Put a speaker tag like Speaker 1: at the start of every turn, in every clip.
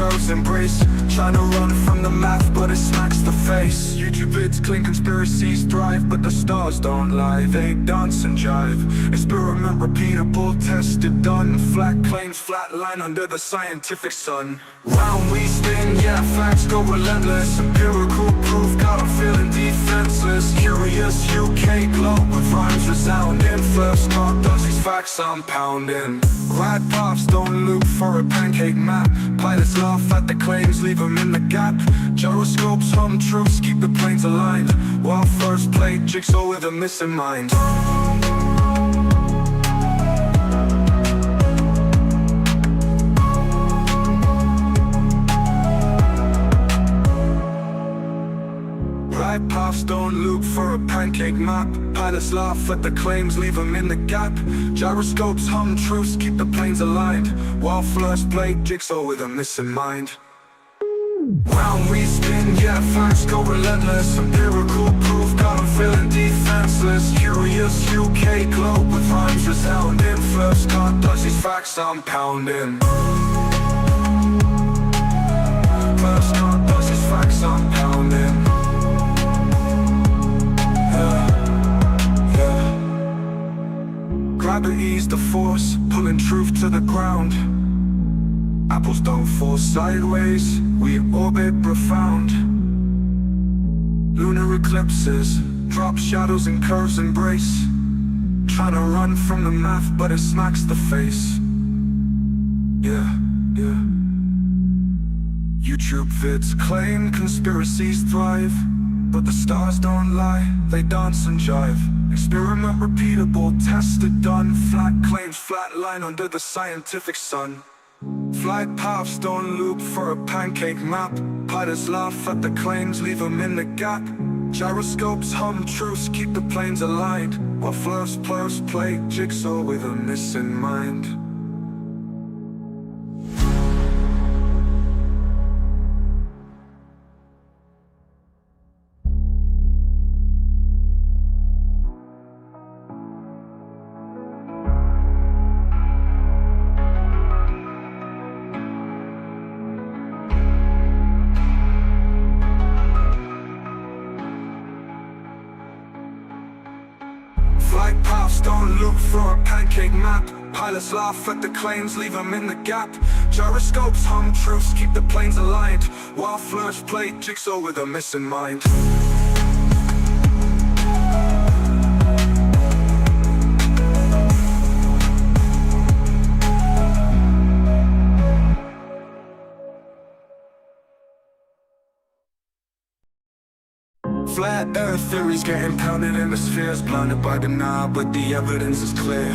Speaker 1: curves embrace. Trying to run from the math, but it smacks the face. YouTube vids clean, conspiracies thrive, but the stars don't lie. They dance and jive. Experiment repeatable, tested, done. Flat claims, flat line under the scientific sun. Round we spin, yeah, facts go relentless. Empirical proof, got 'em feeling defenseless. Curious UK globe with rhymes resounding. Flerf Derp I, these facts I'm pounding. Ride pops don't look for a pancake map. Pilots laugh at the claims, leave them in the gap. Gyroscopes hum truths, keep the planes aligned. While first play jigsaw with a missing mind. Ride paths don't look for a pancake map. Pilots laugh at the claims, leave them in the gap. Gyroscopes hum truths, keep the planes aligned. While first play jigsaw with a missing mind. Round we spin, yeah, facts go relentless. Empirical proof, got 'em feeling defenseless. Curious UK globe with rhymes resounding. Flerf Derp I, these facts I'm pounding. Flerf Derp I, these facts I'm pounding. Gravity's the force, pulling truth to the ground. Apples don't fall sideways, we orbit profound. Lunar eclipses, drop shadows and curves embrace. Trying to run from the math, but it smacks the face. Yeah. YouTube vids claim, conspiracies thrive, but the stars don't lie, they dance and jive. Experiment repeatable, tested, done. Flat claims, flat line under the scientific sun. Flight paths don't look for a pancake map. Pilots laugh at the claims, leave them in the gap. Gyroscopes hum truths, keep the planes aligned. While Flerf's play jigsaw with a missing mind. Flight paths don't look for a pancake map. Pilots laugh at the claims, leave them in the gap. Gyroscopes hum truths, keep the planes aligned. While Flerf play jigsaw with a missing mind. Flat earth theories getting pounded in the spheres. Blinded by the knob, but the evidence is clear.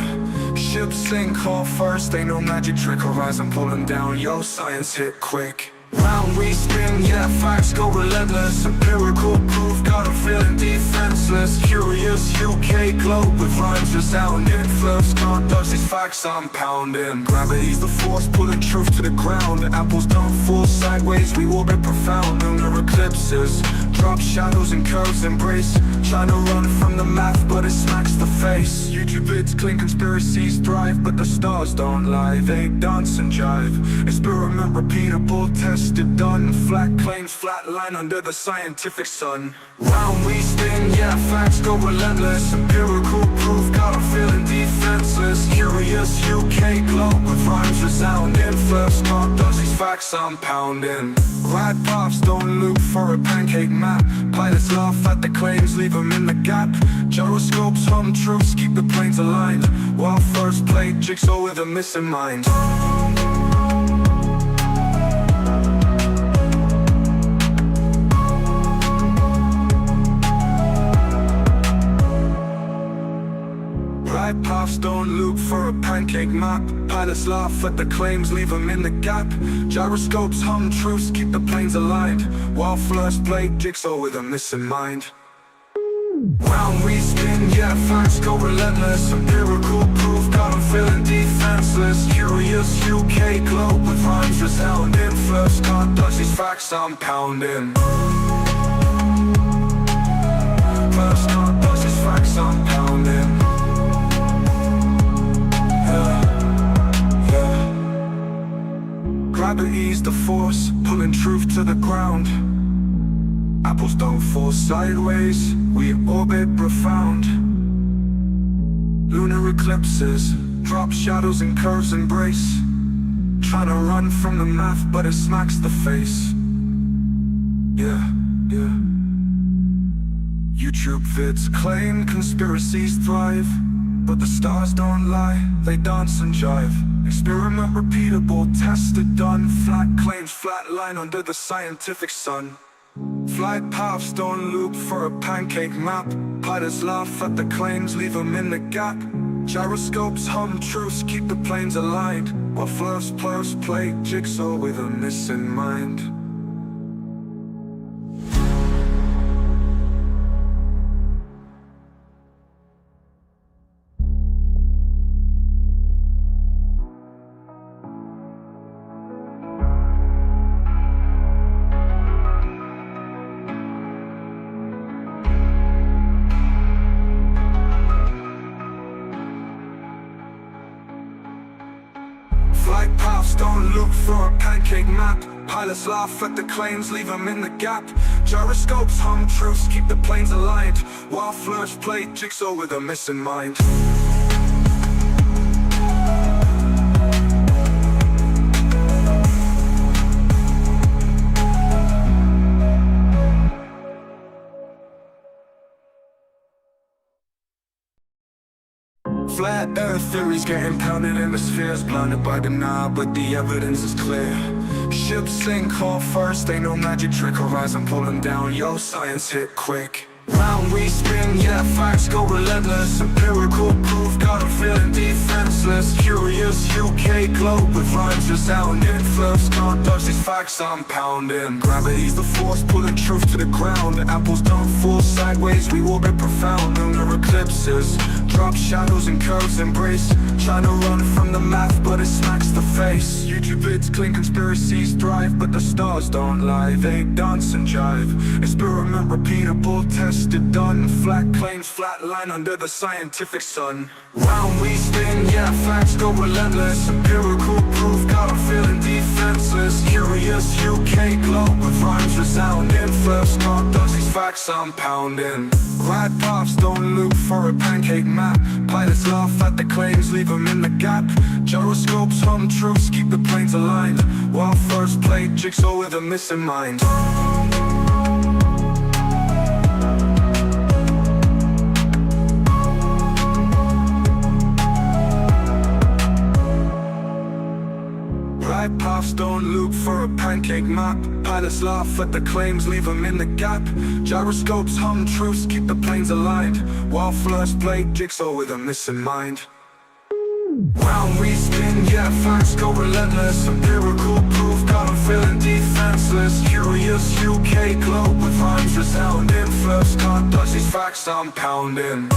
Speaker 1: Ships sink hull first, ain't no magic trick. Horizon pulling down, yo, science hit quick. Round we spin, yeah, facts go relentless. Empirical proof, got 'em feeling defenseless. Curious UK globe with rhymes resounding. Flerf Derp I, these facts I'm pounding. Gravity's the force, pulling truth to the ground. Apples don't fall sideways, we orbit profound. Lunar eclipses, drop shadows and curves embrace. Trying to run from the math, but it smacks the face. YouTube vids clean, conspiracies thrive, but the stars don't lie, they dance and jive. Experiment repeatable, tested, done. Flat claims, flat line under the scientific sun. Round we spin, yeah, facts go relentless. Empirical proof, got 'em feeling defenseless. Curious UK globe with rhymes resounding. Flerf Derp I, these facts I'm pounding. Ride paths don't look for a pancake map. Pilots laugh at the claims, leave them in the gap. Gyroscopes hum truths, keep the planes aligned. While first play jigsaw with a missing mind. Ride paths don't look for a pancake map. Pilots laugh at the claims, leave them in the gap. Gyroscopes hum truths, keep the planes aligned. While Flerf play jigsaw with a missing mind. Round we spin, yeah, facts go relentless. Empirical proof, got 'em feeling defenseless. Curious UK globe with rhymes resounding. Flerf Derp I, these facts I'm pounding. Flerf Derp I, these facts I'm pounding. Gravity's the force, pulling truth to the ground. Apples don't fall sideways, we orbit profound. Lunar eclipses, drop shadows and curves embrace. Trying to run from the math, but it smacks the face. Yeah. YouTube vids claim conspiracies thrive, but the stars don't lie, they dance and jive. Experiment repeatable, tested, done. Flat claims flatline under the scientific sun. Flight paths don't loop for a pancake map. Pilots laugh at the claims, leave them in the gap. Gyroscopes hum truths, keep the planes aligned, while Flerf's play jigsaw with a missing mind. Flight paths don't look for a pancake map. Pilots laugh at the claims, leave them in the gap. Gyroscopes hum truths, keep the planes aligned, while Flerf's play jigsaw with a missing mind. Flat earth theories getting pounded in the spheres, blinded by denial, but the evidence is clear. Ships sink hull first, ain't no magic trick. Horizon pulling down, yo, science hit quick. Round we spin, yeah, facts go relentless. Empirical proof, got 'em feeling defenseless. Curious UK globe with rhymes resounding. Flerfs can't dodge these facts I'm pounding. Gravity's the force, pulling truth to the ground. Apples don't fall sideways, we orbit profound. Lunar eclipses, drop shadows and curves embrace. Trying to run from the math, but it smacks the face. YouTube vids clean conspiracies thrive, but the stars don't lie, they dance and jive. Experiment repeatable, tested, done. Flat claims flatline under the scientific sun. Round we spin, yeah, facts go relentless. Empirical proof, got 'em feeling defenseless. Curious UK globe with rhymes resounding. Flerfs can't dodge these facts I'm pounding. Glide paths don't look for a pancake map. Pilots laugh at the claims, leave them in the gap. Gyroscopes hum truths, keep the planes aligned, while Flerf's play jigsaw with a missing mind. Paths don't loop for a pancake map. Pilots laugh at the claims, leave them in the gap. Gyroscopes hum truths, keep the planes aligned, while Flerf's play jigsaw with a missing mind. Round we spin, yeah, facts go relentless. Empirical proof, got 'em feeling defenseless. Curious UK globe with rhymes resounding. Flerfs can't dodge these facts I'm pounding.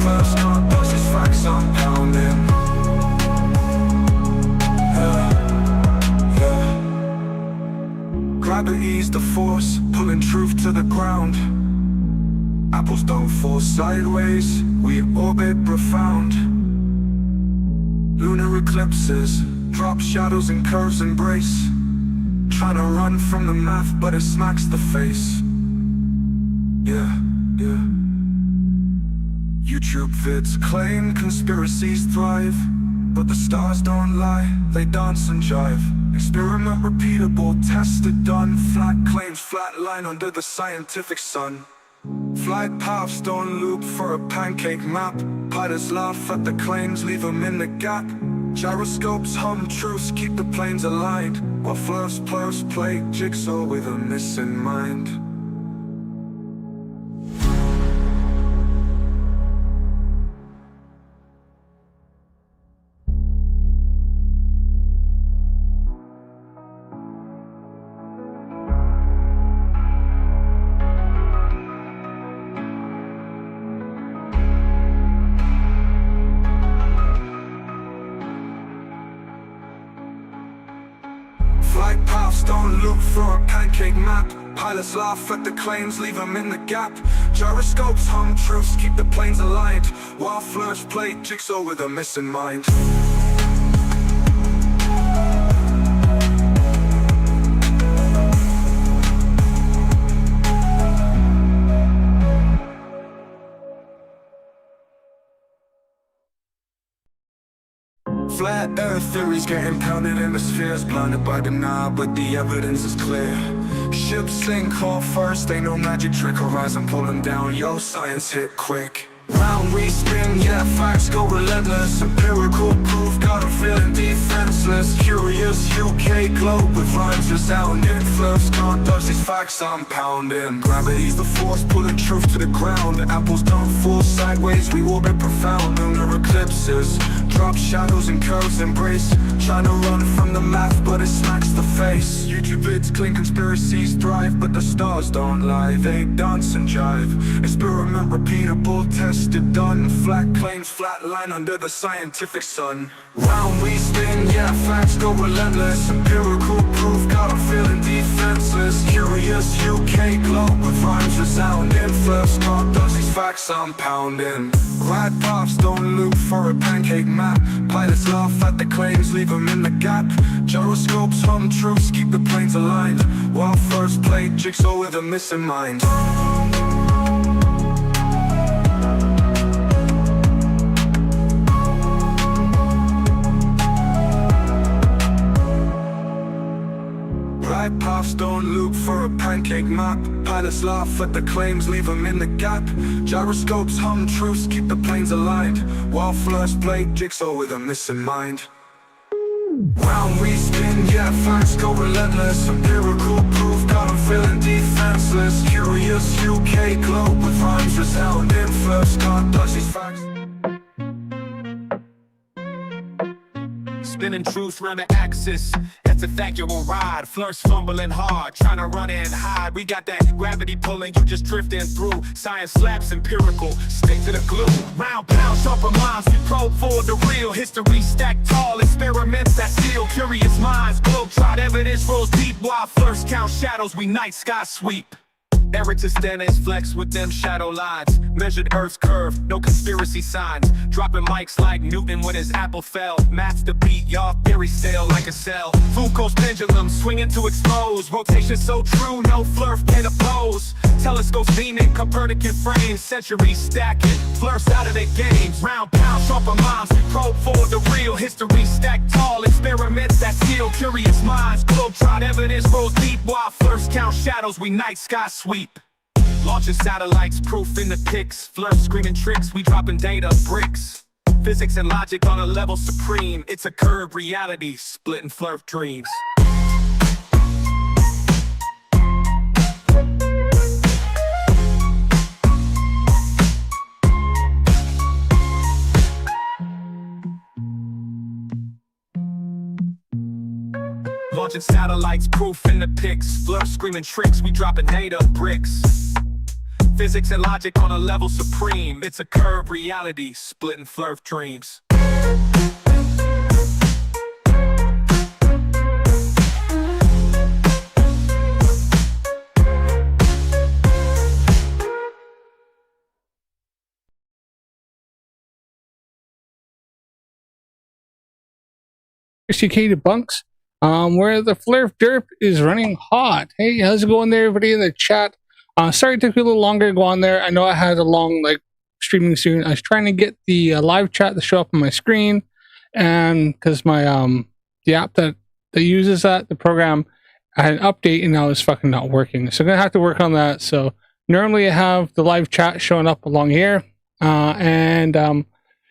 Speaker 1: Flerfs can't dodge these facts I'm pounding. Gravity's the force, pulling truth to the ground. Apples don't fall sideways, we orbit profound. Lunar eclipses, drop shadows and curves embrace. Trying to run from the math, but it smacks the face. Yeah. YouTube vids claim conspiracies thrive, but the stars don't lie, they dance and jive. Experiment repeatable, tested, done. Flat claims flatline under the scientific sun. Flight paths don't loop for a pancake map. Pilots laugh at the claims, leave them in the gap. Gyroscopes hum truths, keep the planes aligned, while Flerf's play jigsaw with a missing mind. Flight paths don't look for a pancake map. Pilots laugh at the claims, leave them in the gap. Gyroscopes hum truths, keep the planes aligned, while Flerf's play jigsaw with a missing mind. Flat earth theories getting pounded in the spheres, blinded by the knob, but the evidence is clear. Ships sink hull first, ain't no magic trick. Horizon pulling down, yo, science hit quick. Round we spin, yeah, facts go relentless. Empirical proof, got 'em feeling defenseless. Curious UK globe with rhymes just out in Flerf can't dodge these facts I'm pounding. Gravity's the force pulling truth to the ground. The apples don't fall sideways, we orbit profound. Lunar eclipses, drop shadows and curves embrace. Trying to run from the math, but it smacks the face. YouTube vids clean, conspiracies thrive, but the stars don't lie, they dance and jive. Experiment repeatable, tested, done. Flat claims, flat line under the scientific sun. Round we spin, yeah, facts go relentless. Empirical proof, got 'em feeling defenseless. Curious UK globe with rhymes resound. Flerf can't dodge these facts I'm pounding. Right paths, don't look for a pancake map. Pilots laugh at the claims, leave them in the gap. Gyroscopes hum truths, keep the planes aligned. While first play jigsaw with a missing mind. Right paths, don't look for a pancake map. Pilots laugh at the claims, leave them in the gap. Gyroscopes hum truths, keep the planes aligned. While first play jigsaw with a missing mind. Round we spin, yeah, facts go relentless. Empirical proof, got 'em feeling defenseless. Curious UK globe with rhymes resounding. Flerf can't dodge these facts.
Speaker 2: Spinning truth round the axis, that's a factual ride. Flerf's fumbling hard, trying to run and hide. We got that gravity pulling, you just drifting through. Science slaps empirical, stick to the glue. Round pound, sharper minds, we probe for the real. History stacked tall, experiments that seal. Curious minds, globe-trot evidence rolls deep. While Flerf's count shadows, we night sky sweep. Ericsson standings flex with them shadow lines. Measured Earth's curve, no conspiracy signs. Dropping mics like Newton when his apple fell. Maths to beat, y'all theory stale like a cell. Foucault's pendulum swinging to expose. Rotation so true, no Flerf can oppose. Telescopes beaming, Copernican frames. Centuries stacking, Flerf's out of their games. Round pound, sharper minds, we probe for the real. History stacked tall, experiments that seal. Curious minds, globe-trot evidence rolls deep. While Flerf's count shadows, we night sky sweep. Launching satellites, proof in the pics. Flerf screaming tricks, we dropping data bricks. Physics and logic on a level supreme. It's a curved reality, splitting Flerf dreams. Launching satellites, proof in the pics. Flerf screaming tricks, we dropping data bricks. Physics and logic on a level supreme. It's a curved reality, splitting Flerf dreams.
Speaker 3: CK debunks, where the Flerf Derp is running hot. Hey, how's it going there, everybody in the chat? Sorry it took me a little longer to go on there. I know I had a long streaming soon. I was trying to get the live chat to show up on my screen, and because my the app that uses that, the program, I had an update and now it's fucking not working. So I'm gonna have to work on that. So normally I have the live chat showing up along here, and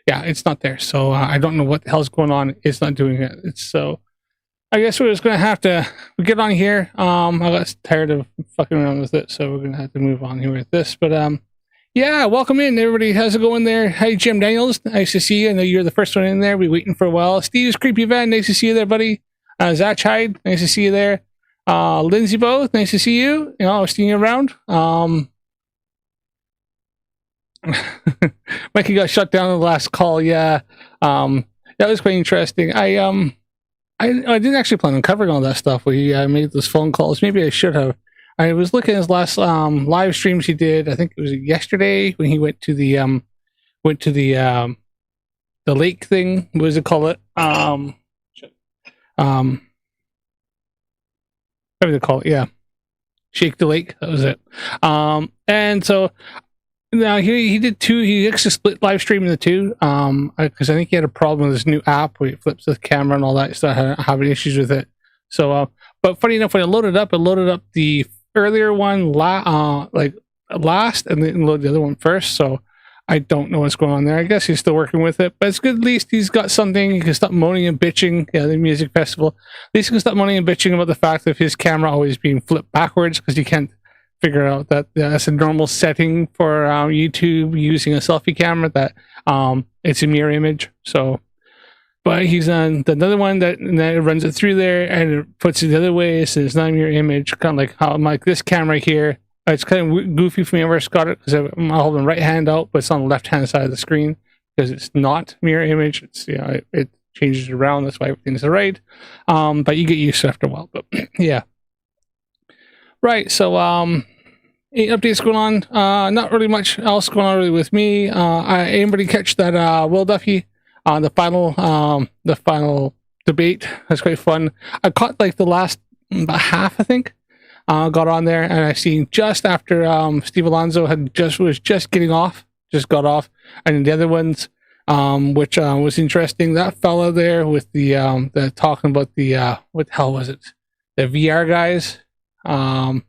Speaker 3: yeah, it's not there. So I don't know what the hell's going on. It's not doing it. It's so. I guess we're just gonna have to get on here. I got tired of fucking around with it, so we're gonna have to move on here with this. But yeah, welcome in everybody. How's it going there? Hey, Jim Daniels, nice to see you. I know you're the first one in there. We're waiting for a while. Steve's Creepy Van, nice to see you there, buddy. Zach Hyde, nice to see you there. Lindsay Both, nice to see you. You know, I was seeing you around. Mikey got shut down in the last call. Yeah, that was quite interesting. I didn't actually plan on covering all that stuff when he made those phone calls. Maybe I should have. I was looking at his last live streams he did. I think it was yesterday when he went to the lake thing. What does it call it? What do they call it? Yeah, Shake the Lake. That was it. And so No, he did two. He actually split live streaming the two. Because I think he had a problem with his new app where it flips the camera and all that. So having issues with it. So, but funny enough, when it loaded up the earlier one last, and then load the other one first. So I don't know what's going on there. I guess he's still working with it, but it's good. At least he's got something. He can stop moaning and bitching. Yeah, the music festival. At least he can stop moaning and bitching about the fact of his camera always being flipped backwards because you can't figure out that that's a normal setting for YouTube using a selfie camera, that it's a mirror image. So, but he's on another one that runs it through there and it puts it the other way, so it's not a mirror image. Kind of like how I'm like this camera here. It's kind of goofy for me. I first got it because I'm holding the right hand out, but it's on the left hand side of the screen because it's not mirror image. It's it changes around. That's why everything's right. But you get used to it after a while. But yeah. Right, so any updates going on? Not really much else going on really with me. Anybody catch that Will Duffy on the final debate? That's quite fun. I caught like the last about half, I think. Got on there, and I seen just after Steve Alonso was just getting off, just got off, and the other ones, which was interesting. That fella there with the talking about the what the hell was it? The VR guys. I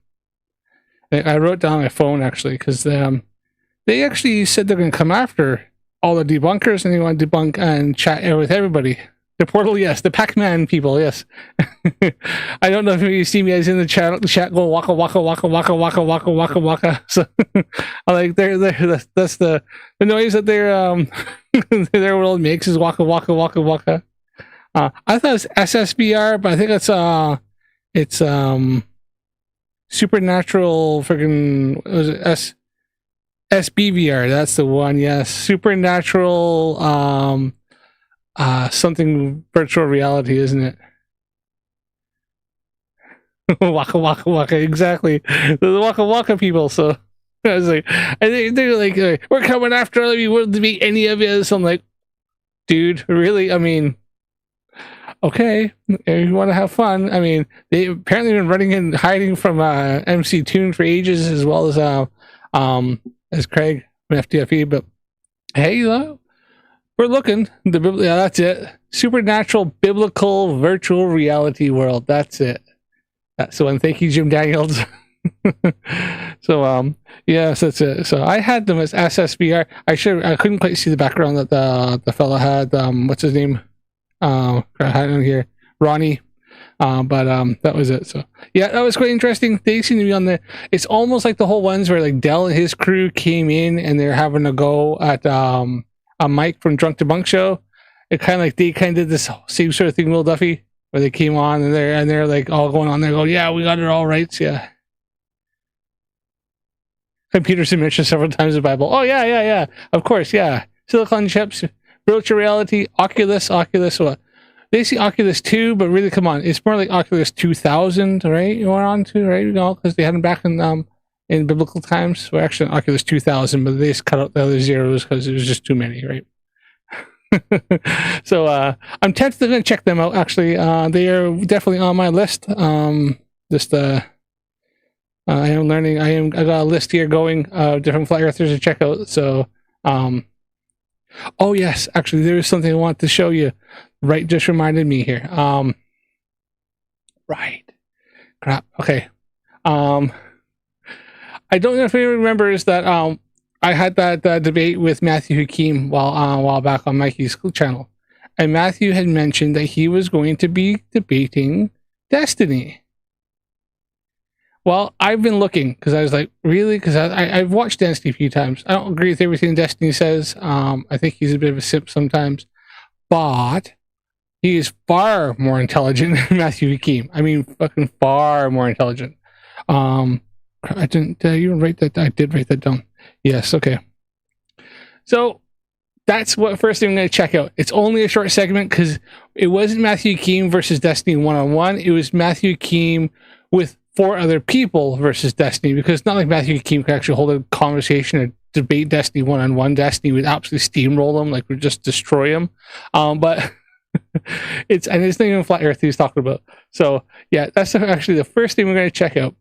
Speaker 3: wrote down on my phone actually because they actually said they're going to come after all the debunkers and they want to debunk and chat with everybody. The portal, yes. The Pac-Man people, yes. I don't know if you see me as in the chat going waka waka waka waka waka waka waka waka. So I like that's the noise that their world makes is waka waka waka waka. I thought it's SSVR, but I think it's Supernatural friggin' was it SBVR, that's the one, yes. Supernatural something virtual reality, isn't it? Waka waka waka, exactly. The waka waka people. So I was like, they're like, we're coming after all of you, we'll debate any of you. So I'm like, dude, really? I mean, okay, if you want to have fun. I mean, they apparently been running and hiding from MC Toon for ages, as well as Craig from FTFE. But hey, we're looking. That's it. Supernatural biblical virtual reality world. That's it. That's the one. Thank you, Jim Daniels. So yes, that's it. So I had them as SSVR. I couldn't quite see the background that the fella had. What's his name? I had on here, Ronnie. But that was it. So yeah, that was quite interesting. They seem to be on the. It's almost like the whole ones where like Dell and his crew came in and they're having a go at a Mike from Drunk Debunk Show. It kind of like they kind of did this same sort of thing, Will Duffy, where they came on and they're like all going on there, go, yeah, we got it all right, yeah. And Peterson mentioned several times the Bible. Oh yeah, of course, yeah. Silicon chips, virtual reality, Oculus. What? They see Oculus 2, but really, come on, it's more like Oculus 2000, right? You went on to, right? You know, because they had them back in biblical times. Well, actually, Oculus 2000, but they just cut out the other zeros because it was just too many, right? So I'm tempted to check them out. Actually, they are definitely on my list. I am learning. I got a list here going of different flat earthers to check out. So, oh yes, actually, there is something I want to show you. Right, just reminded me here. Right, crap. Okay. I don't know if anyone remembers that. I had that debate with Matthew Hakeem while back on Mikey's channel, and Matthew had mentioned that he was going to be debating Destiny. Well, I've been looking because I was like, really? Because I've watched Destiny a few times. I don't agree with everything Destiny says. I think he's a bit of a simp sometimes, but he is far more intelligent than Matthew Hakeem. I mean, fucking far more intelligent. I didn't even write that. I did write that down. Yes, okay. So that's what first thing I'm going to check out. It's only a short segment because it wasn't Matthew Hakeem versus Destiny 1-on-1. It was Matthew Hakeem with 4 other people versus Destiny, because it's not like Matthew Hakeem could actually hold a conversation or debate Destiny 1-on-1. Destiny would absolutely steamroll him, like would just destroy him. But it's not even Flat Earth he's talking about. So yeah, that's actually the first thing we're going to check out,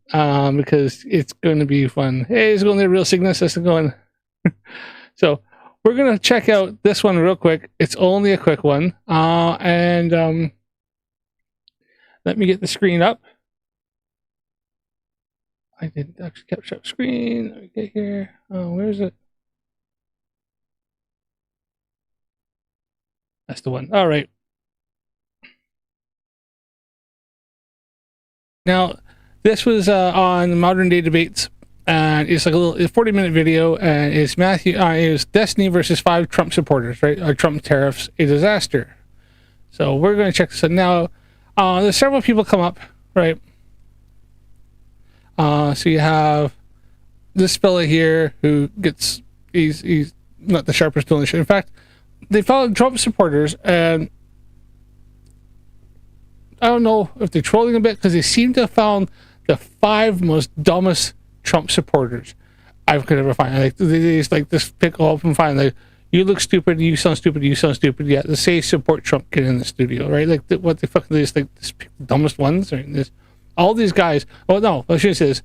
Speaker 3: because it's going to be fun. Hey, it's going to Real Cygnus. That's going. So we're going to check out this one real quick. It's only a quick one. And let me get the screen up. I didn't actually capture up screen. Let me get here. Oh, where is it? That's the one. All right. Now, this was on Modern Day Debates, and it's like a 40-minute video, and it's it's Destiny versus 5 Trump supporters, right? Trump tariffs, a disaster. So we're going to check this out now. There's several people come up, right? So you have this fella here who gets he's not the sharpest tool in the shit. In fact, they followed Trump supporters, and I don't know if they're trolling a bit because they seem to have found the 5 most dumbest Trump supporters I could ever find. Like they just like this pick up and find like, you look stupid, you sound stupid, you sound stupid. Yeah, they say support Trump, get in the studio, right? Like what the fuck? They just like just pick the dumbest ones. Right? There's all these guys. Oh no, I should say this.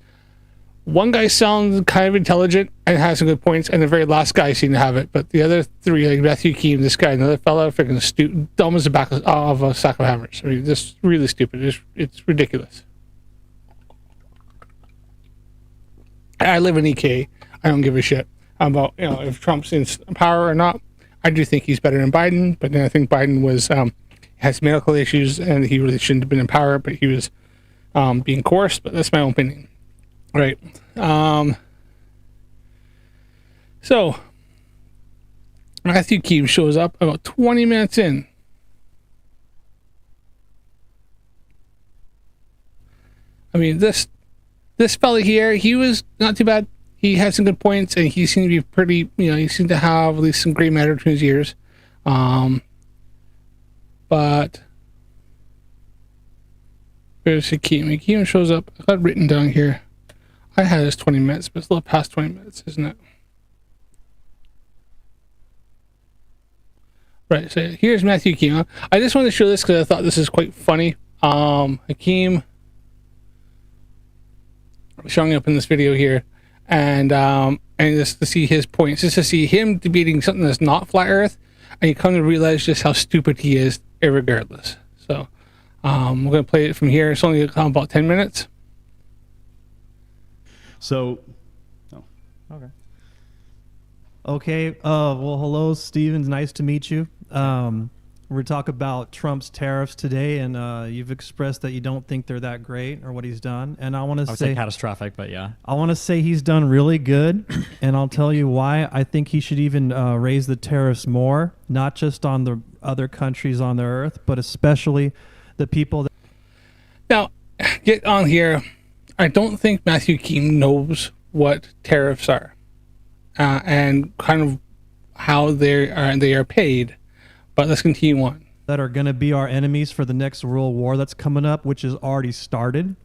Speaker 3: One guy sounds kind of intelligent and has some good points, and the very last guy seemed to have it. But the other 3, like Matthew Keem, this guy, another fella, freaking dumb as the back of a sack of hammers. I mean, just really stupid. It's ridiculous. I live in EK. I don't give a shit about if Trump's in power or not. I do think he's better than Biden, but then I think Biden has medical issues and he really shouldn't have been in power, but he was being coerced. But that's my own opinion. Right. So Matthew Keem shows up about 20 minutes in. I mean, this fella here, he was not too bad. He had some good points, and he seemed to be pretty, he seemed to have at least some gray matter between his ears. But where's Keem? Keem shows up. I got it written down here. I had this 20 minutes, but it's a little past 20 minutes, isn't it? Right, so here's Matthew Keem. I just wanted to show this because I thought this is quite funny. Hakeem showing up in this video here, and just to see his points, just to see him debating something that's not flat Earth, and you come to realize just how stupid he is, irregardless. So we're gonna play it from here. It's only about 10 minutes.
Speaker 4: So, okay. Well, hello, Stevens. Nice to meet you. We're talking about Trump's tariffs today, and you've expressed that you don't think they're that great or what he's done. And I want to say
Speaker 5: catastrophic, but yeah.
Speaker 4: I want to say he's done really good, and I'll tell you why. I think he should even raise the tariffs more, not just on the other countries on the earth, but especially the people that...
Speaker 3: Now, get on here. I don't think Matthew Keem knows what tariffs are and kind of how they are paid. But let's continue on.
Speaker 4: That are going to be our enemies for the next world war that's coming up, which has already started.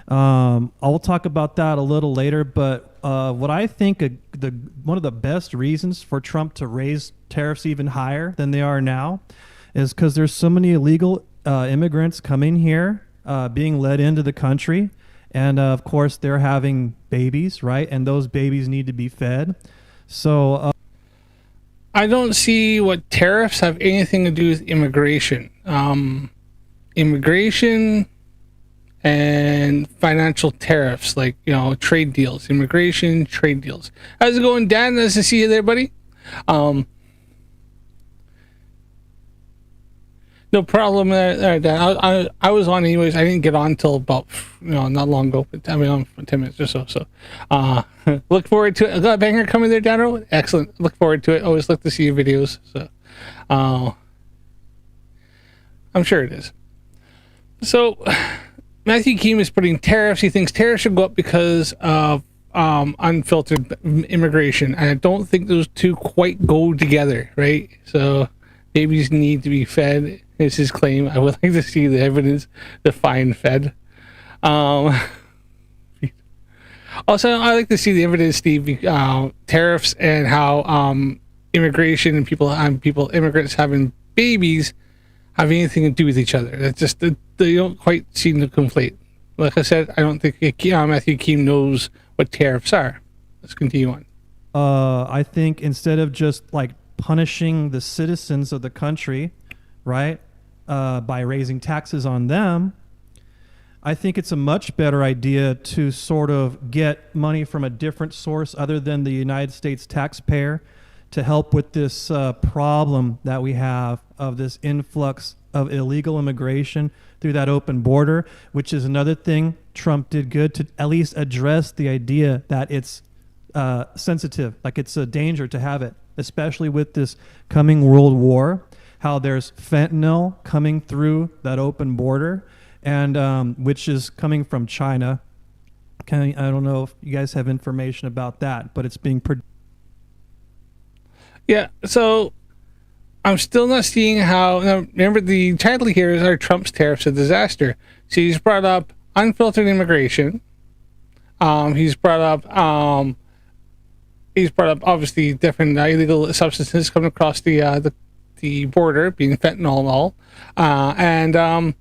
Speaker 4: I'll talk about that a little later. But what I think one of the best reasons for Trump to raise tariffs even higher than they are now is because there's so many illegal immigrants coming here, being led into the country. And of course, they're having babies, right? And those babies need to be fed. So
Speaker 3: I don't see what tariffs have anything to do with immigration. Immigration and financial tariffs, like, trade deals. Immigration, trade deals. How's it going, Dan? Nice to see you there, buddy. No problem there, Dan. I was on anyways. I didn't get on until about, not long ago. But I mean, on for 10 minutes or so. So, look forward to it. I got a banger coming there, Dan. Excellent. Look forward to it. Always look to see your videos. So, I'm sure it is. So, Matthew Keem is putting tariffs. He thinks tariffs should go up because of unfiltered immigration. And I don't think those two quite go together, right? So, babies need to be fed. Is his claim. I would like to see the evidence define fed. Also, I like to see the evidence, Steve, tariffs and how immigration and immigrants having babies have anything to do with each other. That's just they don't quite seem to conflate. Like I said, I don't think Matthew Keem knows what tariffs are. Let's continue on.
Speaker 4: I think instead of just like punishing the citizens of the country, right, by raising taxes on them, I think it's a much better idea to sort of get money from a different source other than the United States taxpayer to help with this problem that we have of this influx of illegal immigration through that open border, which is another thing Trump did good to at least address the idea that it's sensitive, like it's a danger to have it, especially with this coming world war, how there's fentanyl coming through that open border, and which is coming from China. I don't know if you guys have information about that, but it's being
Speaker 3: Yeah, so I'm still not seeing how. Now, remember, the title here is "Are Trump's Tariffs a Disaster?" So he's brought up unfiltered immigration. He's brought up obviously different illegal substances coming across the border, being fentanyl and all, and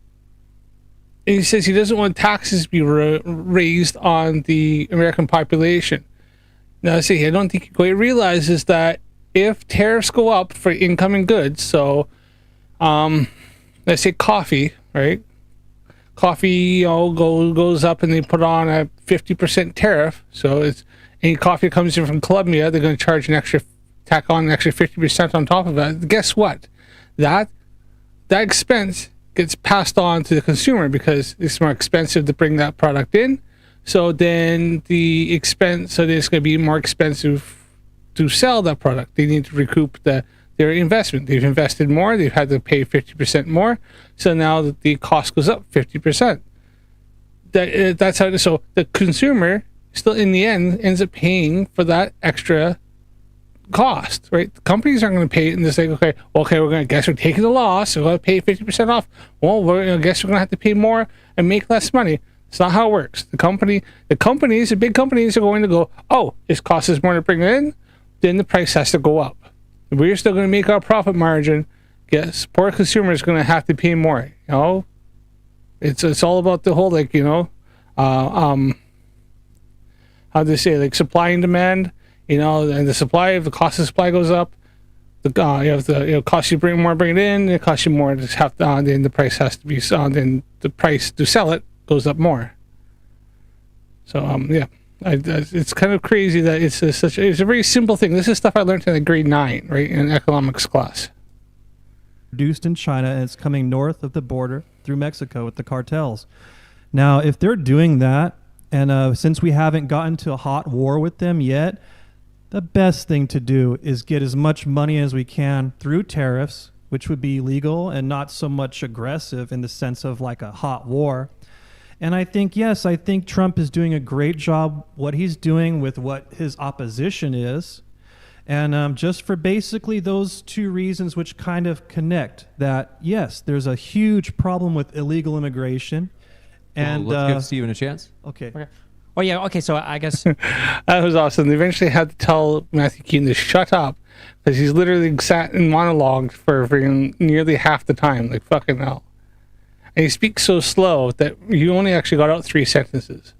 Speaker 3: he says he doesn't want taxes to be raised on the American population. Now, see, I don't think he quite realizes that if tariffs go up for incoming goods, so let's say coffee, right? Coffee, goes up, and they put on a 50% tariff. So it's any coffee that comes in from Colombia, they're going to charge tack on an extra 50% on top of that. Guess what? That expense gets passed on to the consumer because it's more expensive to bring that product in. So then it's going to be more expensive to sell that product. They need to recoup their investment. They've invested more. They've had to pay 50% more. So now that the cost goes up 50%. That's how. So the consumer still, in the end, ends up paying for that extra cost, right? The companies aren't going to pay it, and they're like, okay, we're going to guess we're taking the loss. So we're going to pay 50% off. Well, I guess we're going to have to pay more and make less money. It's not how it works. The big companies are going to go, oh, this costs us more to bring it in, then the price has to go up. We're still going to make our profit margin. Yes, poor consumer is going to have to pay more. It's all about the whole, like, how they say, like, supply and demand. And the cost of supply goes up. The cost you bring it in, it costs you more to have. Then the price has to be. Then the price to sell it goes up more. So it's kind of crazy that it's a very simple thing. This is stuff I learned in grade 9, right, in economics class.
Speaker 4: Produced in China, and it's coming north of the border through Mexico with the cartels. Now, if they're doing that, and since we haven't gotten to a hot war with them yet, the best thing to do is get as much money as we can through tariffs, which would be legal and not so much aggressive in the sense of like a hot war. And I think Trump is doing a great job what he's doing with what his opposition is. And just for basically those two reasons, which kind of connect, that yes, there's a huge problem with illegal immigration. And
Speaker 5: let's give Steven a chance.
Speaker 4: Okay.
Speaker 6: Oh yeah, okay, so I guess
Speaker 3: That was awesome. They eventually had to tell Matthew Keaton to shut up because he's literally sat in monologue for nearly half the time. Like, fucking hell. And he speaks so slow that you only actually got out 3 sentences.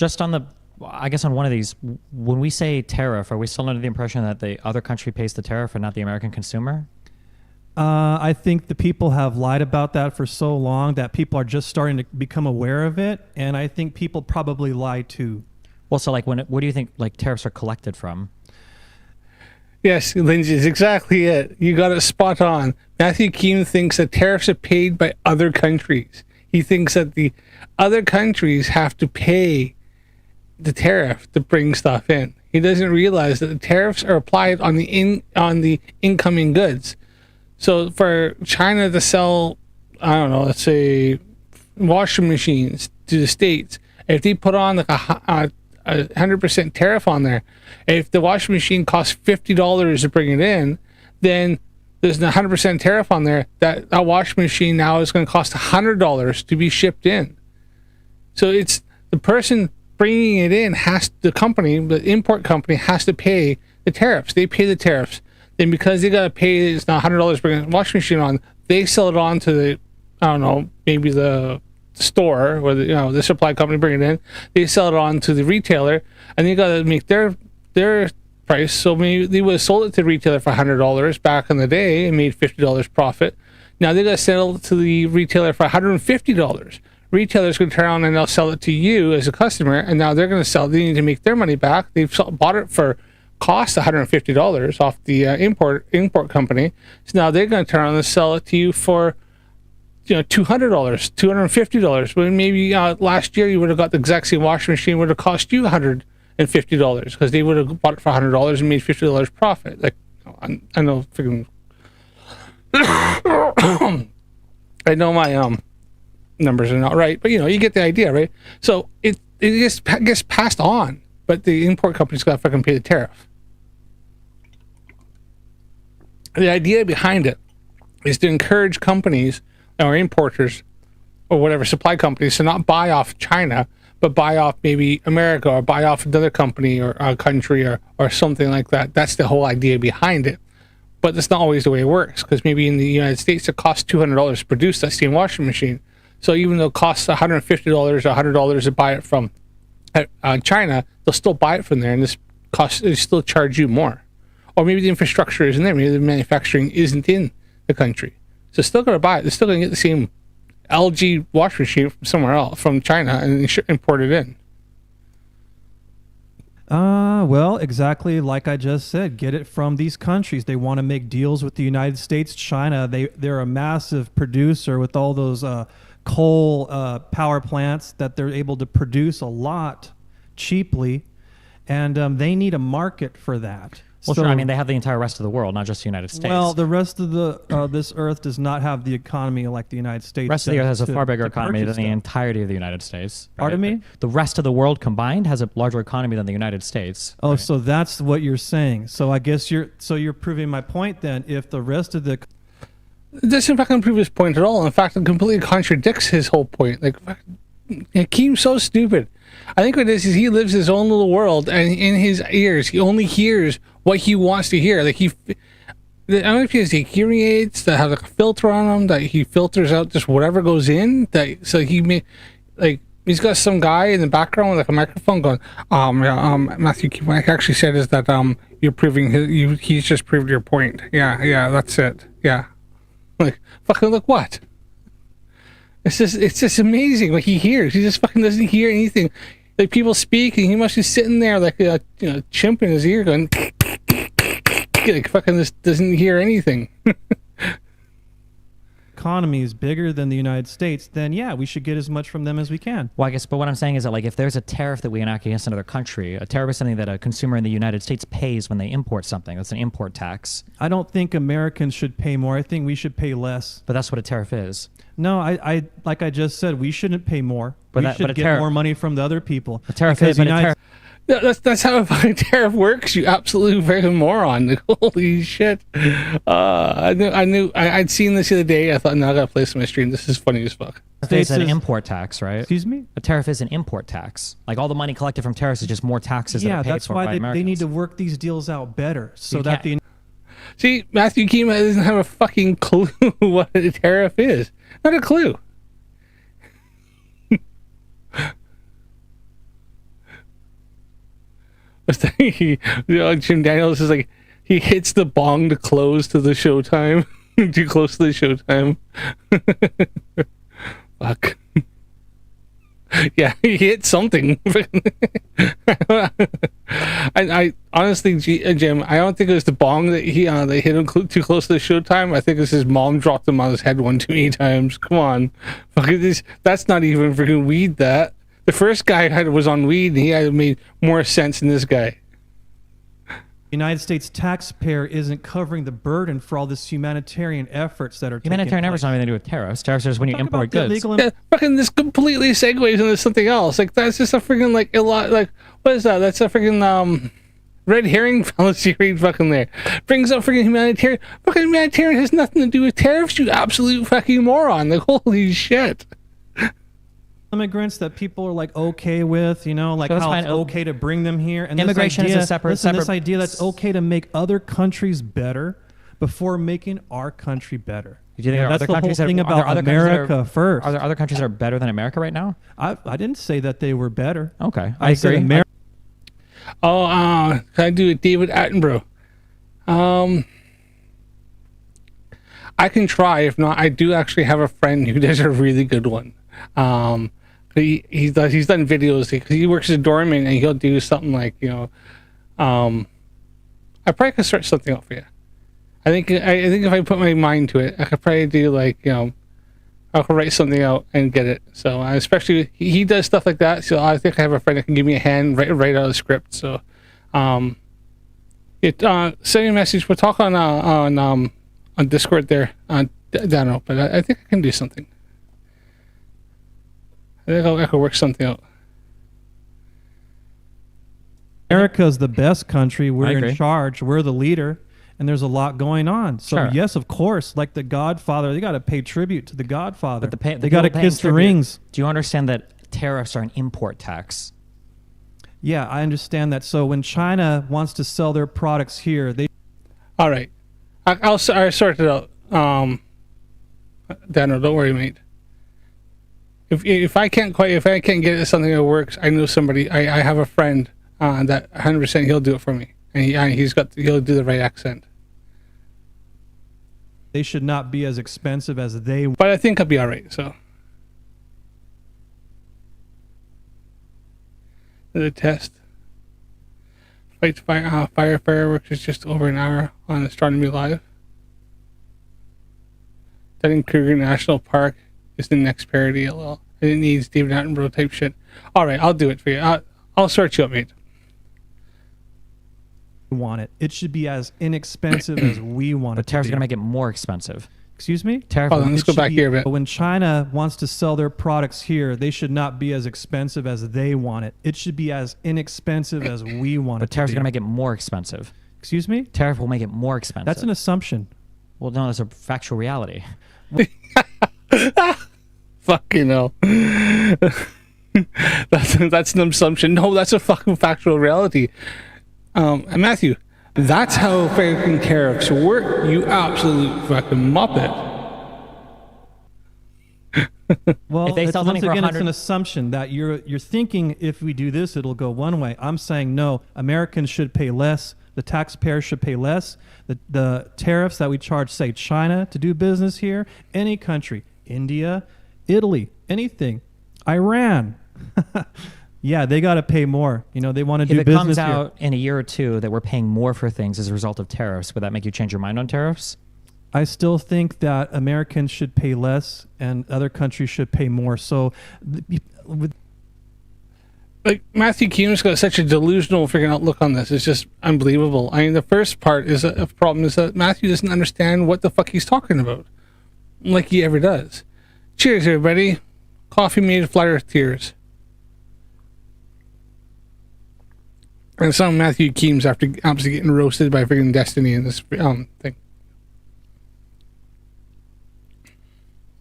Speaker 6: just on one of these, when we say tariff, are we still under the impression that the other country pays the tariff and not the American consumer?
Speaker 4: I think the people have lied about that for so long that people are just starting to become aware of it, and I think people probably lie too.
Speaker 6: Well, so like, what do you think like tariffs are collected from?
Speaker 3: Yes, Lindsay, is exactly it. You got it spot on. Matthew Keane thinks that tariffs are paid by other countries. He thinks that the other countries have to pay the tariff to bring stuff in. He doesn't realize that the tariffs are applied on the incoming goods. So for China to sell, I don't know, let's say washing machines to the States, if they put on like a 100% tariff on there, if the washing machine costs $50 to bring it in, then there's a 100% tariff on there. That washing machine now is going to cost $100 to be shipped in. So it's the person bringing it in the import company has to pay the tariffs. They pay the tariffs. Then because they got to pay, it's not $100 to bring a washing machine on, they sell it on to the, I don't know, maybe the store or the supply company bring it in. They sell it on to the retailer, and they got to make their price. So maybe they would have sold it to the retailer for $100 back in the day and made $50 profit. Now they got to sell it to the retailer for $150. Retailer's going to turn around and they'll sell it to you as a customer, and now they're going to sell. They need to make their money back. They've bought it for cost $150 off the import company. So now they're going to turn around and sell it to you for $200, $250. When maybe last year you would have got the exact same washing machine, would have cost you $150 because they would have bought it for $100 and made $50 profit. Like, I know, freaking. I know my numbers are not right, but you get the idea, right? So it gets passed on, but the import company's got to fucking pay the tariff. The idea behind it is to encourage companies or importers or whatever supply companies to not buy off China, but buy off maybe America or buy off another company or a country or something like that. That's the whole idea behind it. But that's not always the way it works, because maybe in the United States it costs $200 to produce that same washing machine. So even though it costs $150 or $100 to buy it from China, they'll still buy it from there, and they still charge you more. Or maybe the infrastructure isn't there. Maybe the manufacturing isn't in the country. So they're still going to buy it. They're still going to get the same LG washing machine from somewhere else, from China, and import it in.
Speaker 4: Well, exactly like I just said, get it from these countries. They want to make deals with the United States, China. They're a massive producer with all those coal power plants that they're able to produce a lot cheaply, and they need a market for that.
Speaker 6: Well, sure. I mean, they have the entire rest of the world, not just the United States.
Speaker 4: Well, the rest of this earth does not have the economy like the United States.
Speaker 6: The rest of the earth has a far bigger economy than the entirety of the United States. Right?
Speaker 4: Pardon me?
Speaker 6: The rest of the world combined has a larger economy than the United States.
Speaker 4: Oh,
Speaker 6: right?
Speaker 4: so that's what you're saying. So I guess you're proving my point then. If the rest of the
Speaker 3: It doesn't fucking prove his point at all. In fact, it completely contradicts his whole point. Like, Hakeem's so stupid. I think what it is he lives his own little world, and in his ears, he only hears what he wants to hear. Like, I don't know if he has the hearing aids that have like a filter on them, that he filters out just whatever goes in. So he may, like, he's got some guy in the background with like a microphone going, Matthew, what I actually said is that you're proving he's just proved your point. Yeah, that's it. Yeah. Like, fucking look what? It's just amazing what he hears. He just fucking doesn't hear anything. Like, people speak, and he must be sitting there like a chimp in his ear going, like, fucking just doesn't hear anything.
Speaker 4: economy is bigger than the United States, then yeah, we should get as much from them as we can.
Speaker 6: Well, I guess, but what I'm saying is that, like, if there's a tariff that we enact against another country, a tariff is something that a consumer in the United States pays when they import something. That's an import tax.
Speaker 4: I don't think Americans should pay more. I think we should pay less.
Speaker 6: But that's what a tariff is.
Speaker 4: No, I like I just said, we shouldn't pay more.
Speaker 6: But
Speaker 4: we should get more money from the other people.
Speaker 6: A tariff is,
Speaker 3: That's how a fucking tariff works, you absolute fucking moron. Like, holy shit. I'd seen this the other day. I thought, no, I gotta play some of my stream. This is funny as fuck.
Speaker 6: It's an import tax, right?
Speaker 4: Excuse me?
Speaker 6: A tariff is an import tax. Like, all the money collected from tariffs is just more taxes that are paid for by Americans. Yeah, that's why
Speaker 4: they need to work these deals out better. So that the...
Speaker 3: See, Matthew Kima doesn't have a fucking clue what a tariff is. Not a clue. Jim Daniels is like, he hits the bong to close to the showtime. Too close to the showtime. Fuck. Yeah, he hit something. I honestly, Jim, I don't think it was the bong that they hit him too close to the showtime. I think it's his mom dropped him on his head one too many times. Come on, fucking this. That's not even freaking weed. That the first guy was on weed, and he had made more sense than this guy.
Speaker 4: United States taxpayer isn't covering the burden for all this humanitarian efforts that are
Speaker 6: humanitarian efforts not anything to do with tariffs. Tariffs are just when you import goods.
Speaker 3: Yeah, fucking this completely segues into something else. Like, that's just a freaking like a lot. Like, what is that? That's a freaking red herring fallacy right fucking there. Brings up freaking humanitarian. Fucking humanitarian has nothing to do with tariffs, you absolute fucking moron. Like, holy shit.
Speaker 4: Immigrants that people are like okay with, like so how it's okay to bring them here. And
Speaker 6: immigration is a separate.
Speaker 4: This idea that's okay to make other countries better before making our country better.
Speaker 6: Do you think
Speaker 4: that's the whole thing about America first.
Speaker 6: Are there other countries that are better than America right now?
Speaker 4: I didn't say that they were better.
Speaker 6: Okay,
Speaker 4: I agree.
Speaker 3: Oh, can I do a David Attenborough? I can try. If not, I do actually have a friend who does a really good one. He's done videos because he works as a doorman, and he'll do something like, you know, I probably could start something out for you. I think if I put my mind to it, I could probably do, like, you know, I could write something out and get it. So especially he does stuff like that. So I think I have a friend that can give me a hand, write out a script. So send me a message. We'll talk on Discord there. I don't know, but I think I can do something. I think I could work something out.
Speaker 4: America's the best country.
Speaker 6: I
Speaker 4: We're
Speaker 6: agree.
Speaker 4: in charge. We're the leader. And there's a lot going on. So,
Speaker 6: Sure.
Speaker 4: yes, of course, like the Godfather, they got to pay tribute to the Godfather.
Speaker 6: But the
Speaker 4: they got to
Speaker 6: people paying
Speaker 4: kiss the
Speaker 6: tribute-
Speaker 4: rings.
Speaker 6: Do you understand that tariffs are an import tax?
Speaker 4: Yeah, I understand that. So when China wants to sell their products here, they
Speaker 3: All right, I'll sort it out. Daniel, don't worry, mate. If I can't get it something that works, I know somebody. I have a friend that 100% he'll do it for me, and he'll do the right accent.
Speaker 4: they should not be as expensive as they.
Speaker 3: But I think I'll be all right. So the test. Fire fireworks is just over an hour on Astronomy Live. Dunning-Kruger National Park is the next parody. LL. It needs David Attenborough type shit. All right, I'll do it for you. I'll sort you out, mate.
Speaker 4: Want it. It should be as inexpensive as we want
Speaker 6: But
Speaker 4: it to
Speaker 6: tariffs are
Speaker 4: be.
Speaker 6: going to make it more expensive.
Speaker 4: Excuse me?
Speaker 6: Tariff.
Speaker 3: Hold on, let's
Speaker 4: It
Speaker 3: go
Speaker 4: should
Speaker 3: back
Speaker 4: be-
Speaker 3: here a bit.
Speaker 4: When China wants to sell their products here, they should not be as expensive as they want it. It should be as inexpensive as we want
Speaker 6: But
Speaker 4: it to
Speaker 6: tariffs are
Speaker 4: be.
Speaker 6: going to make it more expensive.
Speaker 4: Excuse me?
Speaker 6: Tariff will make it more expensive.
Speaker 4: That's an assumption.
Speaker 6: Well, no, that's a factual reality.
Speaker 3: Fucking hell. that's an assumption. No, that's a fucking factual reality. Matthew, that's how fucking tariffs work. You absolute fucking muppet.
Speaker 4: Well,
Speaker 6: If they
Speaker 4: it's,
Speaker 6: sell
Speaker 4: once
Speaker 6: something for
Speaker 4: again, it's
Speaker 6: 100
Speaker 4: an assumption that you're thinking if we do this, it'll go one way. I'm saying no. Americans should pay less. The taxpayers should pay less. The tariffs that we charge, say, China to do business here, any country, India, Italy, anything, Iran. Yeah, they got to pay more. You know, they want to
Speaker 6: If
Speaker 4: do
Speaker 6: it
Speaker 4: business
Speaker 6: comes
Speaker 4: here.
Speaker 6: out in a year or two that we're paying more for things as a result of tariffs, would that make you change your mind on tariffs?
Speaker 4: I still think that Americans should pay less and other countries should pay more. So, with
Speaker 3: Like, Matthew Keane's got such a delusional freaking outlook on this. It's just unbelievable. I mean, the first part is a problem is that Matthew doesn't understand what the fuck he's talking about, like he ever does. Cheers, everybody. Coffee made flat earth tears. And some Matthew Keane's after obviously getting roasted by freaking Destiny in this thing.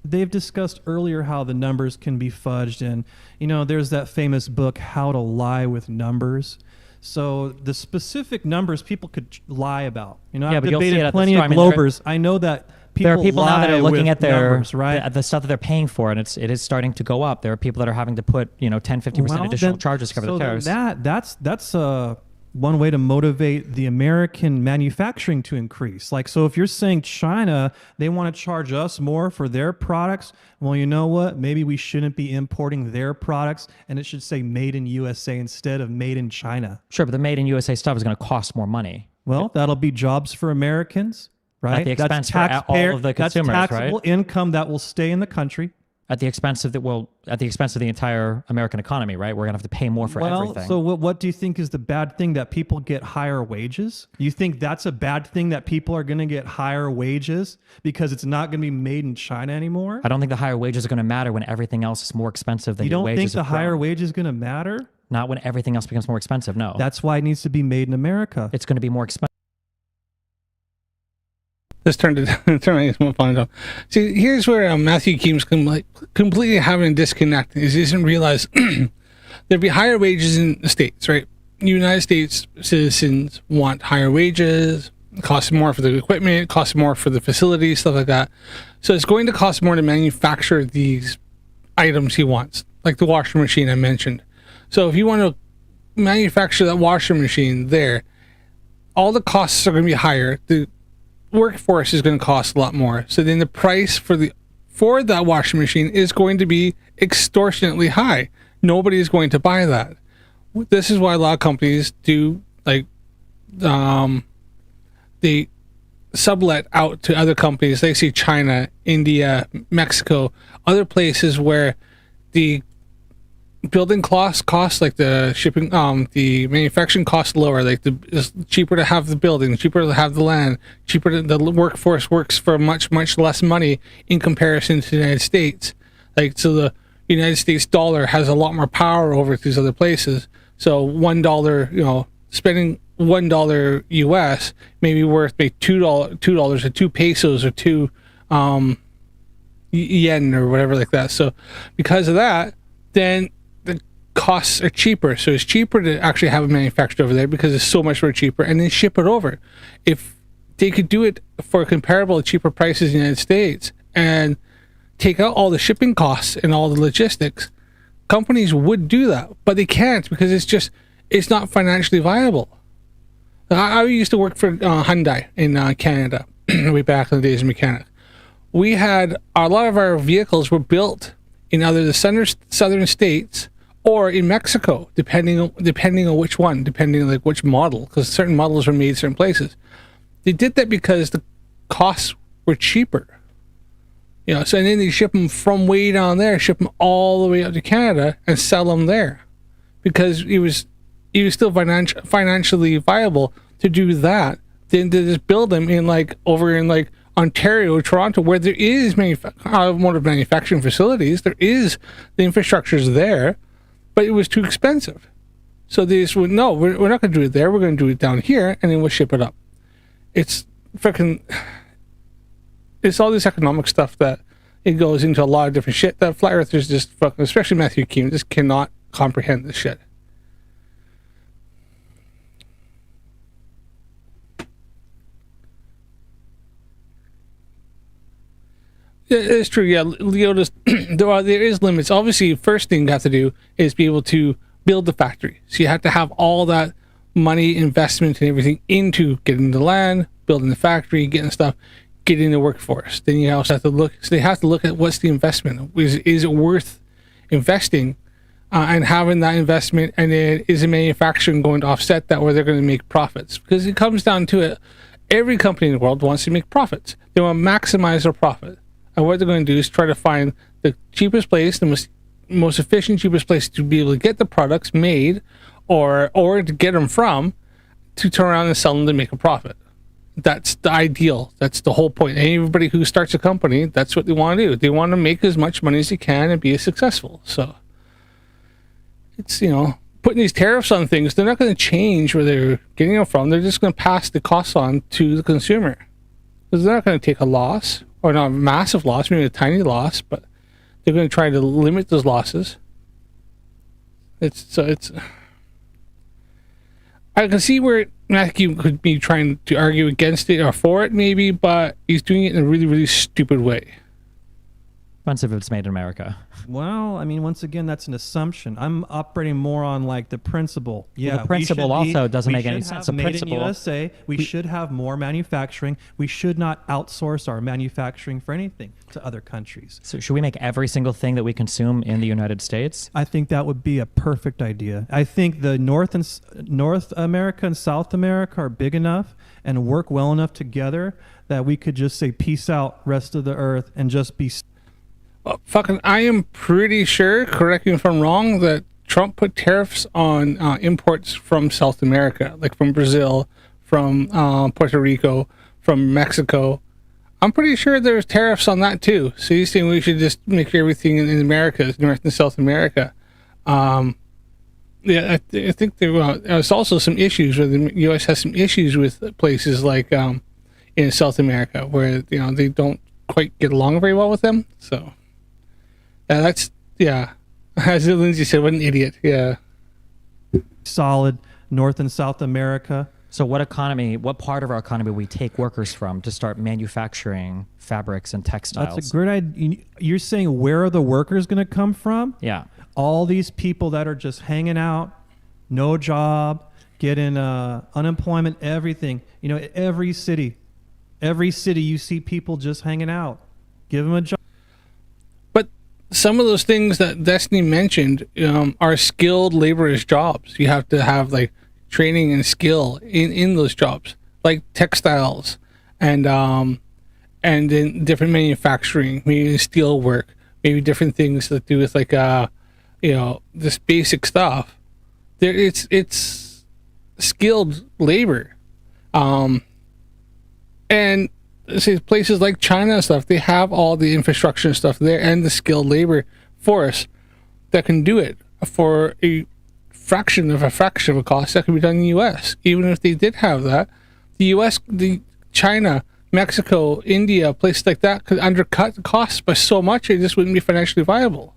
Speaker 4: they've discussed earlier how the numbers can be fudged, and you know there's that famous book How to Lie with Numbers. So the specific numbers people could lie about. You know,
Speaker 6: Yeah,
Speaker 4: I've
Speaker 6: but you'll see it
Speaker 4: debated
Speaker 6: at the
Speaker 4: plenty
Speaker 6: store.
Speaker 4: of
Speaker 6: I mean,
Speaker 4: Globers. I know that people
Speaker 6: There are people now that are
Speaker 4: lie
Speaker 6: looking
Speaker 4: with
Speaker 6: at their
Speaker 4: numbers, right?
Speaker 6: at the stuff that they're paying for, and it is starting to go up. There are people that are having to put 10, 50% additional charges to cover
Speaker 4: so
Speaker 6: the tariffs.
Speaker 4: That's one way to motivate the American manufacturing to increase. Like, so if you're saying China, they want to charge us more for their products, well, you know what? Maybe we shouldn't be importing their products, and it should say made in USA instead of made in China.
Speaker 6: Sure, but the made in USA stuff is going to cost more money.
Speaker 4: Well, that'll be jobs for Americans, right?
Speaker 6: the expense for all of the consumers,
Speaker 4: that's
Speaker 6: right?
Speaker 4: taxable income that will stay in the country.
Speaker 6: At the expense of the entire American economy, right? We're going to have to pay more for everything.
Speaker 4: So what do you think is the bad thing, that people get higher wages? You think that's a bad thing, that people are going to get higher wages because it's not going to be made in China anymore?
Speaker 6: I don't think the higher wages are going to matter when everything else is more expensive than
Speaker 4: You
Speaker 6: your
Speaker 4: don't
Speaker 6: wages
Speaker 4: think the
Speaker 6: have grown.
Speaker 4: higher wage is going to matter?
Speaker 6: Not when everything else becomes more expensive. No,
Speaker 4: That's why it needs to be made in America.
Speaker 6: it's going to be more expensive.
Speaker 3: This turned my phone off. See, here's where Matthew Keane's completely having a disconnect. Is he doesn't realize there'd be higher wages in the States, right? United States citizens want higher wages. It costs more for the equipment. It costs more for the facilities, stuff like that. So it's going to cost more to manufacture these items he wants, like the washing machine I mentioned. So if you want to manufacture that washing machine there, all the costs are going to be higher. The workforce is going to cost a lot more. So then the price for that washing machine is going to be extortionately high. Nobody is going to buy that. This is why a lot of companies do like they sublet out to other companies. They see China, India, Mexico, other places where the building costs like the shipping, the manufacturing costs lower. Like it's cheaper to have the building, cheaper to have the land, cheaper the workforce works for much less money in comparison to the United States. Like, so the United States dollar has a lot more power over these other places. So $1, you know, spending $1 US may be worth maybe $2 or 2 pesos or 2 yen or whatever like that. So because of that, then the costs are cheaper. So it's cheaper to actually have it manufactured over there because it's so much more cheaper, and then ship it over. If they could do it for comparable cheaper prices in the United States and take out all the shipping costs and all the logistics, companies would do that, but they can't because it's not financially viable. I used to work for Hyundai in Canada way back in the days of mechanic. We had a lot of our vehicles were built in either the southern states or in Mexico, depending on which one, depending on like which model, because certain models were made certain places. They did that because the costs were cheaper. You know, so and then they ship them from way down there, ship them all the way up to Canada and sell them there, because it was still financially viable to do that than to just build them in like over in like Ontario, Toronto, where there is automotive manufacturing facilities. There is the infrastructure's there, but it was too expensive. So they just went, no, we're not going to do it there. We're going to do it down here, and then we'll ship it up. It's freaking. It's all this economic stuff that it goes into a lot of different shit that flat earthers just fucking, especially Matthew Keane, just cannot comprehend this shit. It's true, yeah. Leota's, there is limits. Obviously, first thing you have to do is be able to build the factory. So you have to have all that money, investment, and everything into getting the land, building the factory, getting stuff, getting the workforce. Then you also have to look. So they have to look at what's the investment. Is it worth investing and having that investment? And then is the manufacturing going to offset that, where they're going to make profits? Because it comes down to it. Every company in the world wants to make profits. They want to maximize their profit. And what they're going to do is try to find the cheapest place, the most efficient, cheapest place to be able to get the products made, or to get them from, to turn around and sell them to make a profit. That's the ideal. That's the whole point. Everybody who starts a company, that's what they want to do. They want to make as much money as they can and be successful. So it's, you know, putting these tariffs on things, they're not going to change where they're getting them from. They're just going to pass the costs on to the consumer, because they're not going to take a loss, or not a massive loss, maybe a tiny loss, but they're going to try to limit those losses. I can see where Matthew could be trying to argue against it or for it, maybe, but he's doing it in a really, really stupid way.
Speaker 6: Once if it's made in America.
Speaker 4: Well, I mean, once again, that's an assumption. I'm operating more on like the principle. Yeah,
Speaker 6: well, the principle also doesn't make any sense. The
Speaker 4: made
Speaker 6: principle,
Speaker 4: in USA, we should have more manufacturing. We should not outsource our manufacturing for anything to other countries.
Speaker 6: So should we make every single thing that we consume in the United States?
Speaker 4: I think that would be a perfect idea. I think the North America and South America are big enough and work well enough together that we could just say peace out, rest of the earth, and just be.
Speaker 3: I am pretty sure, correct me if I'm wrong, that Trump put tariffs on imports from South America, like from Brazil, from Puerto Rico, from Mexico. I'm pretty sure there's tariffs on that too. So he's saying we should just make everything in America, North and South America. Yeah, I think there's also some issues where the U.S. has some issues with places like in South America where, you know, they don't quite get along very well with them. So. That's, yeah, as Lindsay said, what an idiot. Yeah.
Speaker 4: Solid North and South America.
Speaker 6: So what part of our economy we take workers from to start manufacturing fabrics and textiles?
Speaker 4: That's a great idea. You're saying where are the workers going to come from?
Speaker 6: Yeah.
Speaker 4: All these people that are just hanging out no job, getting unemployment, everything. You know, every city you see people just hanging out. Give them a job.
Speaker 3: But some of those things that Destiny mentioned are skilled laborers jobs. You have to have like training and skill in those jobs, like textiles and in different manufacturing, maybe steel work, maybe different things that do with like this basic stuff. There it's skilled labor. And see, places like China and stuff, they have all the infrastructure and stuff there and the skilled labor force that can do it for a fraction of a cost that can be done in the US. Even if they did have that, the US, China, Mexico, India, places like that could undercut the costs by so much it just wouldn't be financially viable.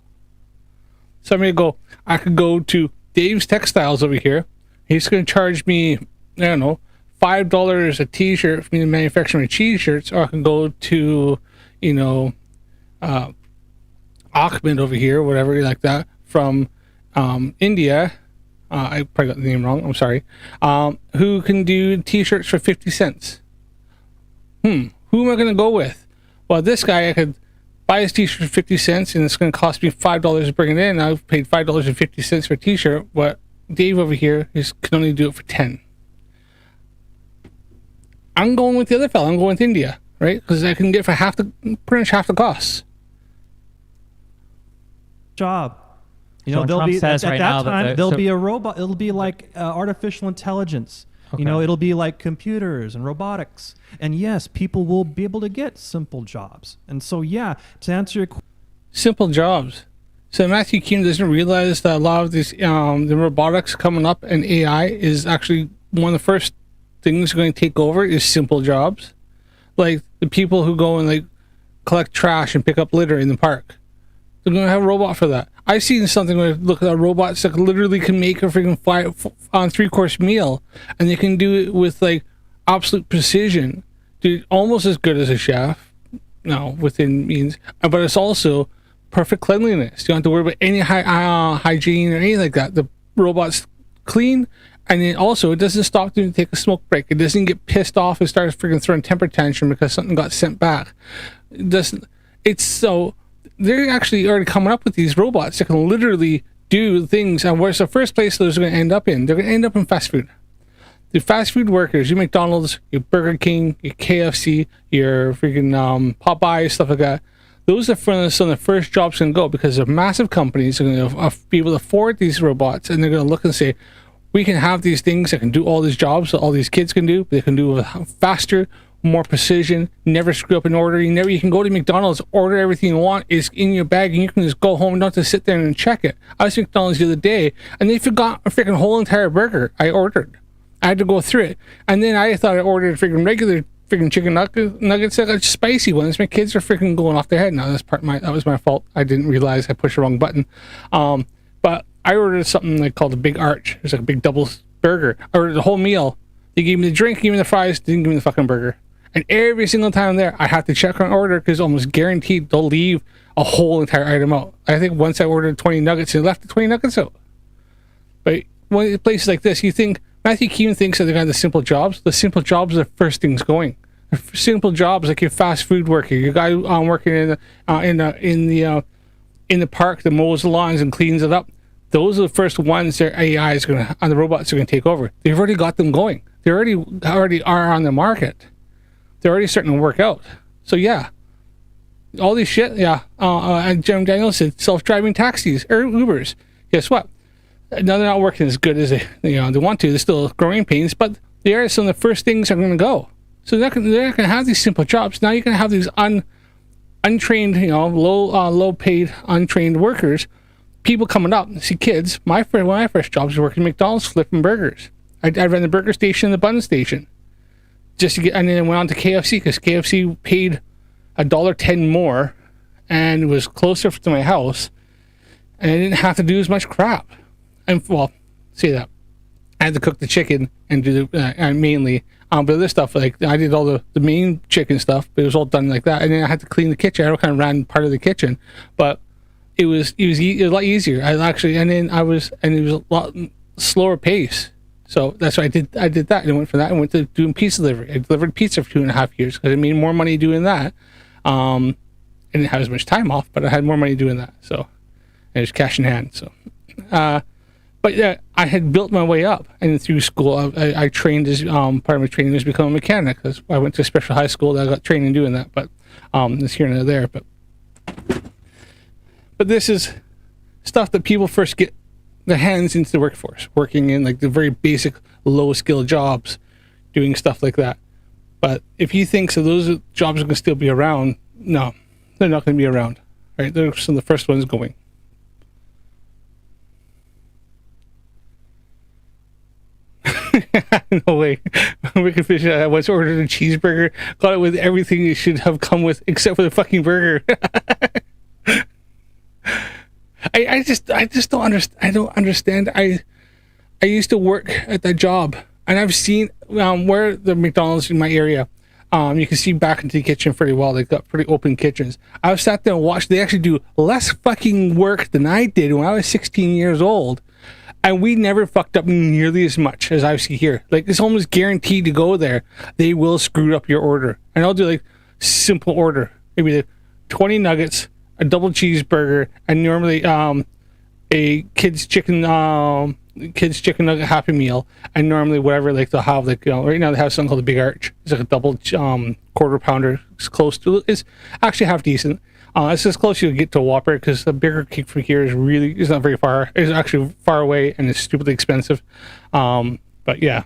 Speaker 3: So I could go to Dave's Textiles over here. He's going to charge me, I don't know, $5 a t-shirt for me to manufacture my t-shirts, or I can go to, Ahmed over here, whatever like that, from India. I probably got the name wrong, I'm sorry. Who can do t-shirts for 50 cents. Who am I going to go with? Well, this guy, I could buy his t-shirt for 50 cents and it's going to cost me $5 to bring it in. I've paid $5.50 for a t-shirt, but Dave over here can only do it for 10. I'm going with the other fella. I'm going with India, right? Because I can get for pretty much half the cost.
Speaker 4: Job. You
Speaker 6: So
Speaker 4: know, there'll
Speaker 6: Trump
Speaker 4: be
Speaker 6: says
Speaker 4: at
Speaker 6: right
Speaker 4: that
Speaker 6: now that
Speaker 4: time there'll be a robot. It'll be like artificial intelligence. You know, it'll be like computers and robotics. And yes, people will be able to get simple jobs. And so, yeah, to answer your question.
Speaker 3: Simple jobs. So Matthew Keene doesn't realize that a lot of these, the robotics coming up and AI is actually one of the first things going to take over is simple jobs. Like the people who go and like collect trash and pick up litter in the park. They're going to have a robot for that. I've seen something where look at robots that literally can make a freaking 3-course meal, and they can do it with like absolute precision, do almost as good as a chef. No, within means, but it's also perfect cleanliness. You don't have to worry about any hygiene or anything like that. The robot's clean, and then also it doesn't stop to take a smoke break. It doesn't get pissed off and start freaking throwing temper tantrum because something got sent back. It doesn't. It's so. They're actually already coming up with these robots that can literally do things. And where's the first place those are going to end up in? They're going to end up in fast food. The fast food workers, your McDonald's, your Burger King, your KFC, your freaking Popeyes, stuff like that. Those are some of the first jobs going to go because the massive companies are going to be able to afford these robots, and they're going to look and say, we can have these things that can do all these jobs that all these kids can do. They can do it faster, more precision, never screw up an order. You can go to McDonald's, order everything you want, is in your bag, and you can just go home and not to sit there and check it. I was at McDonald's the other day, and they forgot a freaking whole entire burger I ordered. I had to go through it, and then I thought I ordered freaking regular freaking chicken nuggets that got spicy ones. My kids are freaking going off their head now. That was my fault. I didn't realize I pushed the wrong button. But I ordered something like called a Big Arch. It was like a big double burger. I ordered the whole meal. They gave me the drink, gave me the fries, didn't give me the fucking burger. And every single time there, I have to check on order because almost guaranteed they'll leave a whole entire item out. I think once I ordered 20 nuggets, they left the 20 nuggets out. But one of the places like this, you think Matthew Keene thinks that they're going to have the simple jobs. The simple jobs are the first things going. The simple jobs like your fast food worker, your guy working in the park that mows the lawns and cleans it up. Those are the first ones that AI is going to, and the robots are going to take over. They've already got them going. They already are on the market. They're already starting to work out. So yeah, all these shit. Yeah, and Jim Daniels said self-driving taxis or Ubers. Guess what? Now they're not working as good as they want to. They're still growing pains, but they are some of the first things that are going to go. So they're not going to have these simple jobs. Now you're going to have these untrained, low paid, untrained workers. People coming up. See, kids. One of my first jobs was working at McDonald's flipping burgers. I ran the burger station and the bun station. Just to get, and then I went on to KFC because KFC paid $1.10 more and was closer to my house, and I didn't have to do as much crap. And well, say that I had to cook the chicken and do the mainly, but other stuff like I did all the main chicken stuff, but it was all done like that. And then I had to clean the kitchen. I kind of ran part of the kitchen, but it was a lot easier. It was a lot slower pace. So that's why I did that. And I went from that. I went to doing pizza delivery. I delivered pizza for 2.5 years because I made more money doing that. I didn't have as much time off, but I had more money doing that. So it was cash in hand. So, but yeah, I had built my way up, and through school, I trained as part of my training was become a mechanic. Because I went to a special high school that I got trained in doing that. But it's here and there. But this is stuff that people first get their hands into the workforce, working in like the very basic low skill jobs, doing stuff like that. But if you think so those jobs are going to still be around, no, they're not going to be around, right? They're some of the first ones going. No way. Wicked Fish, I once ordered a cheeseburger, got it with everything it should have come with except for the fucking burger. I just don't understand. I don't understand. I used to work at that job, and I've seen where the McDonald's in my area. You can see back into the kitchen pretty well. They've got pretty open kitchens. I've sat there and watched. They actually do less fucking work than I did when I was 16 years old, and we never fucked up nearly as much as I see here. Like, it's almost guaranteed to go there. They will screw up your order, and I'll do like simple order, maybe like 20 nuggets, a double cheeseburger, and normally a kids chicken nugget Happy Meal, and normally whatever, like they'll have, like, right now they have something called the Big Arch. It's like a double quarter pounder. It's close to, it's actually half decent. It's as close as you get to a Whopper, because the Burger King from here is not very far. It's actually far away, and it's stupidly expensive. But yeah,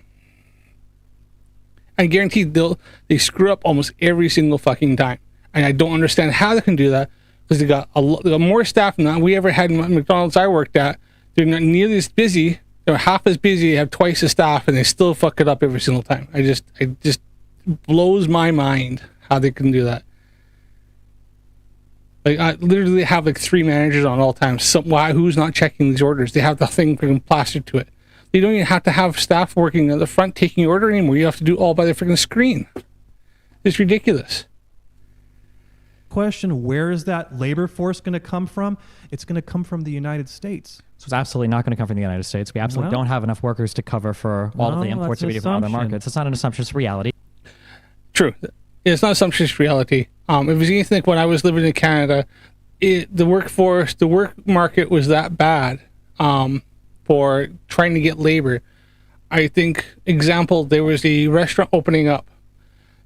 Speaker 3: I guarantee they screw up almost every single fucking time, and I don't understand how they can do that. Because they got more staff than we ever had in McDonald's I worked at. They're not nearly as busy. They're half as busy. They have twice the staff, and they still fuck it up every single time. It just blows my mind how they can do that. Like, I literally have like 3 managers on all times. Who's not checking these orders? They have the thing freaking plastered to it. They don't even have to have staff working at the front taking your order anymore. You have to do it all by the freaking screen. It's ridiculous.
Speaker 4: Question, where is that labor force going to come from? It's going to come from the United States.
Speaker 6: So it's absolutely not going to come from the United States. We absolutely don't have enough workers to cover for all of the imports that we do from other markets. It's not an assumption, it's reality.
Speaker 3: True. It's not assumption, it's reality. If it's anything like when I was living in Canada, the work market was that bad for trying to get labor. I think, example, there was a restaurant opening up.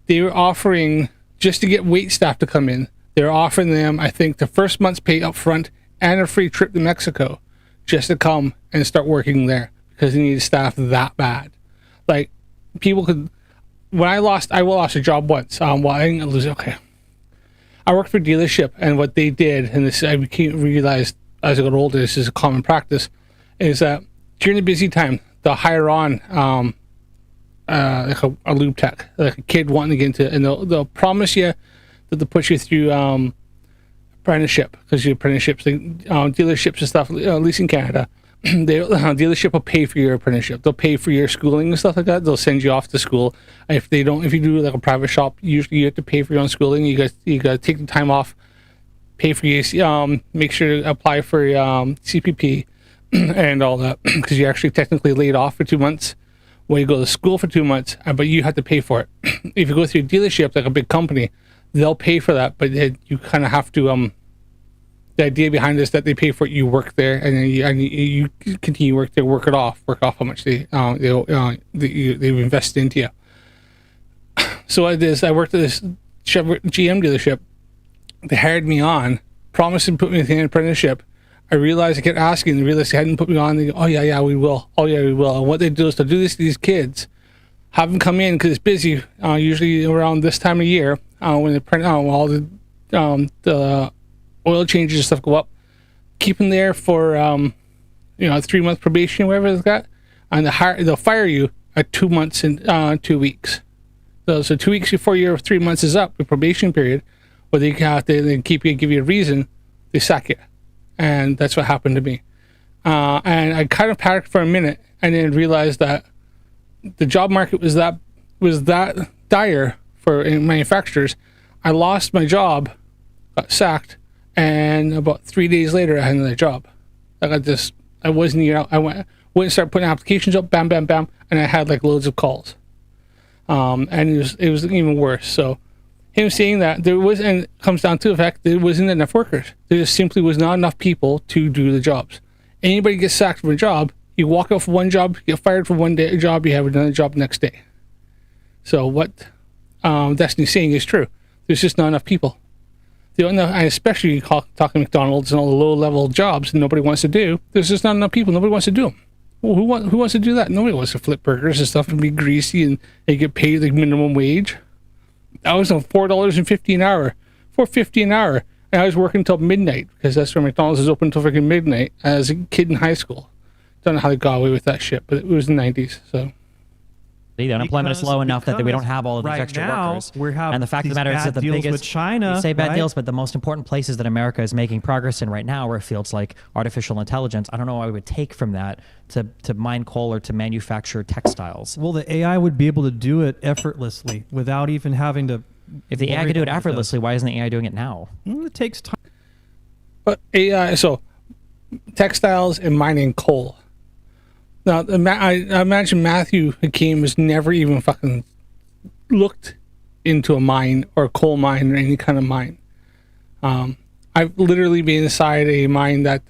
Speaker 3: They were offering, just to get wait staff to come in, they're offering them, I think, the first month's pay up front and a free trip to Mexico just to come and start working there because they needed staff that bad. Like, people could, when I lost a job once. Well, I didn't lose it. Okay. I worked for a dealership, and what they did, and this I realized as I got older, this is a common practice, is that during the busy time, they'll hire on like a lube tech, like a kid wanting to get into, and they'll promise you that they'll put you through apprenticeship, because your apprenticeships, dealerships and stuff, at least in Canada, dealership will pay for your apprenticeship. They'll pay for your schooling and stuff like that. They'll send you off to school. If you do like a private shop, usually you have to pay for your own schooling. You got to take the time off, pay for your make sure to apply for your CPP and all that, because you're actually technically laid off for 2 months. Well, you go to school for 2 months, but you have to pay for it. If you go through a dealership, like a big company, they'll pay for that, but you kind of have to. The idea behind this is that they pay for it, you work there, and then you continue work there, work off how much they've invested into you. So I worked at this GM dealership. They hired me on, promised to put me in an apprenticeship. I realized, I kept asking, they realized they hadn't put me on. They go, oh yeah, we will. Oh yeah, we will. And what they do is to do this to these kids, have them come in because it's busy. Usually around this time of year, when all the oil changes and stuff go up. Keep them there for 3-month probation, whatever it's got, and they'll fire you at 2 months and 2 weeks. So 2 weeks before your 3 months is up, the probation period, where they give you a reason, they sack you. And that's what happened to me. And I kind of panicked for a minute, and then realized that the job market was that dire for manufacturers. I lost my job, got sacked, and about 3 days later I had another job. I wasn't even out. went and started putting applications up, bam, bam, bam, and I had like loads of calls. And it was even worse. So him saying that there was, and it comes down to the fact that there wasn't enough workers. There just simply was not enough people to do the jobs. Anybody gets sacked from a job, you walk off one job, you get fired from one day, job, you have another job next day. So what Destiny's saying is true. There's just not enough people. And especially talking McDonald's and all the low-level jobs that nobody wants to do. There's just not enough people. Nobody wants to do them. Well, who wants to do that? Nobody wants to flip burgers and stuff and be greasy and get paid like minimum wage. I was on $4.50 an hour, $4.50 an hour, and I was working until midnight because that's where McDonald's is open until freaking midnight. As a kid in high school, don't know how they got away with that shit, but it was the '90s, so.
Speaker 6: The unemployment is low enough that we don't have all of these
Speaker 4: right
Speaker 6: extra
Speaker 4: now,
Speaker 6: workers.
Speaker 4: And
Speaker 6: the fact of the matter is that the
Speaker 4: deals
Speaker 6: biggest
Speaker 4: with China,
Speaker 6: you say bad
Speaker 4: right?
Speaker 6: deals, but the most important places that America is making progress in right now are fields like artificial intelligence. I don't know what we would take from that to mine coal or to manufacture textiles.
Speaker 4: Well, the AI would be able to do it effortlessly without even having to.
Speaker 6: If the AI could do it effortlessly, why isn't the AI doing it now?
Speaker 4: It takes time.
Speaker 3: But AI, so textiles and mining coal. Now, I imagine Matthew Hakeem has never even fucking looked into a mine or a coal mine or any kind of mine. I've literally been inside a mine that,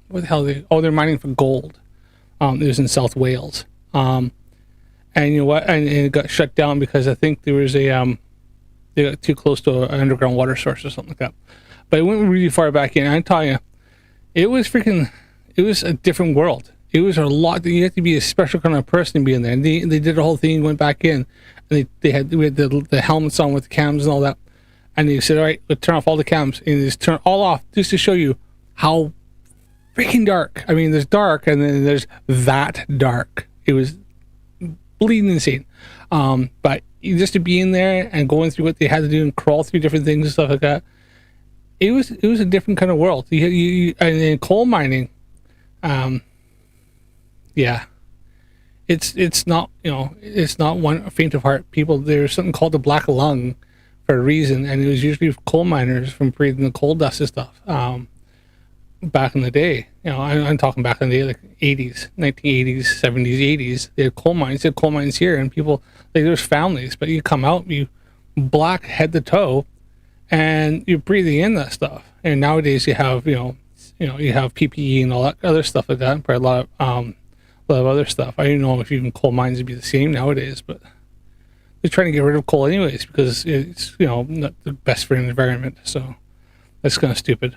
Speaker 3: what the hell they're mining for gold. It was in South Wales. And you know what? And it got shut down because I think there was they got too close to an underground water source or something like that. But it went really far back in. I'm telling you, it was a different world. It was a lot. You have to be a special kind of person to be in there. And they did the whole thing, went back in, and we had the helmets on with the cams and all that. And they said, all right, let's turn off all the cams. And they just turn it all off just to show you how freaking dark. I mean, there's dark and then there's that dark. It was bleeding insane. But just to be in there and going through what they had to do and crawl through different things and stuff like that, it was a different kind of world. And in coal mining, yeah, it's not, it's not one faint of heart. People, there's something called the black lung for a reason, and it was usually coal miners from breathing the coal dust and stuff. Back in the day, I'm talking back in the day, like 80s, 1980s, 70s, 80s. They had coal mines here, and people, like, there's families, but you come out, you black head to toe, and you're breathing in that stuff. And nowadays you have, you have PPE and all that other stuff like that, probably a lot of other stuff. I don't know if even coal mines would be the same nowadays, but they're trying to get rid of coal anyways because it's, not the best for the environment. So that's kind of stupid.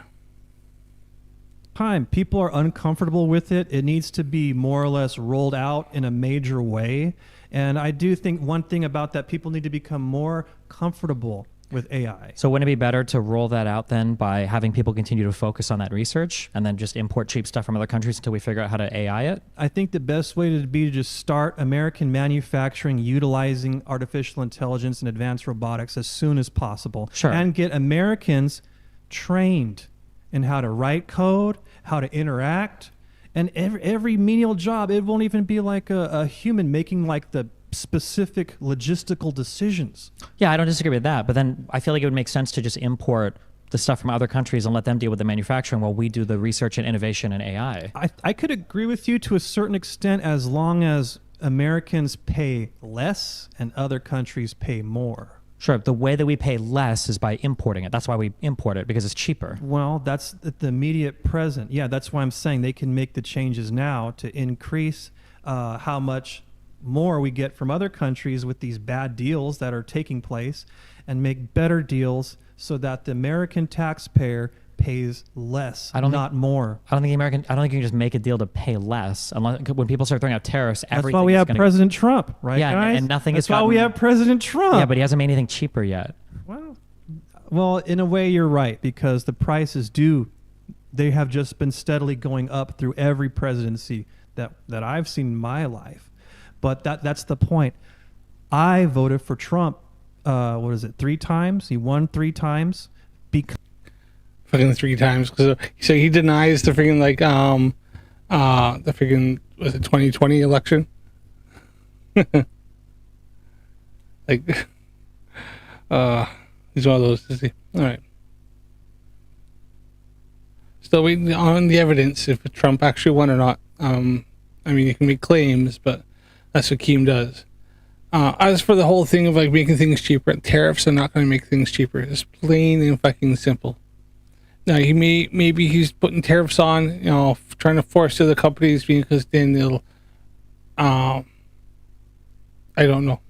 Speaker 4: People are uncomfortable with it. It needs to be more or less rolled out in a major way. And I do think one thing about that, people need to become more comfortable with AI.
Speaker 6: So wouldn't it be better to roll that out then by having people continue to focus on that research and then just import cheap stuff from other countries until we figure out how to AI it?
Speaker 4: I think the best way to be to just start American manufacturing utilizing artificial intelligence and advanced robotics as soon as possible.
Speaker 6: Sure.
Speaker 4: And get Americans trained in how to write code, how to interact, and every menial job. It won't even be like a human making like the specific logistical decisions.
Speaker 6: Yeah, I don't disagree with that, but then I feel like it would make sense to just import the stuff from other countries and let them deal with the manufacturing while we do the research and innovation and AI.
Speaker 4: I could agree with you to a certain extent as long as Americans pay less and other countries pay more.
Speaker 6: Sure, the way that we pay less is by importing it. That's why we import it, because it's cheaper.
Speaker 4: Well, that's the immediate present. Yeah, that's why I'm saying they can make the changes now to increase how much more we get from other countries with these bad deals that are taking place, and make better deals so that the American taxpayer pays less, not more.
Speaker 6: I don't think you can just make a deal to pay less. Unless when people start throwing out tariffs,
Speaker 4: that's why we have President Trump, right?
Speaker 6: Yeah,
Speaker 4: guys?
Speaker 6: and nothing
Speaker 4: That's
Speaker 6: is.
Speaker 4: why we have President Trump.
Speaker 6: Yeah, but he hasn't made anything cheaper yet.
Speaker 4: Well, in a way, you're right, because the prices they have just been steadily going up through every presidency that I've seen in my life. But that's the point. I voted for Trump. 3 times? He won 3 times.
Speaker 3: Fucking 3 times. So he denies the freaking was it 2020 election? He's one of those. Is he? All right. Still waiting on the evidence if Trump actually won or not. I mean, you can make claims, but that's what Keem does. As for the whole thing of like making things cheaper, tariffs are not going to make things cheaper. It's plain and fucking simple. Now maybe he's putting tariffs on, you know, trying to force other companies because then they'll. I don't know.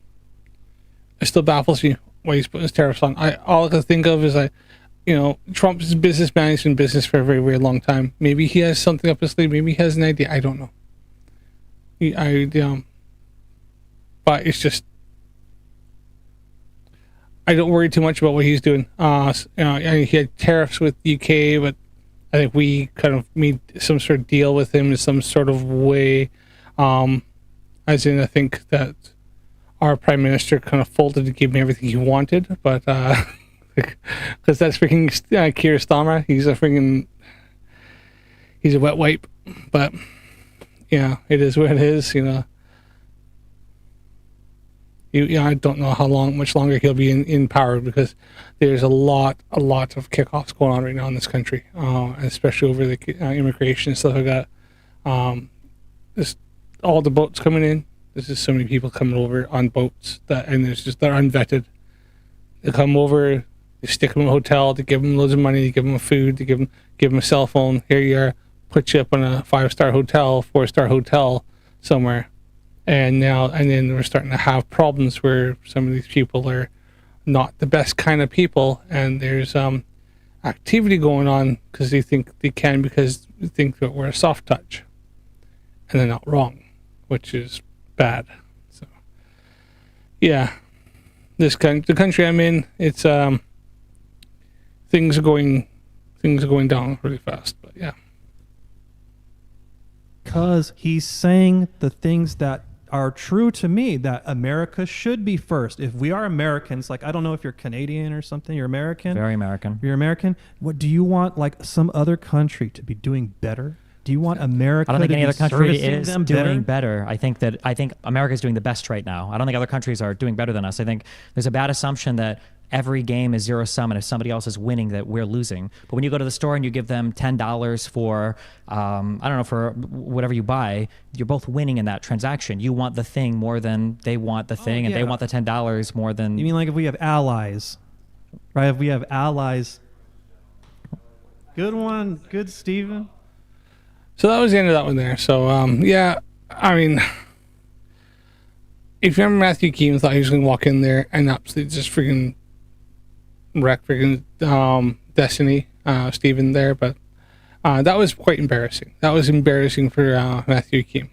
Speaker 3: It still baffles me why he's putting his tariffs on. All I can think of is you know, Trump's businessman. He's been in business for a very, very long time. Maybe he has something up his sleeve. Maybe he has an idea. I don't know. But it's just, I don't worry too much about what he's doing. You know, he had tariffs with UK, but I think we kind of made some sort of deal with him in some sort of way. As in, I think that our prime minister kind of folded to give me everything he wanted, but because that's freaking Keir Starmer. He's a wet wipe, but yeah, it is what it is, you know. I don't know much longer he'll be in power, because there's a lot of kickoffs going on right now in this country, especially over the immigration and stuff like that. There's all the boats coming in. There's just so many people coming over on boats they're unvetted. They come over, they stick them in a hotel, they give them loads of money, they give them food, they give them a cell phone. Here you are, put you up in a 5-star hotel, 4-star hotel somewhere. And then we're starting to have problems where some of these people are not the best kind of people, and there's activity going on because they think they can, because they think that we're a soft touch, and they're not wrong, which is bad. So yeah, the country I'm in, it's things are going down really fast. But yeah,
Speaker 4: because he's saying the things that are true to me, that America should be first. If we are Americans, like, I don't know if you're Canadian or something, you're American?
Speaker 6: Very American.
Speaker 4: You're American? What do you want, like, some other country to be doing better? Do you want America
Speaker 6: I don't think
Speaker 4: to
Speaker 6: any
Speaker 4: be
Speaker 6: other country
Speaker 4: servicing
Speaker 6: is
Speaker 4: them
Speaker 6: doing better. I think America is doing the best right now. I don't think other countries are doing better than us. I think there's a bad assumption that every game is zero sum, and if somebody else is winning, that we're losing. But when you go to the store and you give them $10 for, I don't know, for whatever you buy, you're both winning in that transaction. You want the thing more than they want the thing, and they want the $10 more than...
Speaker 4: You mean like if we have allies, right? If we have allies... Good one. Good, Steven.
Speaker 3: so that was the end of that one there. So yeah, I mean, if you remember, Matthew Keem thought he was going to walk in there and absolutely just freaking wreck freaking Destiny, Steven there, but that was quite embarrassing. That was embarrassing for Matthew Keem.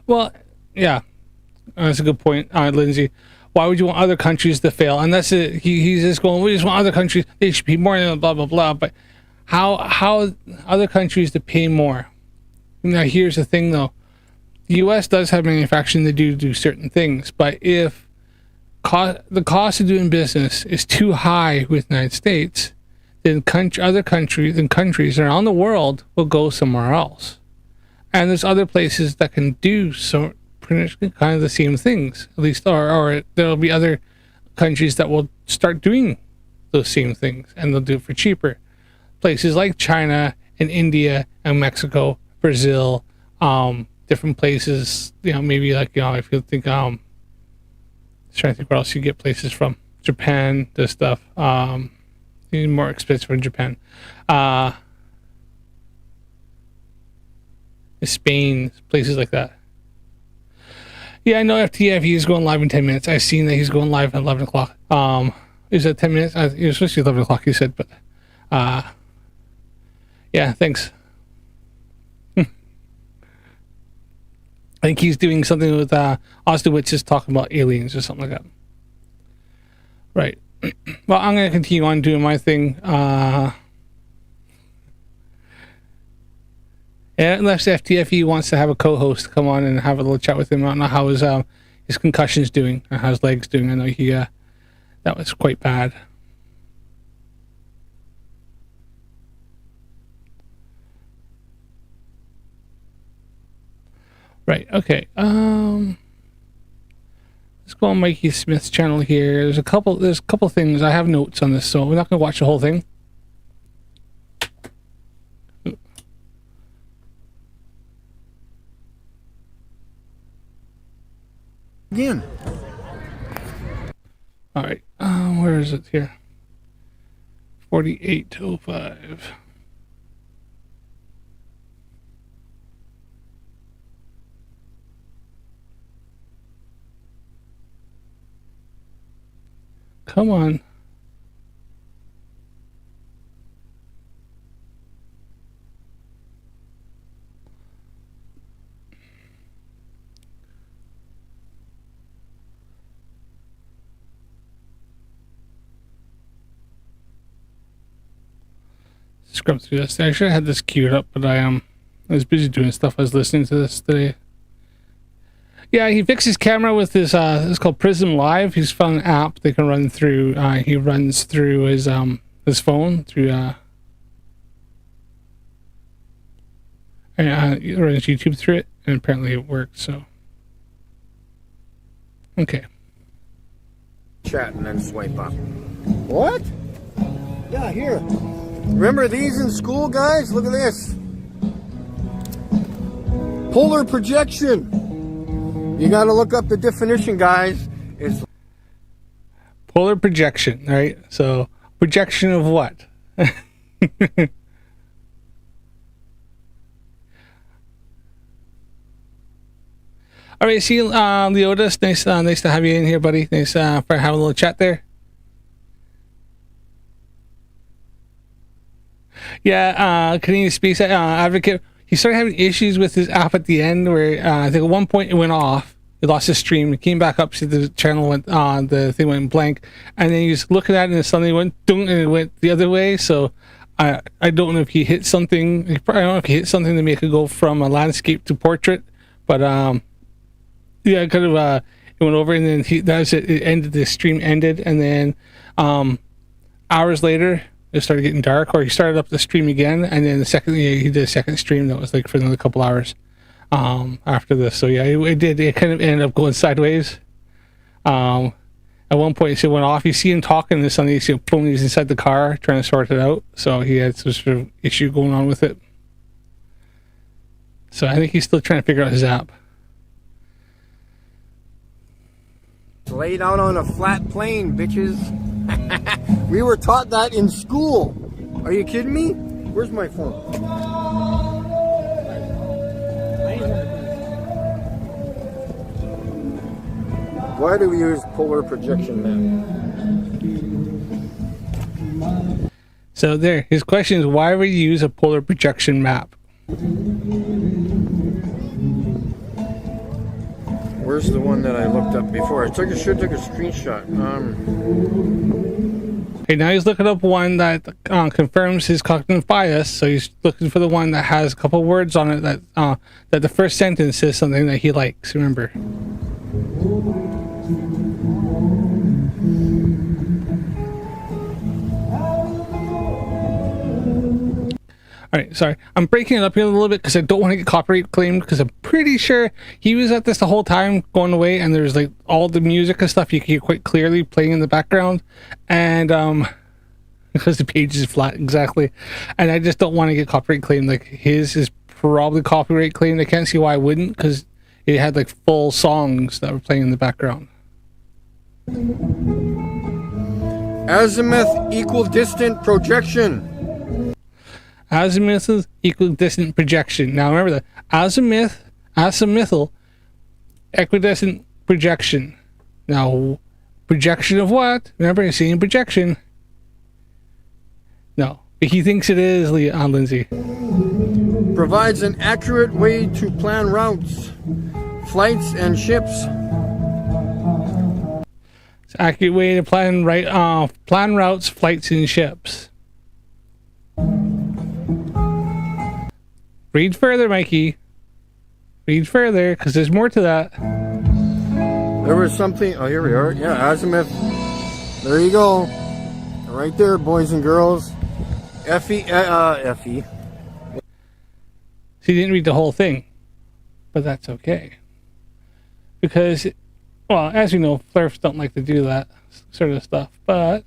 Speaker 3: Well, yeah, that's a good point, Lindsay. Why would you want other countries to fail? And that's it. He's just going, we just want other countries, they should pay more than blah blah blah. But how other countries to pay more? Now here's the thing though. The U.S. does have manufacturing to do certain things, but if the cost of doing business is too high with the United States, then other countries around the world will go somewhere else. And there's other places that can do kind of the same things, at least, or there'll be other countries that will start doing those same things, and they'll do it for cheaper. Places like China and India and Mexico, Brazil, different places, you know, maybe like, you know, if you think, trying to think where else you get places from. Japan, this stuff, more expensive in Japan. Spain, places like that. Yeah, I know FTF, he's going live in 10 minutes. I've seen that he's going live at 11 o'clock. Is that 10 minutes? It was supposed to be 11 o'clock, he said, but yeah, thanks. I think he's doing something with Ostowitz is talking about aliens or something like that. Right. Well, I'm going to continue on doing my thing. Yeah, unless FTFE wants to have a co-host come on and have a little chat with him. I don't know how his concussion's doing, or how his leg's doing. I know that was quite bad. Right, okay. Let's go on Mikey Smith's channel here. There's a couple things. I have notes on this, so we're not gonna watch the whole thing.
Speaker 5: Again.
Speaker 3: All right, where is it here? 4805. Come on. Scrub through this. I should have had this queued up, but I was busy doing stuff. I was listening to this today. Yeah, he fixed his camera with his it's called Prism Live. He's found an app they can run through. He runs through his phone through and he runs YouTube through it, and apparently it worked. So okay.
Speaker 5: Chat and then swipe up. What? Yeah, here. Remember these in school, guys? Look at this. Polar projection. You got to look up the definition, guys. It's
Speaker 3: Polar projection, right? So projection of what? All right, see, Leotis, nice to have you in here, buddy. Nice for having a little chat there. Yeah, Canadian Space Advocate. He started having issues with his app at the end, where I think at one point it went off. He lost his stream. It came back up, so the channel went on. The thing went blank, and then he was looking at it, and it suddenly went and it went the other way. So I don't know if he hit something. I don't know if he hit something to make it go from a landscape to portrait, but yeah, kind of it went over, and then that was it. It ended. The stream ended, and then hours later it started getting dark, or he started up the stream again, and then he did a second stream that was like for another couple hours after this. So yeah, it kind of ended up going sideways. At one point it went off. You see him talking, and suddenly you see him, boom, he's inside the car trying to sort it out. So he had some sort of issue going on with it. So I think he's still trying to figure out his app.
Speaker 5: laid out on a flat plane, bitches. We were taught that in school. Are you kidding me? Where's my phone? Why do we use polar projection map?
Speaker 3: So there, his question is, why would you use a polar projection map?
Speaker 5: Where's the one that I looked up before? I should take a screenshot.
Speaker 3: Okay, now he's looking up one that confirms his cognitive bias. So he's looking for the one that has a couple words on it that that the first sentence is something that he likes. Remember. All right, sorry. I'm breaking it up here a little bit because I don't want to get copyright claimed, because I'm pretty sure he was at this the whole time going away, and there's like all the music and stuff you can hear quite clearly playing in the background, and because the page is flat, exactly, and I just don't want to get copyright claimed. Like his is probably copyright claimed. I can't see why I wouldn't, because it had like full songs that were playing in the background.
Speaker 5: Azimuth equidistant projection.
Speaker 3: Azimuthal equidistant projection. Now remember that azimuthal equidistant projection. Now, projection of what? Remember, you're seeing projection. No, but he thinks it is, Lindsay.
Speaker 5: Provides an accurate way to plan routes, flights, and ships.
Speaker 3: It's an accurate way to plan routes, flights, and ships. Read further, Mikey. Read further, because there's more to that.
Speaker 5: There was something. Oh, here we are. Yeah, azimuth. There you go. Right there, boys and girls. Effie.
Speaker 3: So you didn't read the whole thing, but that's okay. Because, well, as you know, Flerfs don't like to do that sort of stuff, but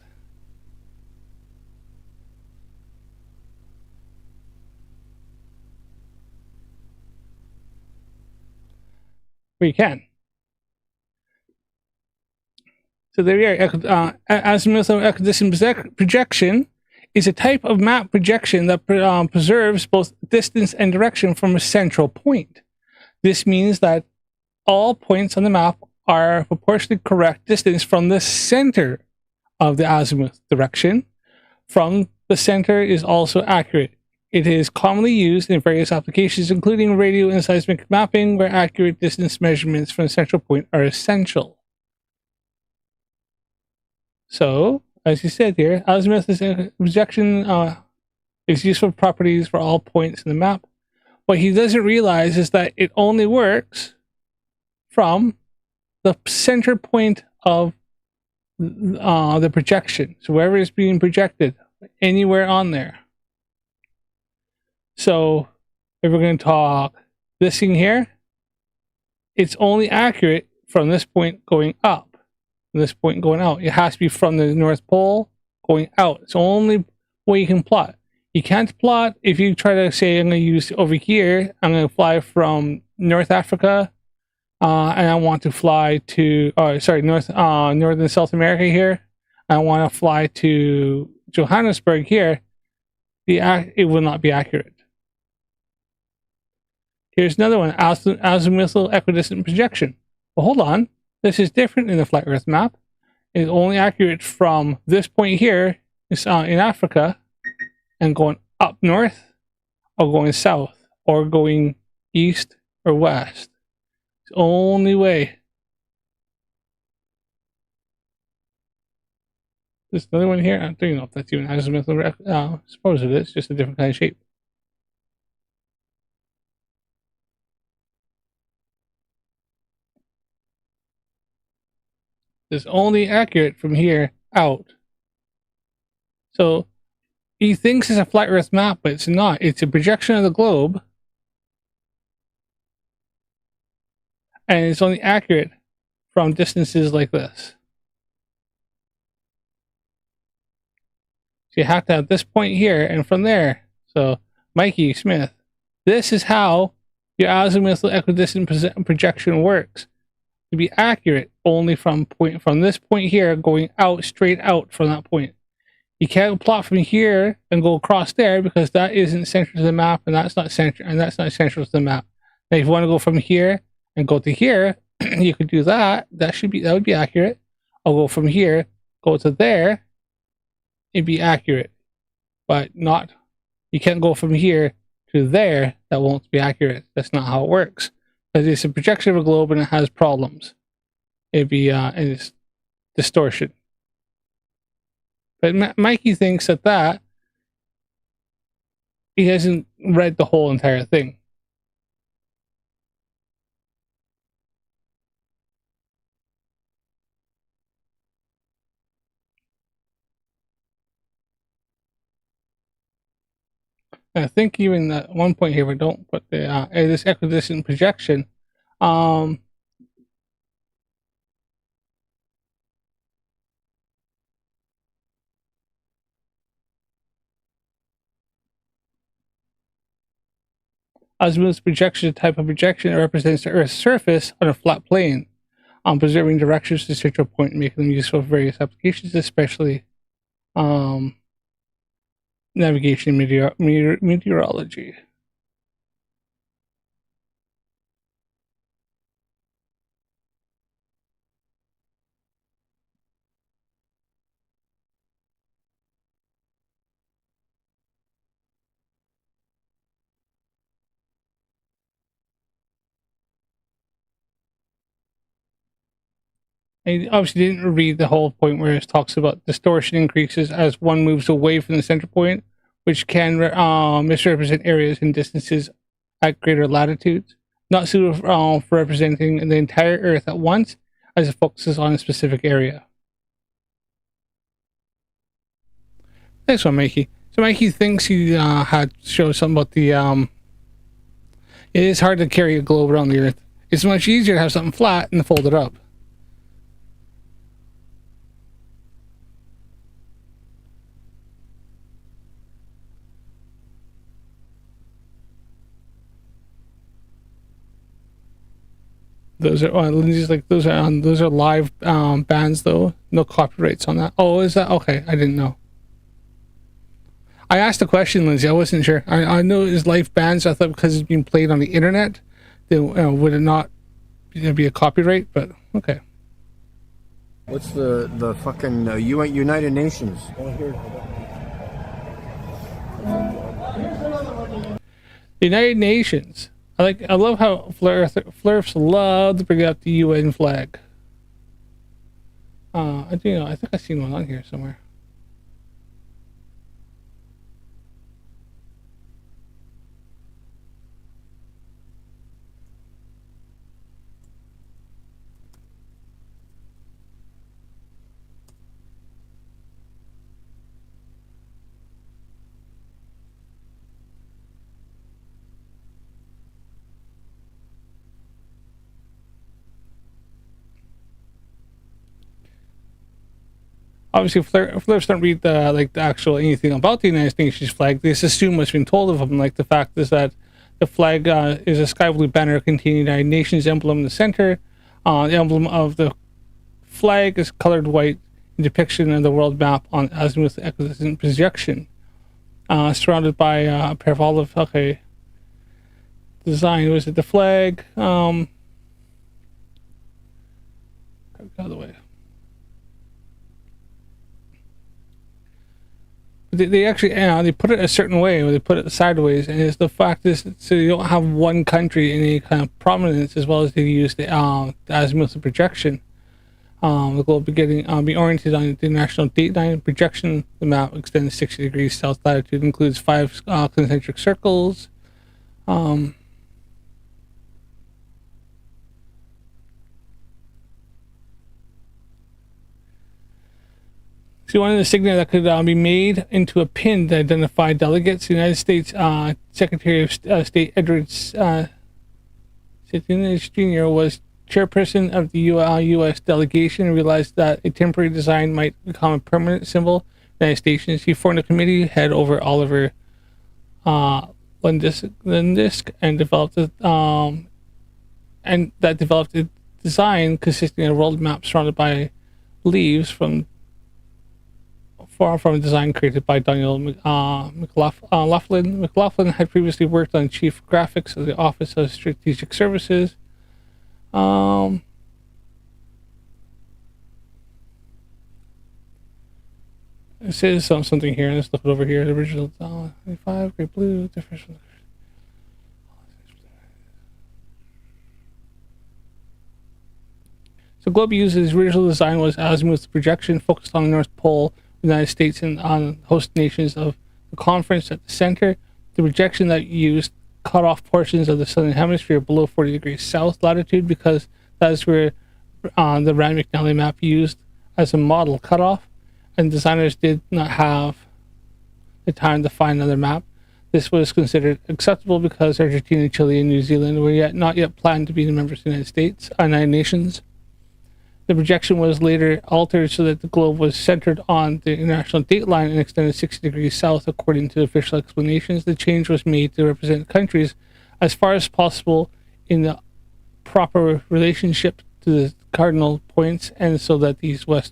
Speaker 3: we can. So there you are. Azimuthal equidistant projection is a type of map projection that preserves both distance and direction from a central point. This means that all points on the map are proportionally correct distance from the center of the azimuth direction. From the center is also accurate. It is commonly used in various applications, including radio and seismic mapping, where accurate distance measurements from the central point are essential. So, as you said here, azimuth projection is useful properties for all points in the map. What he doesn't realize is that it only works from the center point of the projection. So wherever is being projected, anywhere on there. So if we're going to talk this thing here, it's only accurate from this point going up, from this point going out. It has to be from the North Pole going out. It's the only way you can plot. You can't plot if you try to say, I'm going to use over here, I'm going to fly from North Africa, and I want to fly to, North and South America here. I want to fly to Johannesburg here. It will not be accurate. Here's another one, azimuthal equidistant projection. Well, hold on. This is different in the flat Earth map. It's only accurate from this point here, in Africa, and going up north, or going south, or going east or west. It's the only way. There's another one here. I don't even know if that's even azimuthal. I suppose it is, just a different kind of shape. It's only accurate from here out. So he thinks it's a flat Earth map, but it's not. It's a projection of the globe. And it's only accurate from distances like this. So you have to have this point here and from there. So Mikey Smith, this is how your azimuthal equidistant projection works. To be accurate only from this point here going out, straight out from that point. You can't plot from here and go across there because that isn't central to the map, and that's not central to the map. Now if you want to go from here and go to here, you could do that. That would be accurate. I'll go from here, go to there, it'd be accurate. But not, you can't go from here to there, that won't be accurate. That's not how it works. Because it's a projection of a globe and it has problems. It'd be and it's distortion. But Mikey thinks that he hasn't read the whole entire thing. And I think even at one point here, we don't put the this equidistant projection. Azimuth projection is a type of projection that represents the Earth's surface on a flat plane, preserving directions to the central point and making them useful for various applications, especially navigation and meteorology. I obviously didn't read the whole point where it talks about distortion increases as one moves away from the center point, which can misrepresent areas and distances at greater latitudes. Not suitable for representing the entire Earth at once, as it focuses on a specific area. Thanks one, Mikey. So Mikey thinks he had showed something about the it is hard to carry a globe around the Earth. It's much easier to have something flat and fold it up. Those are Lindsay's like those are live bands though. No copyrights on that. Oh, is that okay? I didn't know. I asked the question, Lindsay. I wasn't sure. I know it is live bands. I thought because it's being played on the internet, then would it not be a copyright? But okay.
Speaker 5: What's the fucking United Nations?
Speaker 3: The United Nations. I love how Flerfs love to bring up the UN flag. I think I've seen one on here somewhere. Obviously, Flerfs don't read the actual anything about the United Nations flag. They just assume what's been told of them. Like the fact is that the flag is a sky blue banner containing the United Nations emblem in the center. The emblem of the flag is colored white, in depiction of the world map on azimuth equidistant projection, surrounded by a pair of olive. Okay. Design was it the flag? Out of the way. They actually they put it a certain way, or they put it sideways, and it's the fact is so you don't have one country in any kind of prominence, as well as they use the azimuth projection. The globe be oriented on the international date line projection. The map extends 60 degrees south latitude, includes 5 concentric circles. So one of the signals that could be made into a pin to identify delegates. The United States Secretary of State Edward Sitton Jr. was chairperson of the U.S. delegation and realized that a temporary design might become a permanent symbol of the United States. He formed a committee head over Oliver Lindisk and developed a design consisting of a world map surrounded by leaves from a design created by Daniel McLaughlin. McLaughlin had previously worked on chief graphics of the Office of Strategic Services. It says something here. Let's look it over here. The original 25, great blue, different from so globe uses original design was azimuth projection focused on the North Pole, United States, and on host nations of the conference at the center. The projection that used cut off portions of the southern hemisphere below 40 degrees south latitude because that is where the Rand McNally map used as a model cutoff, and designers did not have the time to find another map. This was considered acceptable because Argentina, Chile, and New Zealand were not yet planned to be the members of the United Nations. The projection was later altered so that the globe was centered on the international date line and extended 60 degrees south, according to official explanations. The change was made to represent countries as far as possible in the proper relationship to the cardinal points, and so that these were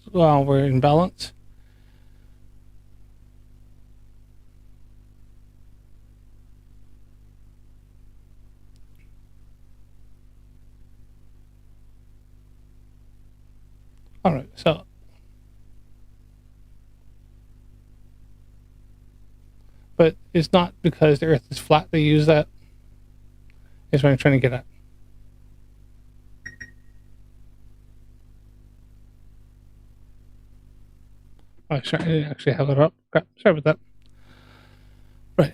Speaker 3: in balance. All right, so but it's not because the Earth is flat they use that. Is what I'm trying to get at. Oh, sorry, I didn't actually have it up. Crap, sorry about that. Right.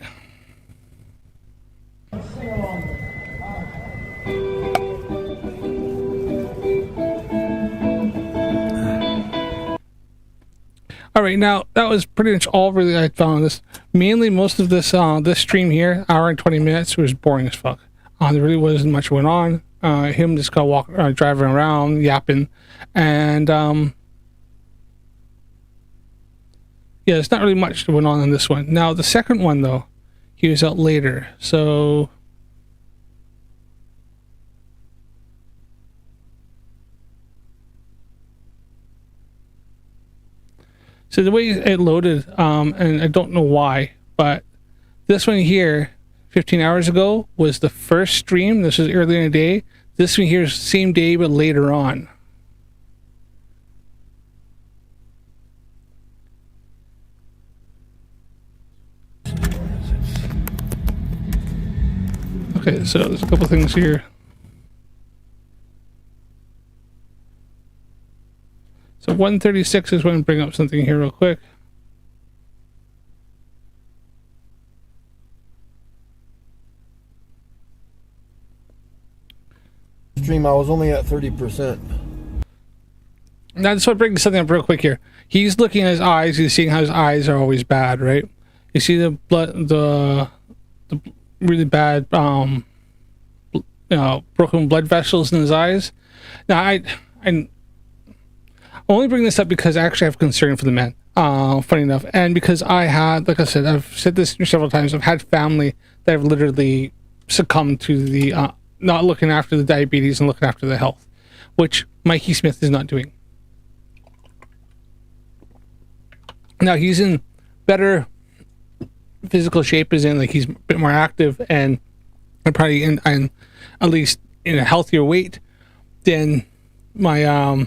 Speaker 3: All right, now that was pretty much all really I found on this. Mainly, most of this this stream here, hour and 20 minutes, was boring as fuck. There really wasn't much went on. Him just kind of driving around, yapping, and yeah, there's not really much that went on in this one. Now the second one though, he was out later, so So the way it loaded, and I don't know why, but this one here, 15 hours ago, was the first stream. This was earlier in the day. This one here is same day, but later on. Okay, so there's a couple things here. So 136 is when I bring up something here real quick.
Speaker 5: Stream, I was only at 30%.
Speaker 3: Now, this would bring something up real quick here. He's looking at his eyes. He's seeing how his eyes are always bad, right? You see the blood, the really bad, broken blood vessels in his eyes. Now, I only bring this up because I actually have concern for the men. Funny enough, and because I had, like I said, I've said this several times. I've had family that have literally succumbed to the not looking after the diabetes and looking after the health, which Mikey Smith is not doing. Now he's in better physical shape, as in like he's a bit more active and probably in at least in a healthier weight than my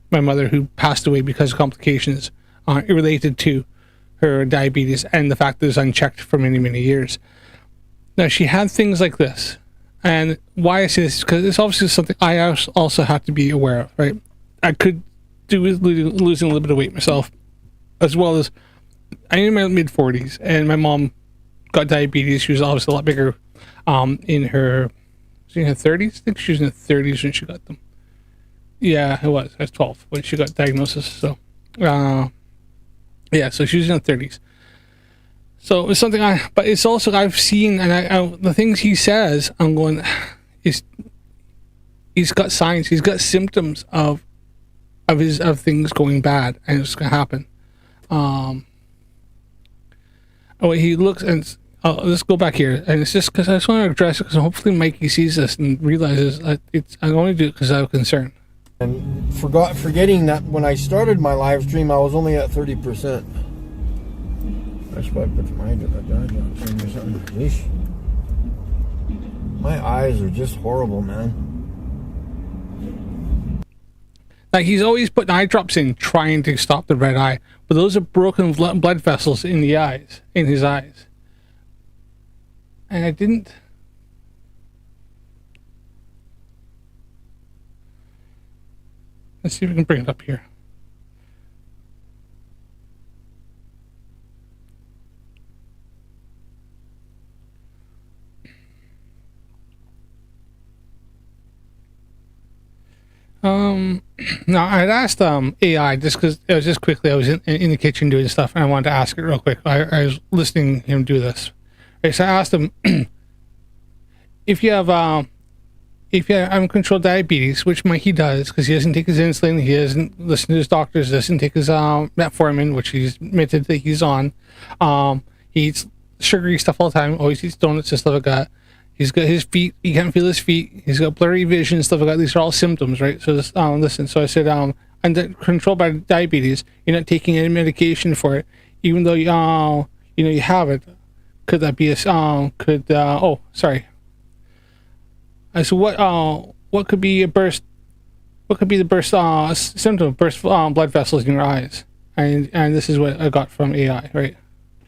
Speaker 3: my mother, who passed away because of complications related to her diabetes and the fact that it was unchecked for many years. Now she had things like this, and why I say this is because it's obviously something I also have to be aware of, right? I could do with losing a little bit of weight myself, as well as I'm in my mid 40s, and my mom got diabetes. She was obviously a lot bigger in her 30s. I think she was in her 30s when she got them. Yeah, it was. I was 12 when she got diagnosis. So, yeah, so she was in her 30s. So it's something but it's also I've seen, and the things he says, I'm going, he's got signs, he's got symptoms of things going bad, and it's gonna happen. He looks, and let's go back here, and it's just because I just want to address it, because hopefully Mikey sees this and realizes that I only do it because I have concern.
Speaker 5: And forgetting that when I started my live stream, I was only at 30%. That's why I put my something. My eyes are just horrible, man.
Speaker 3: Like, he's always putting eye drops in, trying to stop the red eye, but those are broken blood vessels in the eyes, in his eyes. And I didn't. Let's see if we can bring it up here. Now I'd asked AI, just because it was just quickly, I was in the kitchen doing stuff, and I wanted to ask it real quick. I was listening to him do this. Okay, so I asked him, if you have uncontrolled diabetes, which Mikey does, because he doesn't take his insulin, he doesn't listen to his doctors, doesn't take his metformin, which he's admitted that he's on. He eats sugary stuff all the time, always eats donuts and stuff like that. He's got his feet, he can't feel his feet, he's got blurry vision, stuff like that. These are all symptoms, right? So just, listen, so I said, I'm controlled by diabetes, you're not taking any medication for it, even though you have it. Could that be a, oh, sorry. I said, what could be a burst? What could be the burst symptom of burst blood vessels in your eyes? And this is what I got from AI, right?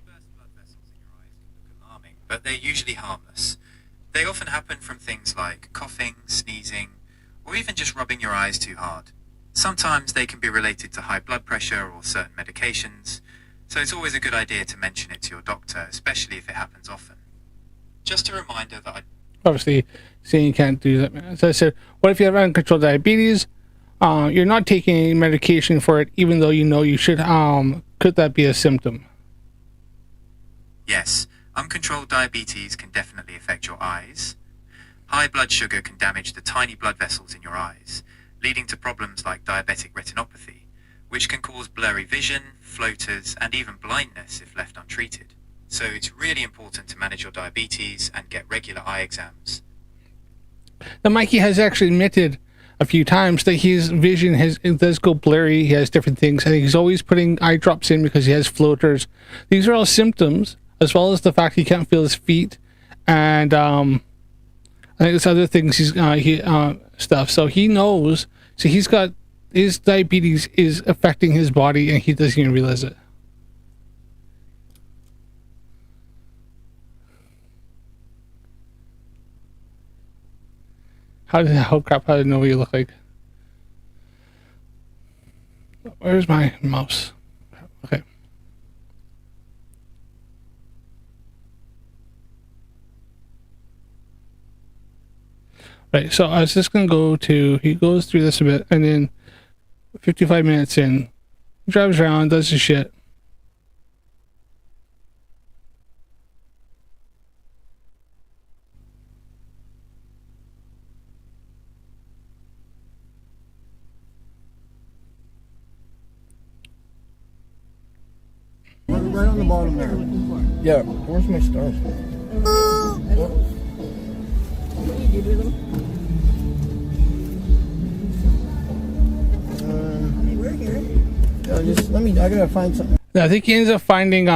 Speaker 7: Burst blood vessels in your eyes can look alarming, but they're usually harmless. They often happen from things like coughing, sneezing, or even just rubbing your eyes too hard. Sometimes they can be related to high blood pressure or certain medications, so it's always a good idea to mention it to your doctor, especially if it happens often. Just a reminder that
Speaker 3: obviously saying you can't do that. So I said, what if you have uncontrolled diabetes? You're not taking any medication for it, even though you know you should. Could that be a symptom?
Speaker 7: Yes, uncontrolled diabetes can definitely affect your eyes. High blood sugar can damage the tiny blood vessels in your eyes, leading to problems like diabetic retinopathy, which can cause blurry vision, floaters, and even blindness if left untreated. So it's really important to manage your diabetes and get regular eye exams.
Speaker 3: Now, Mikey has actually admitted a few times that his vision it does go blurry. He has different things. I think he's always putting eye drops in because he has floaters. These are all symptoms, as well as the fact he can't feel his feet, and I think there's other things stuff. So he knows. So he's got his diabetes is affecting his body, and he doesn't even realize it. How did I know what you look like? Where's my mouse? Okay. Right, so I was just gonna go to, he goes through this a bit, and then 55 minutes in, he drives around, does his shit.
Speaker 5: Right on the bottom there. Yeah. Where's my stars?
Speaker 8: We're here.
Speaker 5: Just let me. I gotta find something.
Speaker 3: I think he ends up finding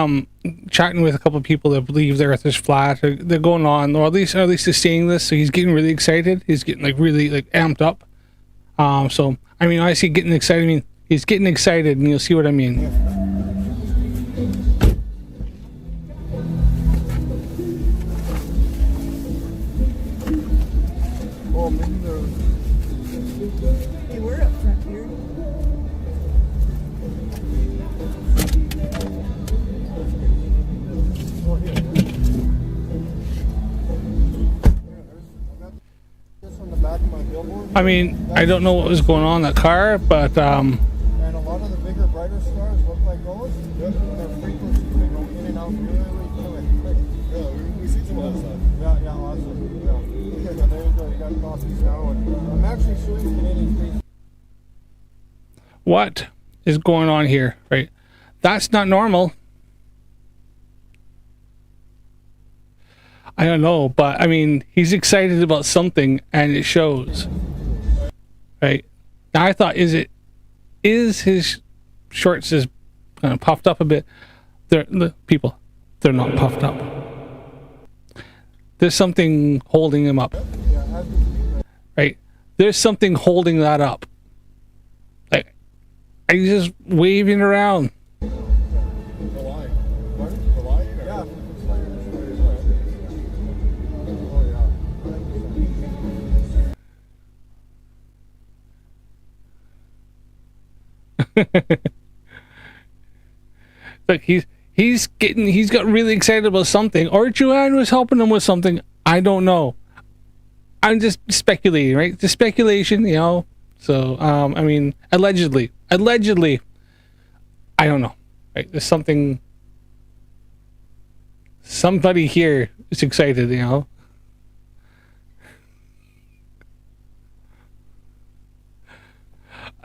Speaker 3: chatting with a couple of people that believe the Earth is flat. They're going on, or at least they're saying this. So he's getting really excited. He's getting like really like amped up. So I mean, I see getting excited. I mean, he's getting excited, and you'll see what I mean.
Speaker 5: Yeah. Oh, maybe
Speaker 8: Hey, we're up front here.
Speaker 3: I mean, I don't know what was going on in that car, but
Speaker 5: and a lot of the bigger, brighter stars look like those. Their frequencies, they go in and out really quick. Yeah, we see some of that stuff. Yeah, awesome. Yeah. There you go. You got coffee now, and I'm actually shooting Canadian space.
Speaker 3: what is going on here? Right, that's not normal. I don't know, but I mean, he's excited about something, and it shows. Right now, I thought, is his shorts is kind of puffed up a bit? They're not puffed up. There's something holding him up. Right, there's something holding that up. Like, he's just waving around. Look, he's got really excited about something, or Joanne was helping him with something. I don't know. I'm just speculating, right? Just speculation, you know. So, I mean, allegedly, I don't know. Right? There's somebody here is excited, you know.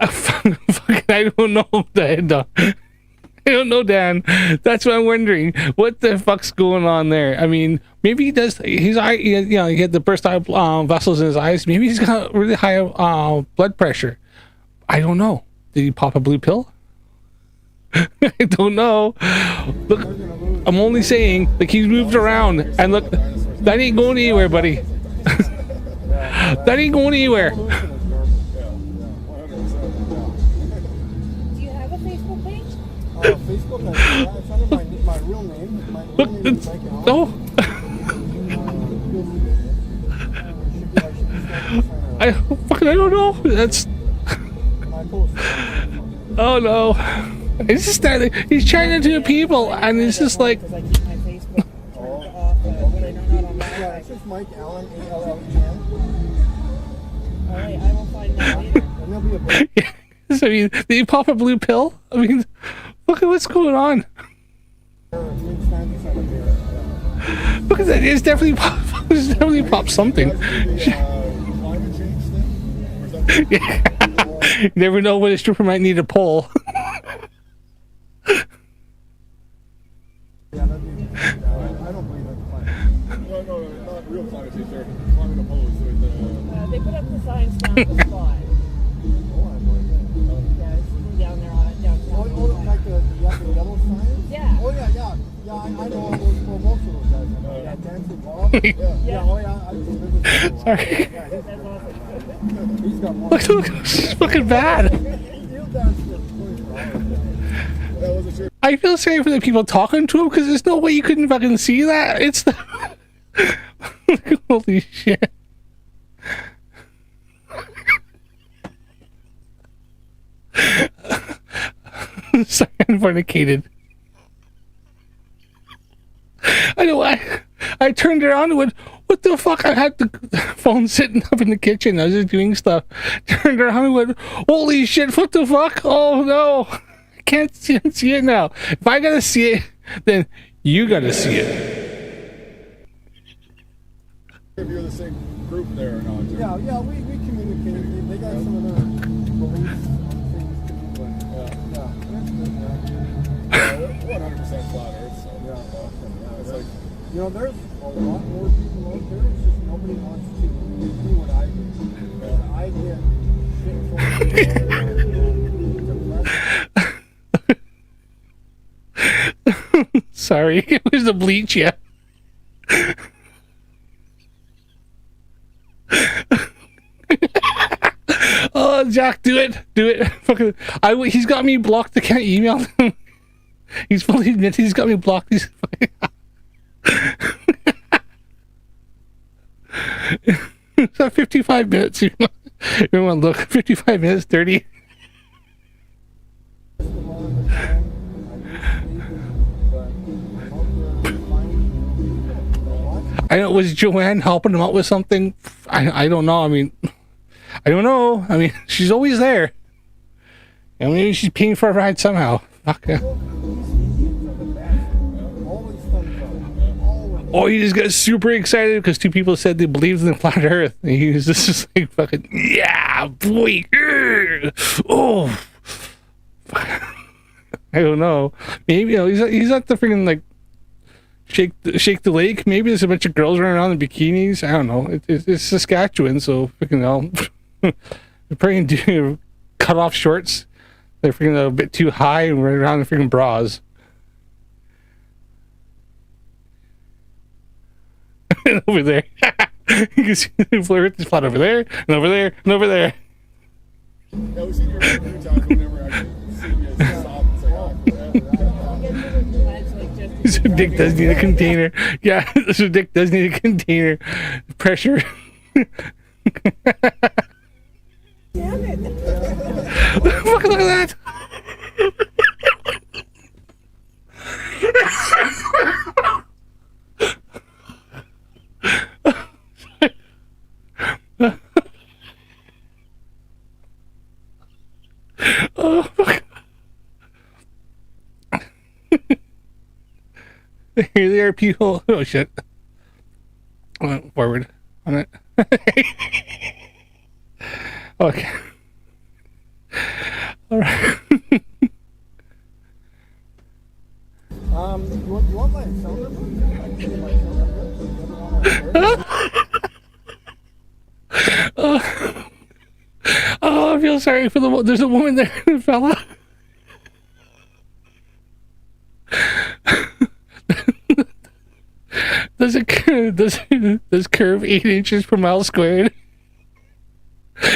Speaker 3: I don't know, Dan. I don't know, Dan. That's what I'm wondering. What the fuck's going on there? I mean, maybe he does. He had the burst vessels in his eyes. Maybe he's got really high blood pressure. I don't know. Did he pop a blue pill? I don't know. Look, I'm only saying, like, he's moved around, and look, that ain't going anywhere, buddy. That ain't going anywhere.
Speaker 5: Facebook, it's under my real name. My real name is Mikey Smith.
Speaker 3: No. I don't know. That's. Oh no. It's just that he's chatting to people, and it's just like.
Speaker 8: Because I keep my Facebook turned off when I don't know on my
Speaker 5: Yeah, it's just Mike Allen, A-L-L-E-N.
Speaker 8: Alright, I will find that later.
Speaker 5: And there'll be a break.
Speaker 3: So, I mean, did you pop a blue pill? I mean, look at what's going on. Look at that. It's definitely popped something. Yeah. You never know when a stripper might need a pole.
Speaker 5: I don't believe that's
Speaker 9: No, not real climate change. They're climbing a pole.
Speaker 8: They put up the signs down the spot.
Speaker 5: Yeah, I know all those, well, most of those guys. I know. Yeah, Dancing Bob. Yeah, oh yeah, I just live with him.
Speaker 3: Sorry.
Speaker 5: Yeah, he's got more.
Speaker 3: Look, this is fucking bad.
Speaker 5: He'll dance for that was a trip.
Speaker 3: I feel sorry for the people talking to him because there's no way you couldn't fucking see that. It's the holy shit. Sorry, I'm fornicated. I know. I turned around and went, "What the fuck?" I had the phone sitting up in the kitchen. I was just doing stuff. Turned around and went, "Holy shit! What the fuck? Oh no! I can't see it now. If I gotta see it, then you gotta see it."
Speaker 5: If you're the same group there or not. Yeah, we communicate. They got some of their beliefs on things too, but yeah, that's good. 100% flat Earth. So yeah, it's like, you know, there's a lot more people out there. It's just nobody wants to do what I do. I get shit from
Speaker 3: Sorry, it was the bleach. Yeah. Oh, Jack, do it. Fucking, he's got me blocked. I can't email him. He's fully admitted he's got me blocked. He's it's at 55 minutes. Everyone, look, 55 minutes, 30. I know, was Joanne helping him out with something? I don't know. I mean, I don't know. I mean, she's always there. And maybe she's paying for a ride somehow. Fuck yeah. Oh, he just got super excited because two people said they believed in the flat Earth. And he was just like, fucking, yeah, boy. Oh. I don't know. Maybe, you know, he's at the freaking, like, shake the lake. Maybe there's a bunch of girls running around in bikinis. I don't know. It's Saskatchewan, so freaking hell. They're probably do cut off shorts. They're freaking a bit too high and running around in freaking bras. And over there, you can see the Flerf spot over there, and over there, and over there.
Speaker 5: Yeah, we've seen you a few times whenever I see you stop and say,
Speaker 3: So Dick does need a container. Yeah, so Dick does need a container. Pressure.
Speaker 8: Damn it.
Speaker 3: Look at that. Oh, fuck. Here they are, people. Oh shit. I went forward on it. Okay. Alright.
Speaker 5: you want my phone number? I can give you my phone number.
Speaker 3: Oh, I feel sorry for the there's a woman there, fella. Does curve 8 inches per mile squared?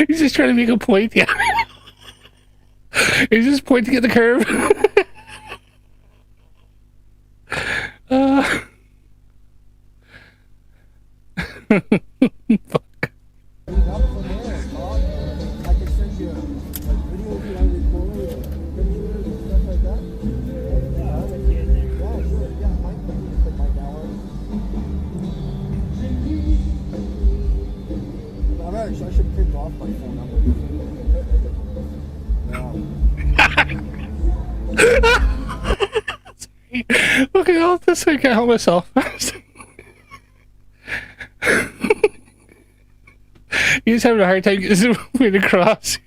Speaker 3: He's just trying to make a point, yeah. He's just pointing at the curve. Fuck.
Speaker 5: I can send you like videos that I record, pictures and stuff like that. Yeah, sure. Yeah, Mike, you can put Mike Allen. I should print off my phone number.
Speaker 3: Okay, I'll just I can't help myself. He's having a hard time getting his point across.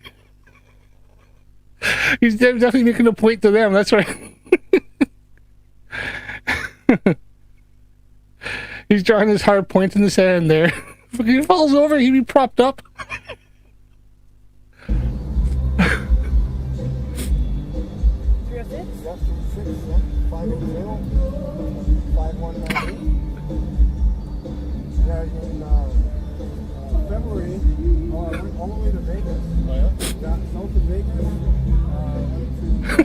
Speaker 3: He's definitely making a point to them, that's right. He's drawing his hard point in the sand there. If he falls over, he'd be propped up.
Speaker 5: way to Vegas.
Speaker 9: Oh, yeah?
Speaker 5: Yeah, south of Vegas. Went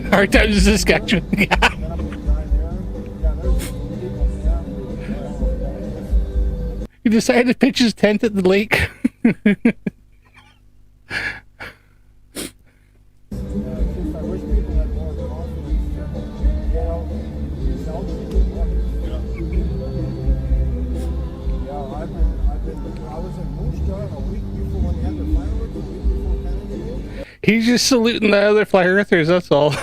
Speaker 5: to,
Speaker 3: Hard times in Saskatchewan. Yeah.
Speaker 5: then up and down there. Yeah, there's people. Yeah.
Speaker 3: He decided to pitch his tent at the lake.
Speaker 5: Just I wish people had more confidence to get out and sell people. Yeah, I was in Moose Jaw a week before when they had the fireworks, a week before Canada Day.
Speaker 3: He's just saluting the other fly earthers, that's all.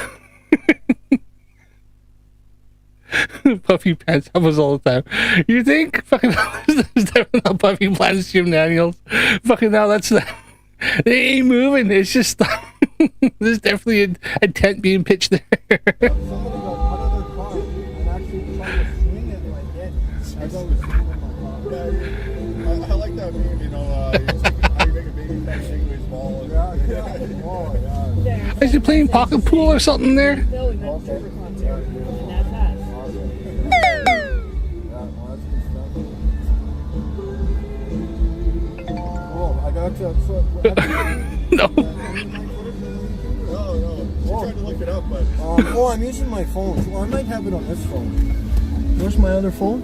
Speaker 3: Puffy pants happens all the time. You think? Fucking there's definitely not puffy pants shenanigans. Fucking now that's not. They ain't moving. It's just there's definitely a tent being pitched there.
Speaker 5: Somebody got out of their car and actually tried to swing it like that as I was swinging my car.
Speaker 9: Yeah, I like that meme, you know, how you make a baby kind of shake his ball. And,
Speaker 5: Yeah. Oh, yeah.
Speaker 3: Is he playing pocket pool or something there?
Speaker 8: No, we went to Silver concert, and that's us.
Speaker 5: Yeah, no, that's good stuff. Cool. I got to.
Speaker 3: No.
Speaker 9: no, she tried to look it up, but
Speaker 5: Oh, I'm using my phone. So I might have it on this phone. Where's my other phone?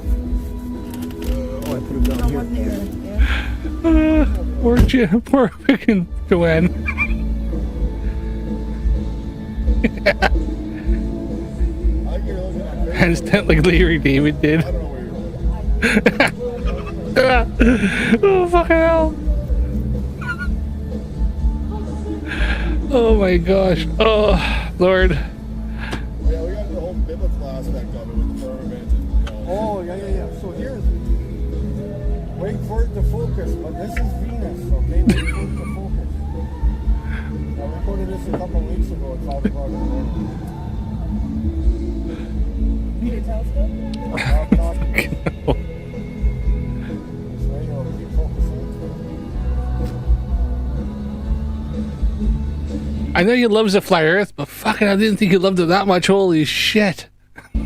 Speaker 5: Oh, I put it down here.
Speaker 3: Poor freaking Joanne.
Speaker 9: I think you're looking at Facebook.
Speaker 3: Hands tent like Larry David did.
Speaker 9: I don't know where you're looking.
Speaker 3: Oh, fucking hell. Oh my gosh. Oh, Lord.
Speaker 9: Yeah, we got the whole biblical aspect of it with the firmament and, you know.
Speaker 5: Oh, yeah. So here's. Wait for it to focus, but this is Venus, okay? Wait for it to focus. I recorded this a couple of weeks ago at 5 o'clock in the morning.
Speaker 8: Need a telescope?
Speaker 5: Not. It's right here, keep focusing.
Speaker 3: I know he loves the flat earth, but fucking I didn't think he loved it that much. Holy shit.
Speaker 5: That's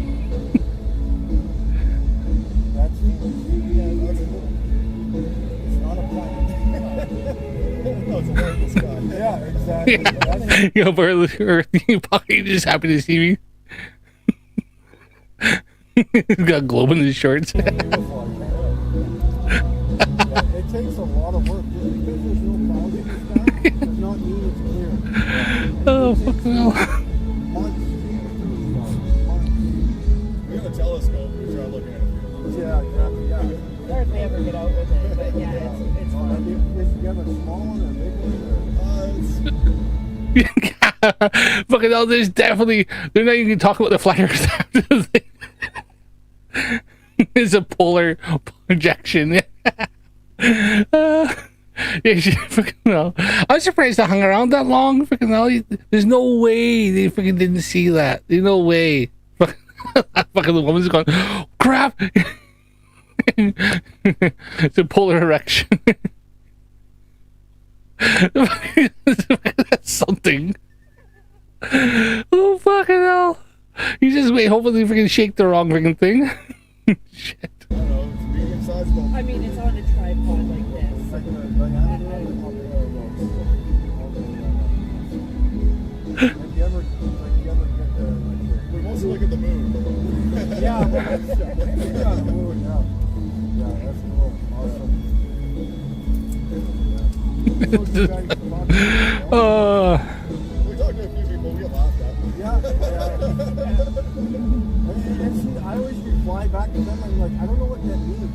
Speaker 5: Venus. It's not a planet.
Speaker 9: No, it's a vertical sky.
Speaker 5: Yeah, exactly.
Speaker 3: Yeah.
Speaker 5: That's
Speaker 3: You know, where the earth, you fucking just happy to see me. He's got a globe in his shorts.
Speaker 5: beautiful. It takes a lot of work. Just because there's no clouds in the sky does not mean it's clear.
Speaker 3: Oh, fucking hell.
Speaker 5: Months to see through stuff. Months.
Speaker 9: We have a telescope. We try looking at it.
Speaker 5: Yeah, exactly. Yeah.
Speaker 8: Hardly ever get out with it, but yeah, it's fun.
Speaker 5: Is you have a small one or a big one?
Speaker 3: Fucking hell, there's definitely. They're not even talking about the flat earth. It's a polar projection. Yeah, fucking hell. I'm surprised I hung around that long. Fucking hell, there's no way they fucking didn't see that. There's no way. Fucking the woman's going, crap. It's a polar erection. That's something. Oh, fucking hell. You just wait, hopefully they freaking shake the wrong freaking thing. Shit.
Speaker 9: I don't know. It's medium sized, but
Speaker 8: I mean, it's on a tripod like this.
Speaker 9: we mostly look at the moon.
Speaker 5: Yeah, but that's the moon, yeah. Yeah, that's cool. Awesome.
Speaker 9: We talked to a few people. We get laughed at.
Speaker 5: And see, I always reply back to them. I'm like, I don't know what that means.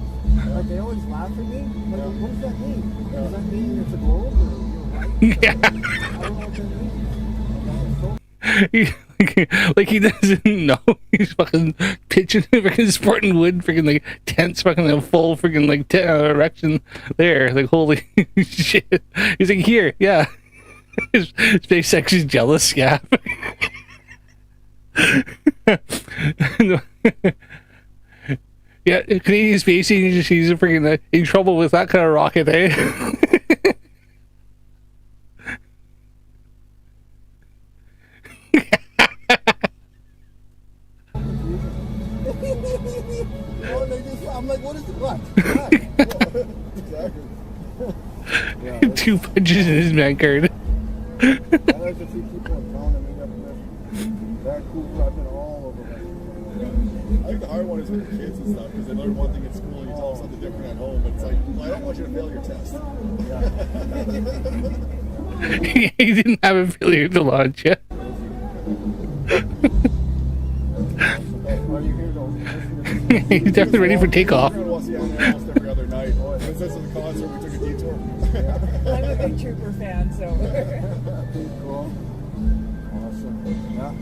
Speaker 5: Like, they always laugh at me. Like, what does that mean? Does that mean it's a globe or you're right?
Speaker 3: Yeah.
Speaker 5: I don't know what that means.
Speaker 3: Like he doesn't know. He's fucking pitching freaking sporting wood, freaking like tents, fucking a full freaking like erection there. Like holy shit. He's like, here, yeah. His SpaceX is jealous, yeah. Yeah, Canadian Space Agency is freaking in trouble with that kind of rocket, eh?
Speaker 5: I'm like, what is the what? Exactly. Yeah,
Speaker 3: 2 punches in his man card.
Speaker 5: I like to see people in town that meet up with. Vancouver, I've been all over Vancouver.
Speaker 9: I think the hard one is with the kids and stuff because they learn one thing at school and you tell them something different at home. But it's like, well, I don't want you to fail your test.
Speaker 3: He didn't have a failure to launch yet.
Speaker 5: Are you here to listen to this?
Speaker 3: He's definitely ready for takeoff.
Speaker 9: We're going to watch the anime almost every other night. And since the concert, we took a detour.
Speaker 8: I'm a big Trooper fan, so.
Speaker 5: Cool. Awesome. Yeah.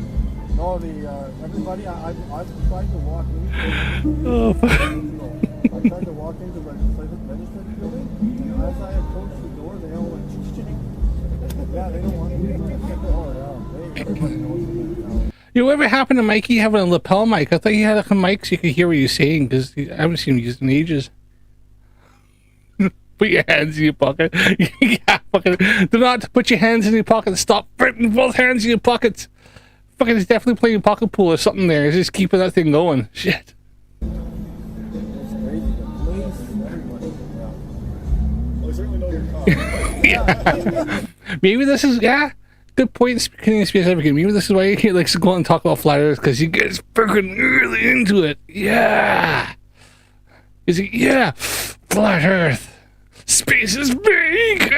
Speaker 5: No, everybody, I've tried to walk into
Speaker 3: Oh, fuck.
Speaker 5: I tried to walk into the legislative building, and as I approached the door, they all went, yeah, they don't want to be. Oh, yeah. Everybody knows me now.
Speaker 3: You know, whatever happened to Mikey having a lapel mic? I thought he had like a mic so you could hear what he's saying, because I haven't seen him use it in ages. Put your hands in your pocket. Yeah, fucking. Do not put your hands in your pockets. Stop putting both hands in your pockets. Fucking, he's definitely playing pocket pool or something there. He's just keeping that thing going. Shit.
Speaker 5: It's crazy. The police, everybody. Yeah.
Speaker 9: Well, they certainly know your car.
Speaker 3: Maybe this is, yeah, good point. Speaking specifically, maybe this is why you can't like go and talk about flat earth, because he gets freaking really into it. Yeah. Is he? Yeah. Flat earth. Space is big.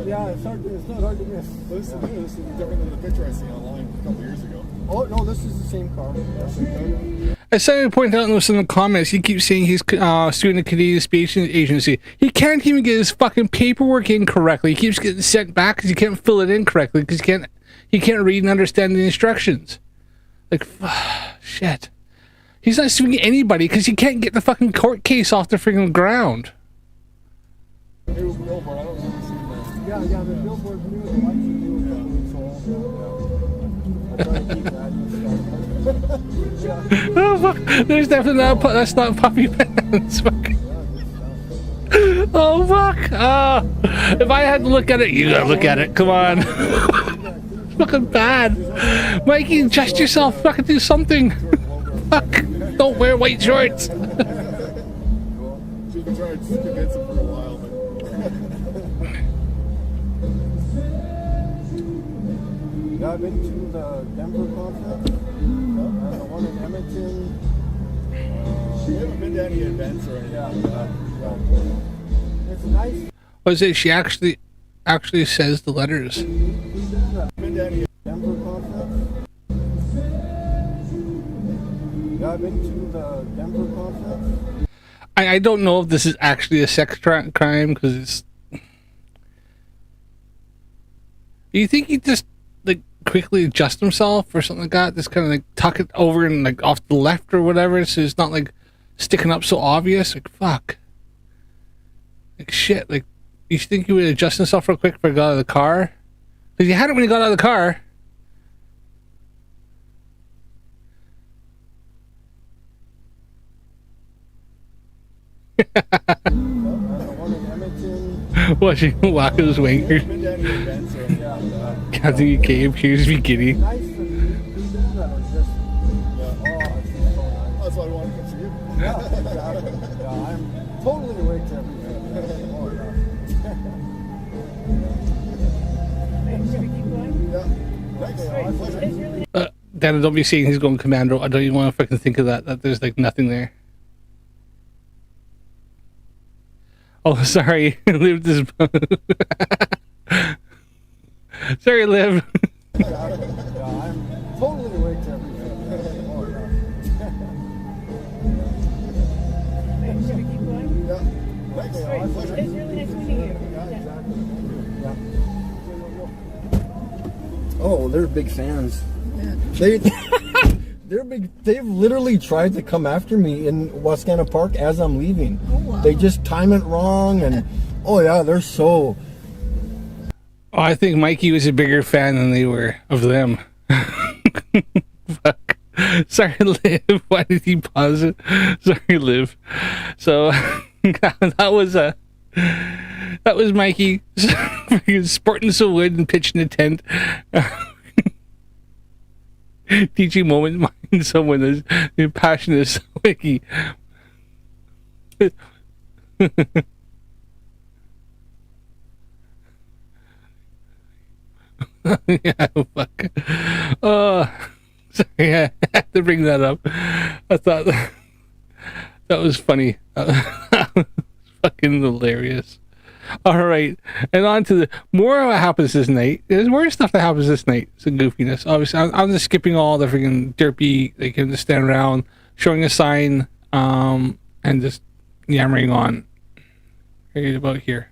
Speaker 5: Yeah, it's not hard to miss.
Speaker 9: This is different than the picture I seen online a couple years ago.
Speaker 5: Oh, no, this is the same car. Yes,
Speaker 3: As someone pointed out in some of the comments, he keeps saying he's suing the Canadian Space Agency. He can't even get his fucking paperwork in correctly. He keeps getting sent back because he can't fill it in correctly because he can't read and understand the instructions. Like, shit. He's not suing anybody because he can't get the fucking court case off the freaking ground.
Speaker 9: New billboard, I don't remember seeing that.
Speaker 5: Yeah, the billboard's new, the lights are new, so I try to keep that and stuff.
Speaker 3: Oh, fuck. There's definitely not that's not puppy pants. Fuck. Oh, fuck. If I had to look at it, you gotta look at it. Come on. Fucking bad. Mikey, adjust yourself. Fucking do something. Fuck. Don't wear white shorts.
Speaker 9: She's been trying to convince him for a while, but...
Speaker 5: Yeah, I've been to the Denver conference, and the one in Edmonton.
Speaker 9: We haven't been to any events or anything.
Speaker 5: Yeah. It's nice.
Speaker 3: Was it she actually says the letters?
Speaker 9: Been to any
Speaker 5: Denver conference. Yeah, I've been to the Denver conference.
Speaker 3: I don't know if this is actually a sex crime because it's. You think he just like quickly adjust himself or something like that? Just kind of like tuck it over and like off the left or whatever, so it's not like sticking up so obvious. Like fuck. Like shit. Like you think he would adjust himself real quick before he got out of the car? Because he had it when he got out of the car. Watching Wacko's wanker. Captain UK appears to be giddy.
Speaker 5: Nice to meet people that are just,
Speaker 9: That's why I wanted to come see you.
Speaker 5: yeah, exactly. Yeah, I'm totally awake to everything. Oh,
Speaker 8: Should we keep going?
Speaker 9: Yeah. Thanks.
Speaker 8: It's really
Speaker 3: Dad, don't be saying he's going commando. I don't even want to fucking think of that. That there's like nothing there. Oh, sorry. Liv this. Sorry, Liv.
Speaker 5: yeah, I'm totally awake to everything. Oh,
Speaker 8: Should we keep going?
Speaker 9: Yeah. Thanks.
Speaker 8: It's really nice meeting you.
Speaker 5: Oh, they're big fans. They're big. They've literally tried to come after me in Wascana Park as I'm leaving. Oh, wow. They just time it wrong, and oh yeah, they're so.
Speaker 3: Oh, I think Mikey was a bigger fan than they were of them. Fuck. Sorry, Liv. Why did he pause it? Sorry, Liv. So that was Mikey sporting some wood and pitching a tent. Teaching moment mind someone that's passionate as Mikey. Yeah, fuck. Sorry, I had to bring that up. I thought that was funny. Fucking hilarious. All right, and on to the more of what happens this night. There's more stuff that happens this night. Some goofiness. Obviously, I'm just skipping all the freaking derpy. They can just stand around showing a sign, and just yammering on. Right about here.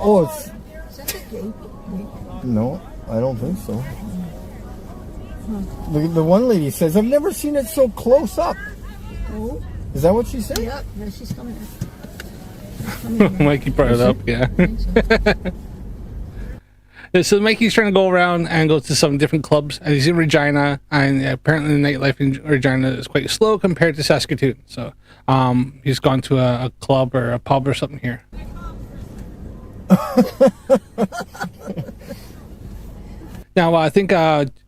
Speaker 5: Oh, it's... No, I don't think so. The one lady says, I've never seen it so close up.
Speaker 8: Oh,
Speaker 5: Is that what she said?
Speaker 8: yeah, she's coming in.
Speaker 3: Mikey brought it up, yeah. Yeah, so Mikey's trying to go around and go to some different clubs, and he's in Regina, and apparently the nightlife in Regina is quite slow compared to Saskatoon. So he's gone to a club or a pub or something here. Now I think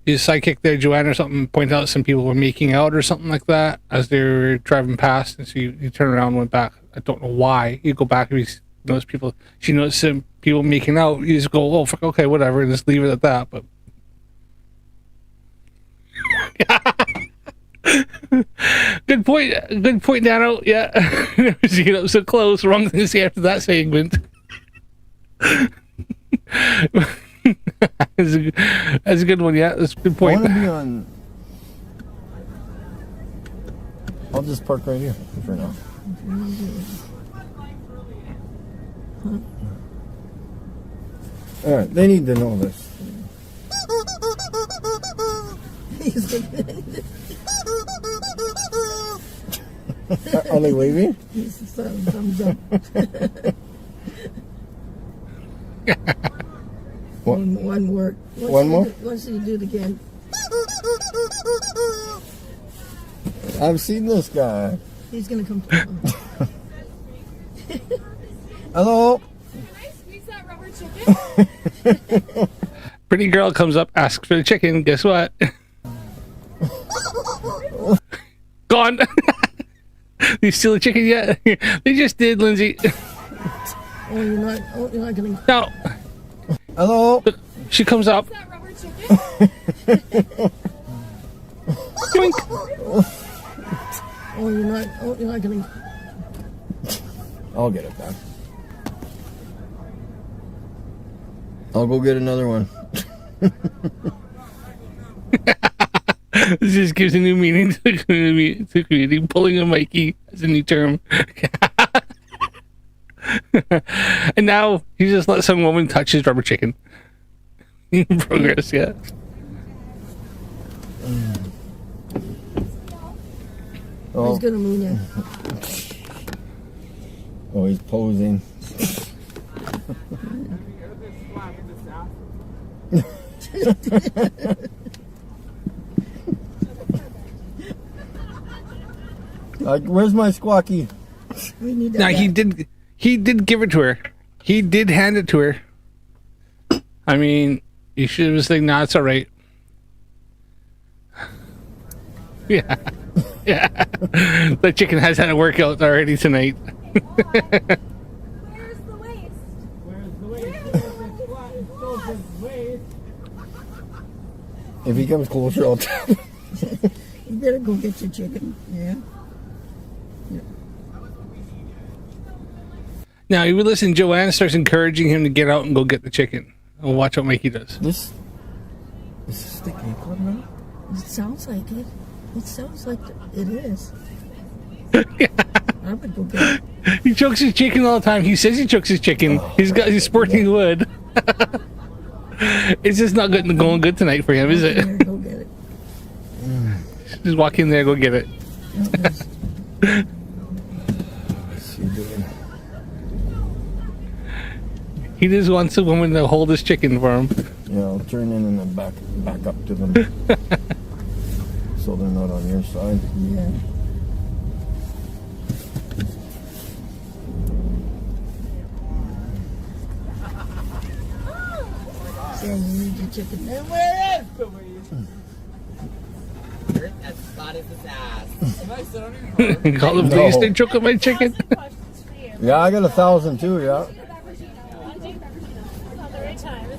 Speaker 3: his sidekick there, Joanne or something, pointed out some people were making out or something like that as they were driving past, and so you turn around and went back. I don't know why. You go back and you notice people. She noticed some people making out. You just go, oh fuck, okay, whatever, and just leave it at that. But good point, Dano. Yeah, never seen it up so close. Wrong thing to say after that segment. That's a good one. Yeah, that's a good
Speaker 5: I
Speaker 3: point.
Speaker 5: want to be on... I'll just park right here for now. Alright, they need to know this. Are they waving?
Speaker 8: Thumbs up.
Speaker 5: What?
Speaker 8: One word.
Speaker 5: One more?
Speaker 8: Once you do it again.
Speaker 5: I've seen this guy.
Speaker 8: He's gonna come.
Speaker 5: Hello?
Speaker 10: Can I squeeze that rubber chicken?
Speaker 3: Pretty girl comes up, asks for the chicken. Guess what? Gone. You steal the chicken yet? They just did, Lindsay.
Speaker 8: Oh, you're not gonna.
Speaker 3: No.
Speaker 5: Hello?
Speaker 3: She comes up.
Speaker 10: That rubber chicken?
Speaker 3: Doink.
Speaker 8: Oh, you're not gonna.
Speaker 5: I'll get it back. I'll go get another one.
Speaker 3: This just gives a new meaning to community. Pulling a Mikey as a new term. And now he just let some woman touch his rubber chicken. In progress, yeah.
Speaker 5: Oh.
Speaker 8: He's gonna move now.
Speaker 5: Oh, he's posing. Where's my squawky?
Speaker 8: We need that.
Speaker 3: Now
Speaker 8: back.
Speaker 3: he did give it to her. He did hand it to her. I mean, you should have said, nah, it's all right. Yeah. Yeah. The chicken has had a workout already tonight.
Speaker 10: Where's the waist?
Speaker 5: If he comes closer, I'll tell him.
Speaker 8: You better go get your chicken. Yeah.
Speaker 3: Now, you would listen, Joanne starts encouraging him to get out and go get the chicken. And watch what Mikey does.
Speaker 5: This is the gay club now?
Speaker 8: It sounds like it. It sounds like it is. I would go get it.
Speaker 3: He chokes his chicken all the time. He says he chokes his chicken. He's sporting wood. It's just not going good tonight for him, is it?
Speaker 8: Here, go get it.
Speaker 3: Just walk in there, go get it.
Speaker 5: What's he doing?
Speaker 3: He just wants a woman to hold his chicken for him.
Speaker 5: Yeah, I'll turn in and then back up to them. So they're not on your side.
Speaker 8: Yeah. Sam, you need your chicken. Now, where is?
Speaker 3: Call the police, they choke up my chicken.
Speaker 5: Yeah, I got 1,000 too, yeah.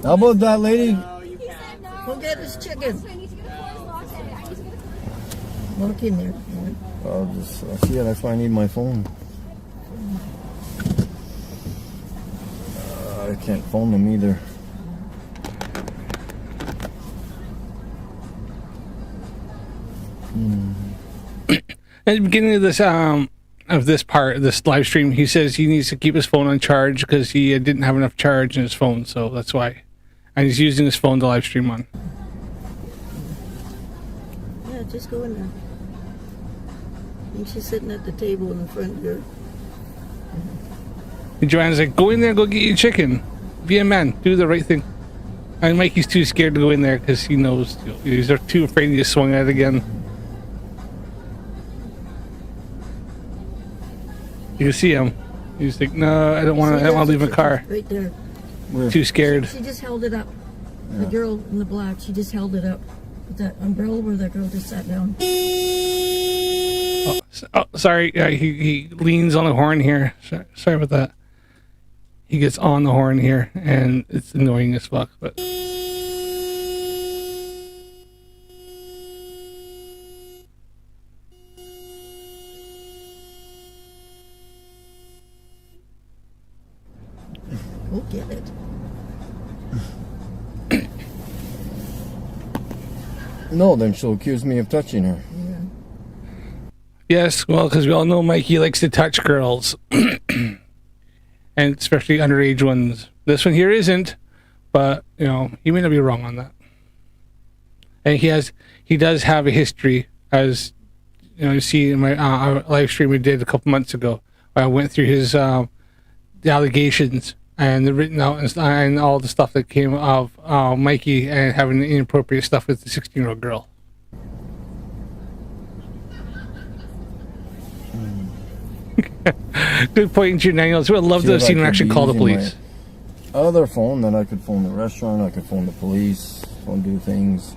Speaker 5: How about that lady?
Speaker 8: Go get his chicken. Walk in there.
Speaker 5: I'll see it. That's why I need my phone. I can't phone them either.
Speaker 3: At the beginning of this part, this live stream, he says he needs to keep his phone on charge because he didn't have enough charge in his phone, so that's why. And he's using his phone to live stream on.
Speaker 8: Yeah, just go in there. And she's sitting at the table in the front here.
Speaker 3: And Joanne's like, go in there, go get your chicken. Be a man, do the right thing. And Mikey's too scared to go in there because he knows he's too afraid to get swung at again. You can see him. He's like, no, I don't want to leave my car.
Speaker 8: Right there.
Speaker 3: Too scared.
Speaker 8: She just held it up. The girl in the black, she just held it up. With that umbrella where that girl just sat down.
Speaker 3: Oh, sorry. Yeah, he leans on the horn here. Sorry about that. He gets on the horn here, and it's annoying as fuck. But
Speaker 8: Go get it.
Speaker 5: No, then she'll accuse me of touching her.
Speaker 8: Yeah.
Speaker 3: yes, well, because we all know Mikey likes to touch girls. And especially underage ones. This one here isn't, but you know, he may not be wrong on that. And he does have a history, as you know, you see in my live stream we did a couple months ago. Where I went through his the allegations and the written out and all the stuff that came of Mikey and having inappropriate stuff with the 16-year-old girl. Good point, Daniels. We'd love to have seen him actually call the police.
Speaker 5: Other phone, then I could phone the restaurant, I could phone the police, do things.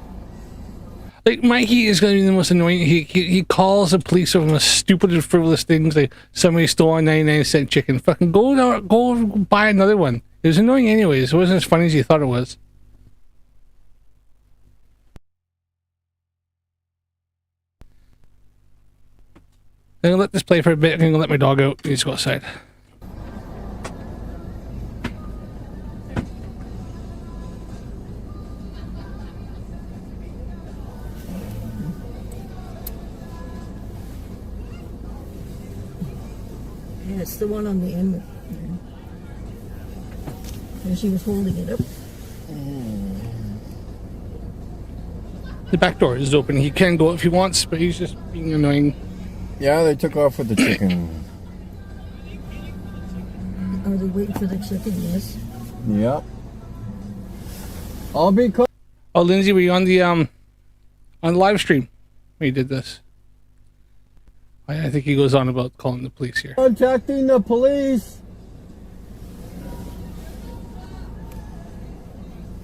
Speaker 3: Like, Mikey is going to be the most annoying. He calls the police over the most stupid and frivolous things, like somebody stole a 99-cent chicken. Fucking go buy another one. It was annoying anyways. It wasn't as funny as you thought it was. I'm gonna let this play for a bit. I'm gonna let my dog out. He needs to go outside.
Speaker 8: Yeah, it's the one on the end. And she was holding it up.
Speaker 3: The back door is open. He can go if he wants, but he's just being annoying.
Speaker 5: Yeah, they took off with the chicken.
Speaker 8: Are they waiting for the chicken? Yes.
Speaker 5: Yep. I'll be.
Speaker 3: Oh, Lindsay, were you on the live stream when you did this? I think he goes on about calling the police here.
Speaker 5: Contacting the police.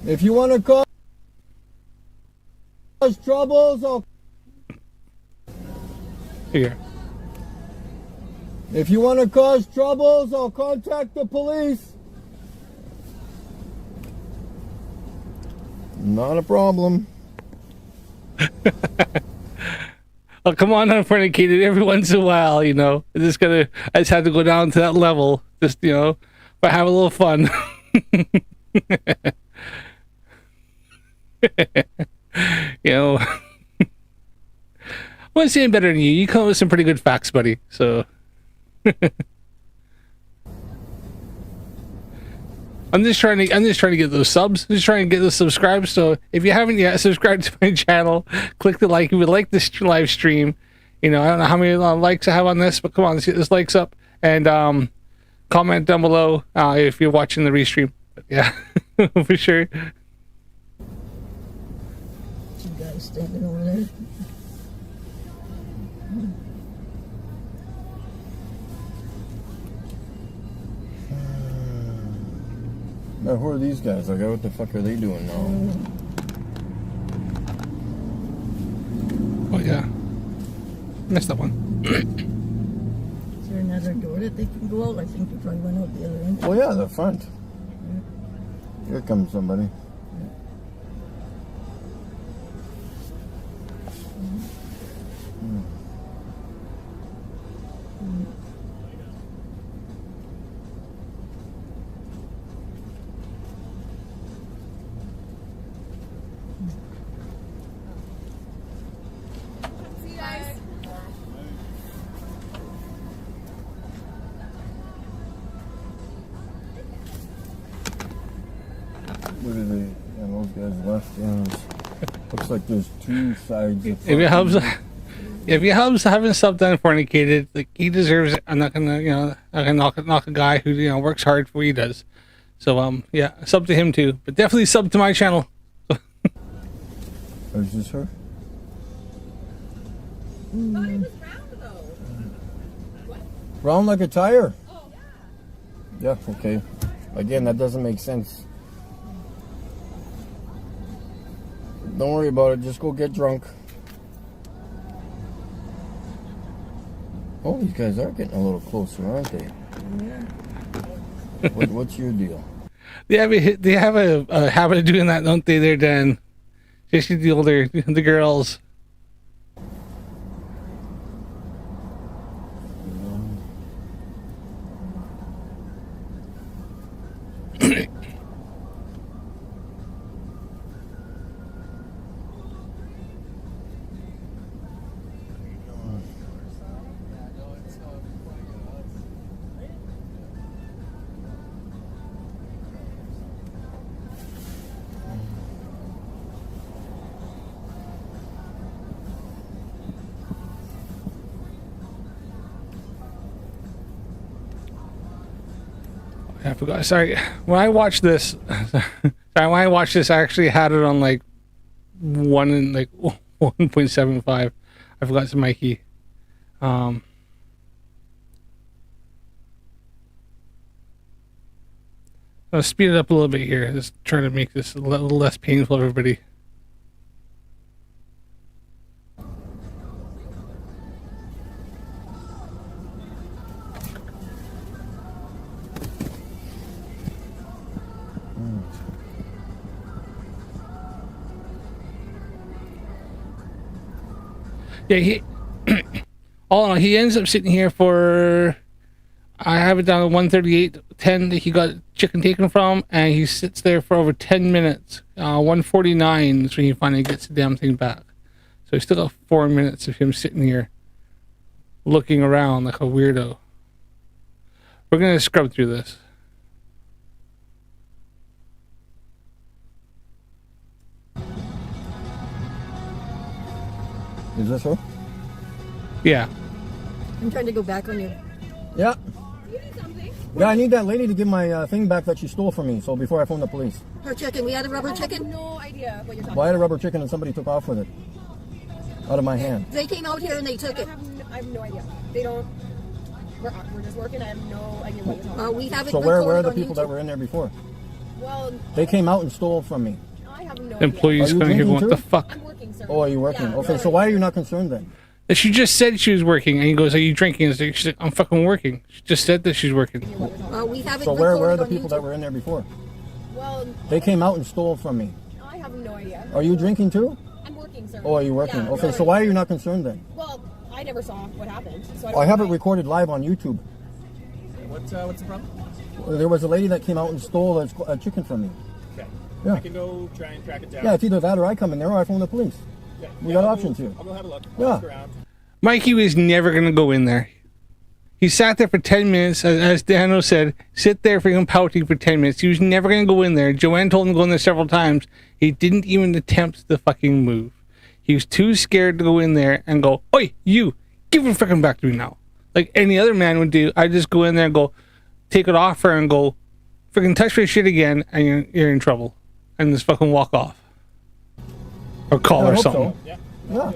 Speaker 5: If you want to cause troubles, I'll.
Speaker 3: Here.
Speaker 5: If you want to cause troubles, I'll contact the police. Not a problem.
Speaker 3: Oh, come on, unfornicated every once in a while, you know. I just had to go down to that level, just, you know, but have a little fun. You know. I wasn't saying better than you. You come up with some pretty good facts, buddy. So I'm just trying to get those subs. I'm just trying to get those subscribes. So if you haven't yet subscribed to my channel, click the like if you would like this live stream. You know, I don't know how many likes I have on this, but come on, let's get this likes up and comment down below if you're watching the restream. But yeah, for sure.
Speaker 8: Two guys standing over there.
Speaker 5: Now, who are these guys? Like, what the fuck are they doing now?
Speaker 3: Oh, yeah. Missed that one.
Speaker 8: Is there another door that they can go out? I think they probably went out the other end.
Speaker 5: Oh yeah, the front. Here comes somebody.
Speaker 10: See you guys.
Speaker 5: Where did they? Yeah, those guys left. Yeah, looks like there's two sides.
Speaker 3: If it helps, if it helps having stuff done fornicated, like he deserves it. I'm not gonna, you know, I'm gonna knock a guy who, you know, works hard for what he does. So yeah, sub to him too, but definitely sub to my channel.
Speaker 5: Is this her?
Speaker 10: Thought it was round though.
Speaker 5: Round like a tire. Yeah. Okay. Again, that doesn't make sense. Don't worry about it. Just go get drunk. Oh, these guys are getting a little closer, aren't they? Yeah. What's your deal?
Speaker 3: They have a habit of doing that, don't they? They're done. Especially the girls. I forgot. Sorry. When I watched this, I actually had it on like 1.75. I forgot to Mikey. I'll speed it up a little bit here. Just trying to make this a little less painful for everybody. Yeah, he all in all, he ends up sitting here for, I have it down to 138.10 that he got chicken taken from, and he sits there for over 10 minutes. 149 is when he finally gets the damn thing back. So he's still got 4 minutes of him sitting here looking around like a weirdo. We're gonna scrub through this.
Speaker 5: Is this her?
Speaker 3: Yeah.
Speaker 8: I'm trying to go back on you.
Speaker 5: Yeah.
Speaker 10: You need something.
Speaker 5: Yeah, I need that lady to give my thing back that she stole from me. So before I phone the police.
Speaker 8: Her chicken. We had a rubber
Speaker 10: I have
Speaker 8: chicken.
Speaker 10: no idea what you're talking
Speaker 5: Well, I had a rubber chicken and somebody took off with it. Out of my hand.
Speaker 8: They came out here and they took it.
Speaker 10: I have no idea. They don't. We're just working. I have no idea what you're talking about.
Speaker 8: We have it
Speaker 5: So where are the
Speaker 8: on
Speaker 5: people
Speaker 8: YouTube.
Speaker 5: that were in there before?
Speaker 10: Well,
Speaker 5: They came out and stole from me.
Speaker 10: I have no
Speaker 3: Employees
Speaker 5: Are you
Speaker 3: coming here going,
Speaker 5: drinking
Speaker 3: what the
Speaker 5: too?
Speaker 3: fuck?
Speaker 10: I'm working, sir.
Speaker 5: Oh, are you working?
Speaker 10: Yeah,
Speaker 5: Okay,
Speaker 10: no,
Speaker 5: so why are you not concerned then?
Speaker 3: And she just said she was working, and he goes, are you drinking? And she's like, I'm fucking working. She just said that she's working.
Speaker 8: We have it
Speaker 5: So where are
Speaker 8: recorded
Speaker 5: the
Speaker 8: on
Speaker 5: people
Speaker 8: YouTube.
Speaker 5: that were in there before?
Speaker 10: Well,
Speaker 5: They came out and stole from me.
Speaker 10: I have no idea.
Speaker 5: Are you drinking too?
Speaker 10: I'm working, sir.
Speaker 5: Oh, are you working?
Speaker 10: Yeah,
Speaker 5: Okay,
Speaker 10: no,
Speaker 5: so why are you not concerned then?
Speaker 10: Well, I never saw what happened. So
Speaker 5: I have it
Speaker 10: know.
Speaker 5: recorded live on YouTube.
Speaker 11: What's the problem?
Speaker 5: There was a lady that came out and stole a chicken from me.
Speaker 11: Okay.
Speaker 5: Yeah.
Speaker 11: I can go try and track it down.
Speaker 5: Yeah, it's either that or I come in there or I phone the police.
Speaker 11: Okay.
Speaker 5: We got
Speaker 11: I'll
Speaker 5: options
Speaker 11: go,
Speaker 5: here.
Speaker 11: I'll go have a look.
Speaker 5: Yeah.
Speaker 11: I'll ask around.
Speaker 3: Mikey was never going to go in there. He sat there for 10 minutes, as Dano said, sit there freaking pouting for 10 minutes. He was never going to go in there. Joanne told him to go in there several times. He didn't even attempt the fucking move. He was too scared to go in there and go, oi, you, give it freaking back to me now. Like any other man would do. I just go in there and go, take it off her and go, freaking touch my shit again, and you're in trouble. And just fucking walk off. Or call
Speaker 5: I
Speaker 3: or
Speaker 5: hope
Speaker 3: something.
Speaker 5: so. Yeah.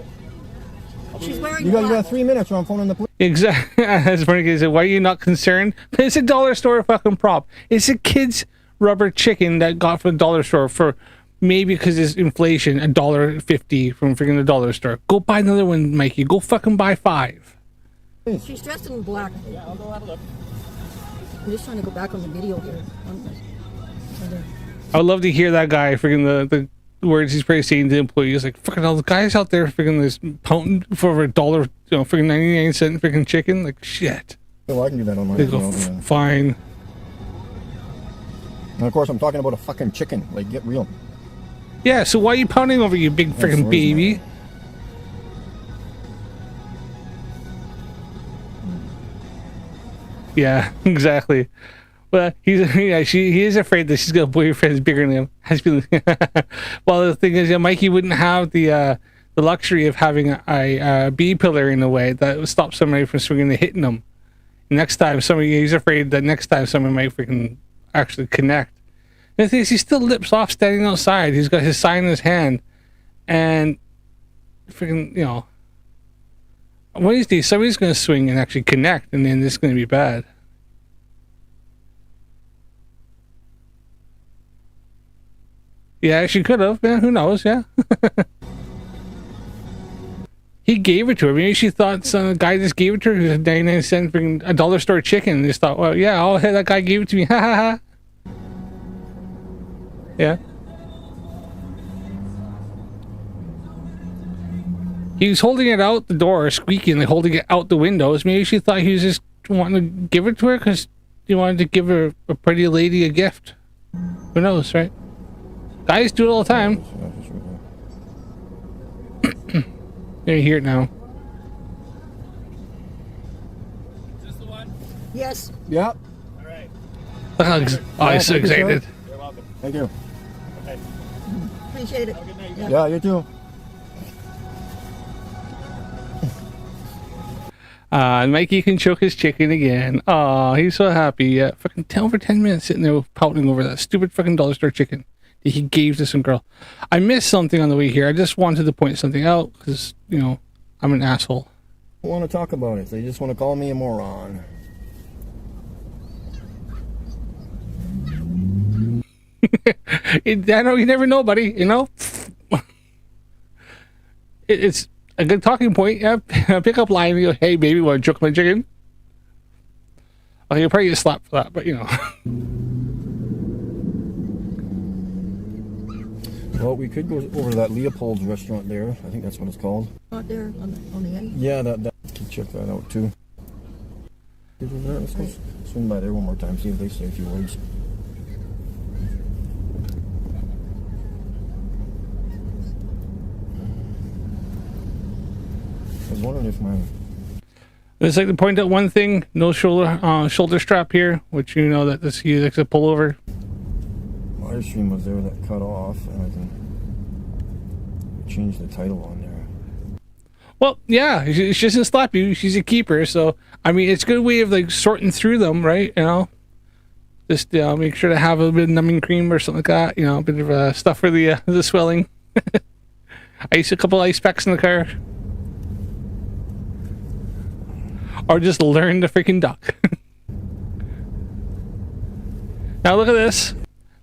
Speaker 8: She's wearing
Speaker 5: You got
Speaker 8: black.
Speaker 5: 3 minutes or I'm phoning the police.
Speaker 3: Exactly. That's funny. He said, why are you not concerned? But it's a dollar store fucking prop. It's a kid's rubber chicken that got from the dollar store for maybe because it's inflation, $1.50 from freaking the dollar store. Go buy another one, Mikey. Go fucking buy 5.
Speaker 8: She's dressed in black.
Speaker 11: Yeah, I'll go have a look.
Speaker 8: I'm just trying to go back on the video here.
Speaker 3: I would love to hear that guy freaking the words he's probably saying to employees, like, fucking all the guys out there freaking this pound for over $1, you know, freaking 99-cent freaking chicken, like, shit.
Speaker 5: Well, I can do that on my
Speaker 3: They go, fine.
Speaker 5: And of course, I'm talking about a fucking chicken. Like, get real.
Speaker 3: Yeah, so why are you pounding over, you big freaking baby? Yeah, exactly. Well, he is afraid that she's got a boyfriend that's bigger than him. Well, the thing is, yeah, Mikey wouldn't have the luxury of having a B pillar in a way that would stop somebody from swinging and hitting him. Next time, he's afraid that next time someone might freaking actually connect. And the thing is, he still lips off standing outside. He's got his sign in his hand, and freaking, you know, one of these days somebody's going to swing and actually connect, and then this is going to be bad. Yeah, she could have. Yeah, who knows? Yeah. He gave it to her. Maybe she thought some guy just gave it to her. It was a 99-cent freaking a dollar store chicken. And just thought, well, yeah, oh, hey, that guy gave it to me. Ha ha ha. Yeah. He was holding it out the door, squeaking, like holding it out the windows. Maybe she thought he was just wanting to give it to her because he wanted to give her a pretty lady a gift. Who knows, right? Guys do it all the time. You hear it now.
Speaker 11: Is this the one?
Speaker 8: Yes.
Speaker 5: Yeah.
Speaker 11: All right.
Speaker 3: Oh, I'm so excited.
Speaker 11: You're welcome.
Speaker 5: Thank you.
Speaker 11: Okay.
Speaker 8: Appreciate it.
Speaker 11: Have a good night.
Speaker 5: Yeah, you too.
Speaker 3: Mikey can choke his chicken again. Oh, he's so happy. Yeah, fucking over 10 minutes sitting there pouting over that stupid fucking dollar store chicken that he gave to some girl. I missed something on the way here. I just wanted to point something out because, you know, I'm an asshole.
Speaker 5: I want to talk about it. They just want to call me a moron.
Speaker 3: I know, you never know, buddy. You know, it's a good talking point. Yeah, pick up line and go, hey, baby, want to choke my chicken? Oh, you'll probably get slapped for that, but you know.
Speaker 5: Well, we could go over to that Leopold's restaurant there. I think that's what it's called.
Speaker 8: Out there on the end.
Speaker 5: Yeah, that can check that out too. Let's go swing by there one more time, see if they say a few words. I was wondering if my...
Speaker 3: I'd just like to point out one thing: no shoulder strap here, which you know that this he likes to pull over.
Speaker 5: live stream was there that cut off, and I can change the title on there.
Speaker 3: Well, yeah, she doesn't slap you. She's a keeper, so I mean, it's a good way of like sorting through them, right? You know, just make sure to have a bit of numbing cream or something like that. You know, a bit of stuff for the swelling. I used a couple ice packs in the car, or just learn to freaking duck. Now look at this.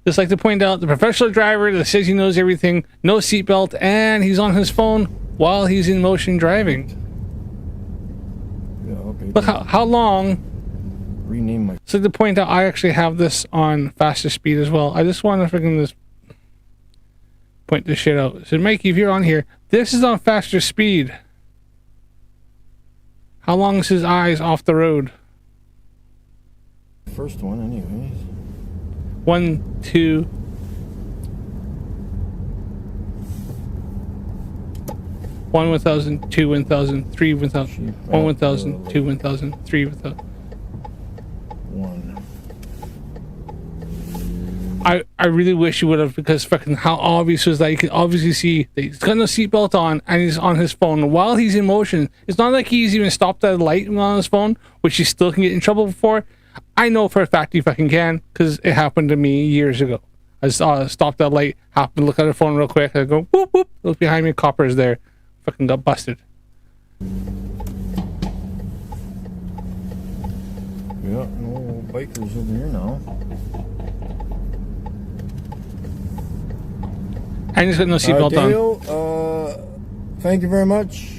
Speaker 3: Just like to point out, the professional driver that says he knows everything, no seatbelt, and he's on his phone while he's in motion driving.
Speaker 5: Yeah, okay.
Speaker 3: Look how long.
Speaker 5: Rename my...
Speaker 3: So to point out, I actually have this on faster speed as well. I just want to freaking just point this shit out. So Mikey, if you're on here, this is on faster speed. How long is his eyes off the road?
Speaker 5: First one, anyways.
Speaker 3: 1, 2. 1 1000, 2 1000, 3 1000, 1 1000, 2 1000, 3 1000.
Speaker 5: 1.
Speaker 3: I really wish you would have, because fucking how obvious was that? You can obviously see that he's got no seatbelt on and he's on his phone while he's in motion. It's not like he's even stopped at a light on his phone, which he still can get in trouble for. I know for a fact he fucking can, because it happened to me years ago. I stopped at a light, happened to look at the phone real quick, I go whoop whoop, look behind me, copper's there, fucking got busted.
Speaker 5: Yeah, no bikers over here now.
Speaker 3: And he's got no seatbelt on.
Speaker 5: Dale, thank you very much.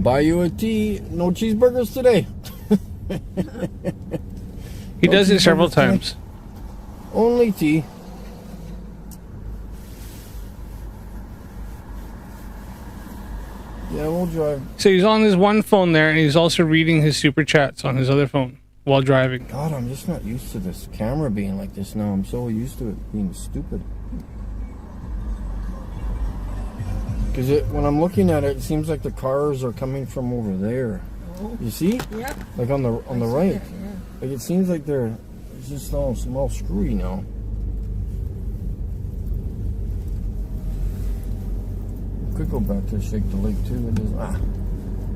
Speaker 5: Buy you a tea. No cheeseburgers today.
Speaker 3: He does it several times.
Speaker 5: Only tea. Yeah, we'll drive.
Speaker 3: So he's on his one phone there, and he's also reading his super chats on his other phone while driving.
Speaker 5: God, I'm just not used to this camera being like this now. I'm so used to it being stupid. Because when I'm looking at it, it seems like the cars are coming from over there. You see?
Speaker 8: Yeah.
Speaker 5: Like on the right.
Speaker 8: That, yeah.
Speaker 5: Like it seems like it's just all screwy now. Could go back to Shake the Lake too.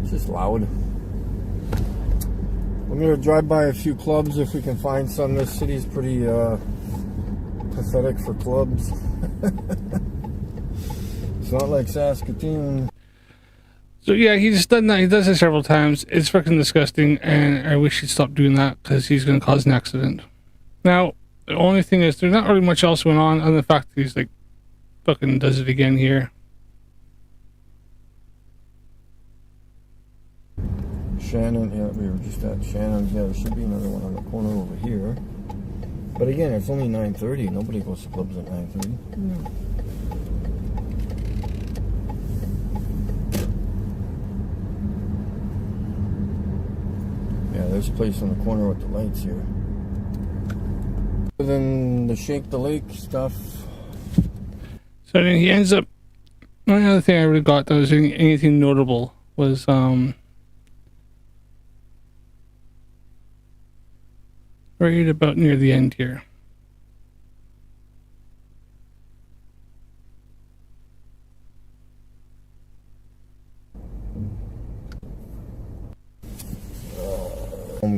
Speaker 5: It's just loud. I'm gonna drive by a few clubs if we can find some. This city's pretty pathetic for clubs. It's not like Saskatoon.
Speaker 3: So yeah, he's done that. He does it several times. It's fucking disgusting, and I wish he'd stop doing that because he's gonna cause an accident. Now, the only thing is, there's not really much else going on other than the fact that he's like, fucking does it again here.
Speaker 5: Shannon, yeah, we were just at Shannon's. Yeah, there should be another one on the corner over here. But again, it's only 9:30. Nobody goes to clubs at 9:30.
Speaker 8: No.
Speaker 5: Yeah, there's a place on the corner with the lights here. Other than the Shake the Lake stuff.
Speaker 3: So then he ends up. The only other thing I really got that was anything notable was right about near the end here.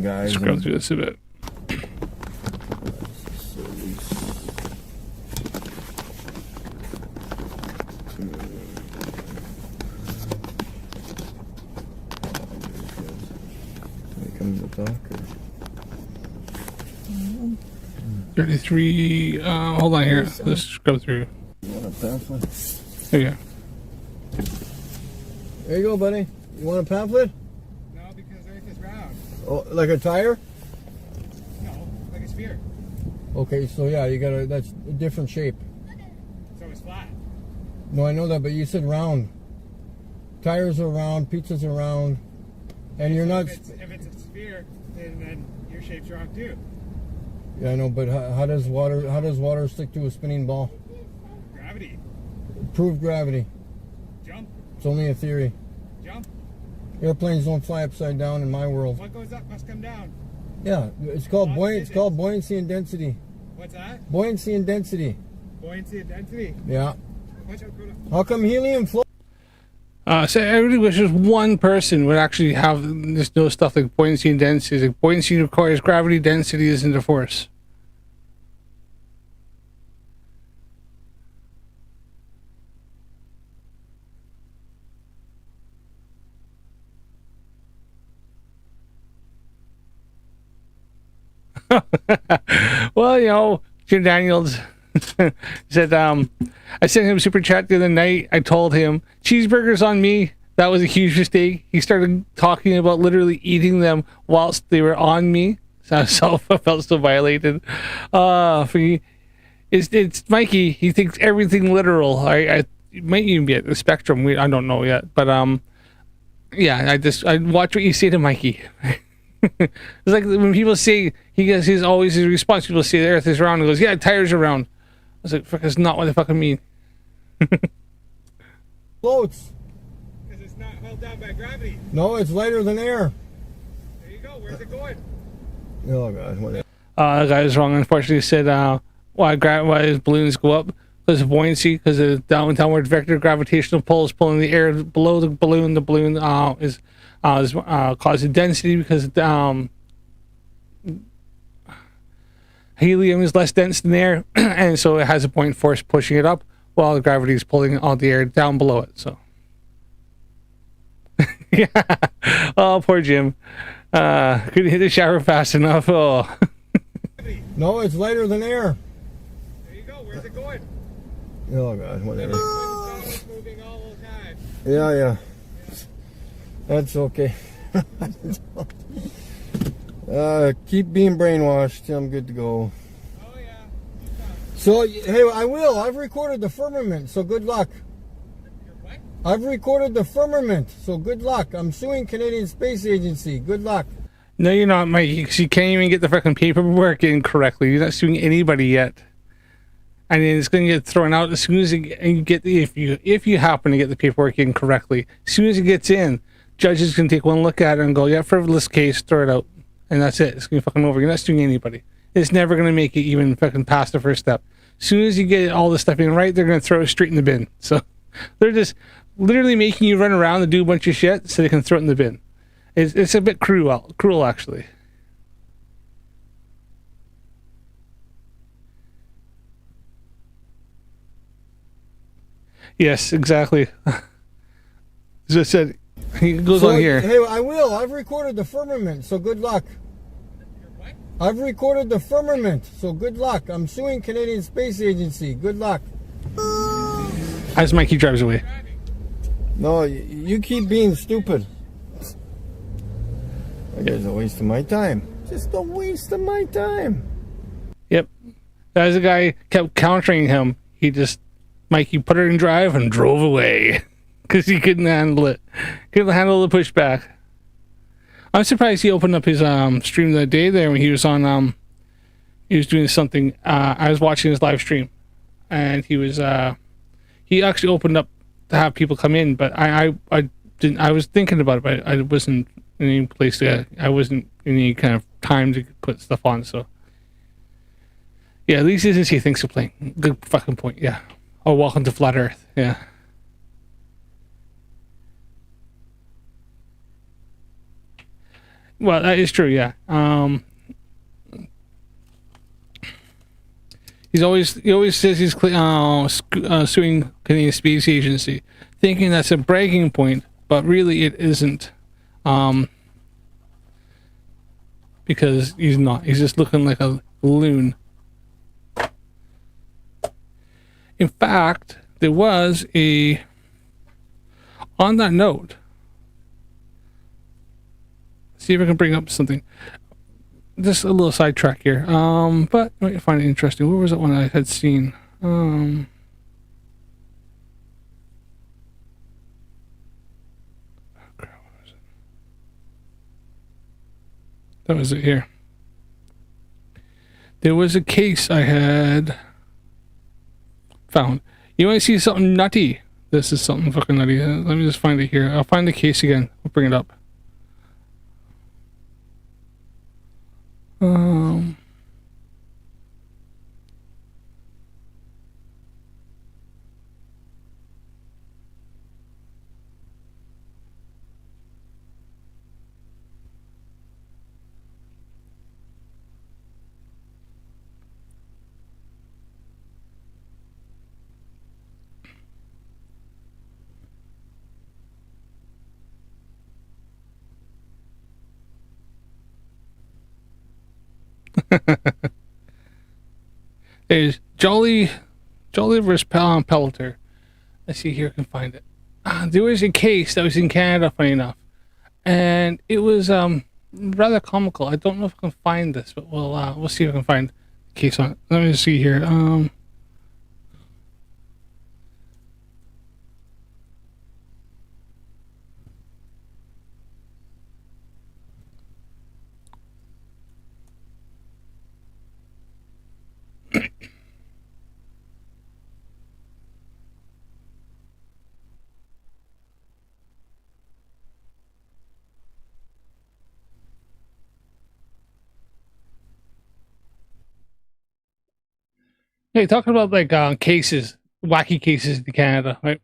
Speaker 5: Guys,
Speaker 3: scroll through this a bit.
Speaker 5: Comes the dock.
Speaker 3: 33. Hold on here. Let's go through.
Speaker 5: You want a pamphlet?
Speaker 3: There you go.
Speaker 5: There you go, buddy. You want a pamphlet?
Speaker 11: No, because Earth is round.
Speaker 5: Oh, like a tire?
Speaker 11: No, like a sphere.
Speaker 5: Okay, so yeah, that's a different shape.
Speaker 11: So it's flat.
Speaker 5: No, I know that, but you said round. Tires are round, pizza's are round, and you're not.
Speaker 11: If it's a sphere, then your shape's wrong too.
Speaker 5: Yeah, I know, but how does water stick to a spinning ball?
Speaker 11: Gravity.
Speaker 5: Prove gravity.
Speaker 11: Jump.
Speaker 5: It's only a theory.
Speaker 11: Jump.
Speaker 5: Airplanes don't fly upside down in my world.
Speaker 11: What goes up must come down.
Speaker 5: Yeah, it's called buoyancy and density.
Speaker 11: What's that?
Speaker 5: Buoyancy and density.
Speaker 11: Buoyancy and density.
Speaker 5: Yeah.
Speaker 11: Watch out, Coda.
Speaker 5: How come helium floats?
Speaker 3: So I really wish just one person would actually have this know stuff like buoyancy and density. Like buoyancy requires gravity, density isn't a force. Well, you know, Jim Daniels said, I sent him a super chat the other night. I told him, cheeseburgers on me. That was a huge mistake. He started talking about literally eating them whilst they were on me. So I felt so violated. It's Mikey. He thinks everything literal. It might even be at the spectrum. I don't know yet. But yeah, I watch what you say to Mikey. It's like when people say, his always his response. People say the Earth is round. He goes, yeah, tires are round. I was like, fuck, that's not what they fucking mean.
Speaker 5: Floats.
Speaker 11: Because it's not held down by gravity.
Speaker 5: No, it's lighter than air.
Speaker 11: There you go. Where's it going?
Speaker 5: Oh god, whatever.
Speaker 3: The guy was wrong. Unfortunately, he said why his balloons go up because of buoyancy, because of downward vector gravitational pull is pulling the air below the balloon. The balloon is causing density because helium is less dense than air, and so it has a buoyant force pushing it up while the gravity is pulling all the air down below it. So yeah. Oh, poor Jim. Couldn't hit the shower fast enough. Oh.
Speaker 5: No, it's lighter than air.
Speaker 11: There you go. Where's How's it going?
Speaker 5: Oh God, whatever.
Speaker 11: It's moving all the time.
Speaker 5: Yeah. That's okay. Keep being brainwashed. I'm good to go.
Speaker 11: Oh yeah.
Speaker 5: So, hey, I will. I've recorded the firmament, so good luck.
Speaker 11: What?
Speaker 5: I've recorded the firmament, so good luck. I'm suing Canadian Space Agency. Good luck.
Speaker 3: No, you're not, Mike, because you can't even get the fucking paperwork in correctly. You're not suing anybody yet. And then it's going to get thrown out as soon as you get, if you happen to get the paperwork in correctly. As soon as it gets in, judges can take one look at it and go, yeah, frivolous case, throw it out. And that's it. It's going to be fucking over. You're not suing anybody. It's never going to make it even fucking past the first step. As soon as you get all this stuff in right, they're going to throw it straight in the bin. So they're just literally making you run around and do a bunch of shit so they can throw it in the bin. It's a bit cruel actually. Yes, exactly. As I said, he goes on here.
Speaker 5: Hey, I will. I've recorded the firmament, so good luck.
Speaker 11: What?
Speaker 5: I've recorded the firmament, so good luck. I'm suing Canadian Space Agency. Good luck.
Speaker 3: As Mikey drives away.
Speaker 5: No, you keep being stupid. It's a waste of my time. Just a waste of my time.
Speaker 3: Yep. As the guy kept countering him, Mikey put it in drive and drove away because he couldn't handle it. Couldn't handle the pushback. I'm surprised he opened up his stream the day there when he was on. He was doing something. I was watching his live stream, and he was. He actually opened up to have people come in, but I didn't. I was thinking about it, but I wasn't in any place to. I wasn't in any kind of time to put stuff on. So yeah, at least this is he thinks of playing. Good fucking point. Yeah. Oh, welcome to Flat Earth. Yeah. Well, that is true. Yeah. He always says he's suing Canadian Space Agency, thinking that's a bragging point, but really it isn't. Because he's not. He's just looking like a loon. In fact, there was on that note, see if I can bring up something. Just a little sidetrack here. But I find it interesting. Where was that one I had seen? That was it here. There was a case I had found. You want to see something nutty? This is something fucking nutty. Let me just find it here. I'll find the case again. I'll bring it up. There's Jolly versus Pelleter. Let's see here, I can find it. There was a case that was in Canada, funny enough, and it was rather comical. I don't know if I can find this, but we'll see if I can find the case on it. Let me see here. Hey, talking about like cases, wacky cases in Canada, right?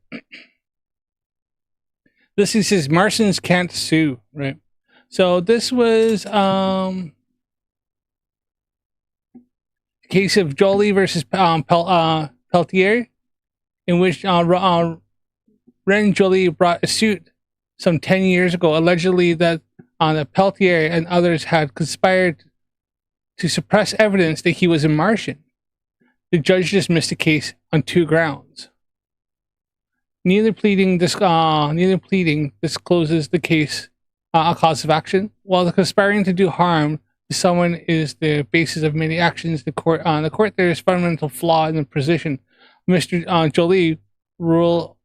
Speaker 3: This is his Martians can't sue, right? So this was case of Jolie versus Peltier, in which Ren Jolie brought a suit some 10 years ago, allegedly that that Peltier and others had conspired to suppress evidence that he was a Martian. The judge dismissed the case on 2 grounds. Neither pleading discloses the case a cause of action, while the conspiring to do harm to someone is the basis of many actions. The court there is fundamental flaw in the position. Mr. Jolie, Rule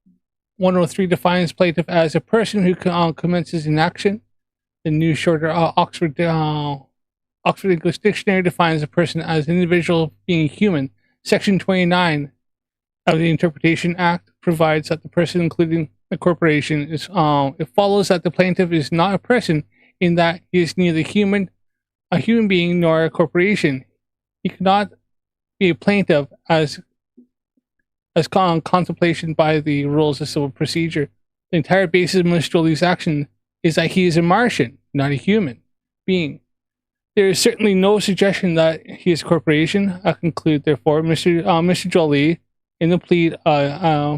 Speaker 3: 103 defines plaintiff as a person who commences an action. The New Shorter Oxford English Dictionary defines a person as an individual being human. Section 29 of the Interpretation Act provides that the person, including the corporation, is. It follows that the plaintiff is not a person in that he is neither a human being, nor a corporation. He cannot be a plaintiff as contemplation by the rules of civil procedure. The entire basis of Mr. Jolie's action is that he is a Martian, not a human being. There is certainly no suggestion that he is a corporation. I conclude, therefore, Mr. Jolie, in the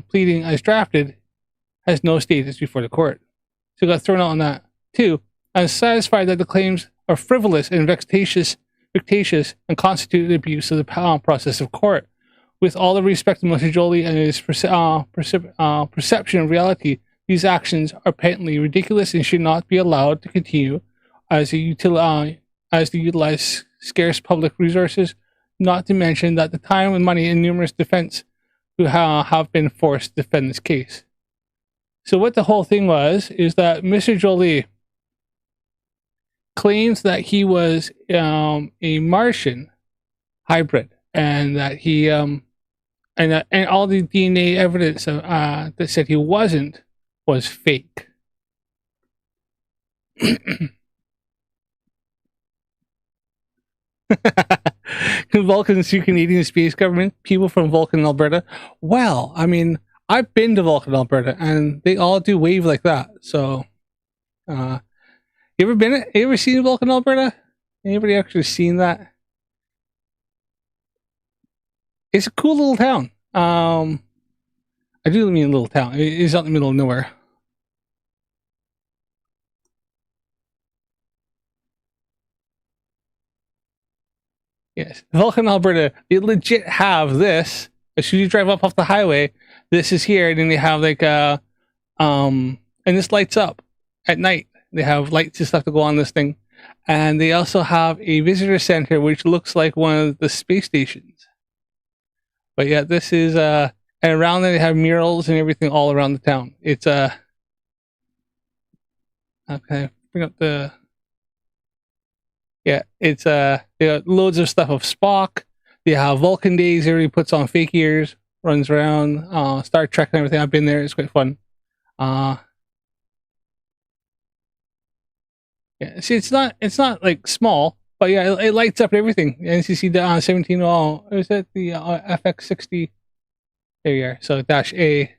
Speaker 3: pleading as drafted, has no status before the court. So got thrown out on that. 2, I'm satisfied that the claims are frivolous and vexatious and constitute an abuse of the process of court. With all the respect to Mr. Jolie and his perception of reality, these actions are patently ridiculous and should not be allowed to continue as they utilize scarce public resources, not to mention that the time and money and numerous defense who have been forced to defend this case. So what the whole thing is that Mr. Jolie claims that he was a Martian hybrid, and that he and all the DNA evidence that said he wasn't was fake. Vulcan sue Canadian space government, people from Vulcan, Alberta. Well, I mean, I've been to Vulcan, Alberta, and they all do wave like that. So, you ever seen Vulcan, Alberta? Anybody actually seen that? It's a cool little town. I do mean a little town. It's out in the middle of nowhere. Yes, Vulcan, Alberta. They legit have this. As soon as you drive up off the highway, this is here, and then they have like and this lights up at night. They have lights and stuff to go on this thing, and they also have a visitor center, which looks like one of the space stations. But yeah, this is and around there they have murals and everything all around the town. It's okay. Bring up the. Yeah, it's they got loads of stuff of Spock. They have Vulcan days. Everybody puts on fake ears, runs around. Star Trek and everything. I've been there. It's quite fun. Yeah. See, it's not like small, but yeah, it lights up everything. NCC 17. Oh, is that the FX60? There you are. So -A.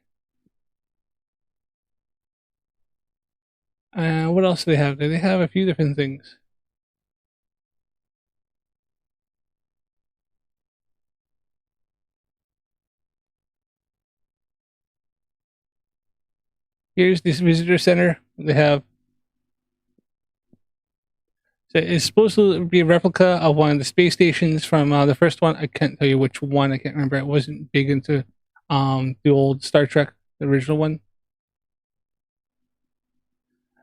Speaker 3: What else do they have? They have a few different things. Here's this visitor center. They have. So it's supposed to be a replica of one of the space stations from the first one. I can't tell you which one. I can't remember. I wasn't big into the old Star Trek, the original one.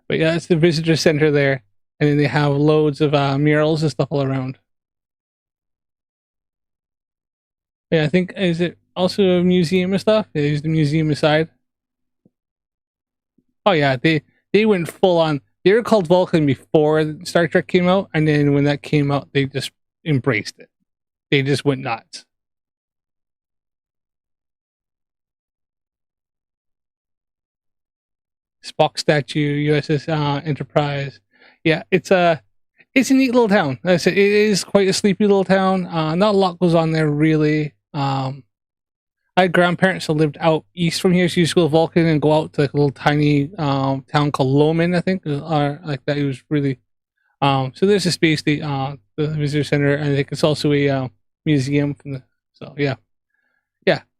Speaker 3: But yeah, it's the visitor center there, and then they have loads of murals and stuff all around. Yeah, I think is it also a museum and stuff? Is the museum aside? Oh yeah, they went full on. They were called Vulcan before Star Trek came out, and then when that came out, they just embraced it. They just went nuts. Spock statue, USS Enterprise. Yeah, it's a neat little town. It is quite a sleepy little town. Not a lot goes on there really. I had grandparents that lived out east from here. So you used to go to Vulcan and go out to like a little tiny town called Loman, I think, or like that. It was really so there's a space the visitor center, and I think it's also a museum from the. So yeah.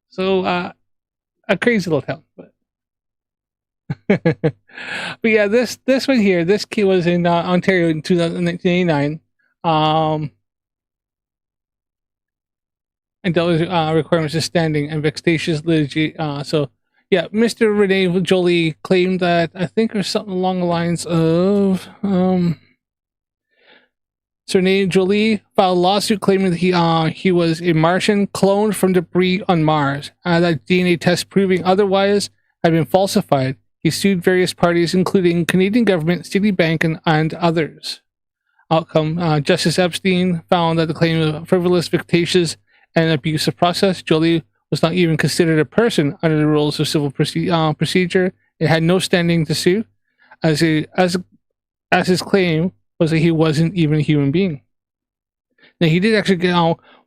Speaker 3: So a crazy little town, but but yeah, this one here, this kid was in Ontario in 1989. and those requirements of standing and vexatious liturgy. So, yeah, Mr. Rene Jolie claimed that I think there's something along the lines of Sir Rene Jolie filed a lawsuit claiming that he was a Martian cloned from debris on Mars, and that DNA tests proving otherwise had been falsified. He sued various parties, including Canadian government, Citibank, and others. Outcome: Justice Epstein found that the claim of frivolous, vexatious, and abusive process. Jolie was not even considered a person under the rules of civil procedure. It had no standing to sue, as his claim was that he wasn't even a human being. Now, he did actually get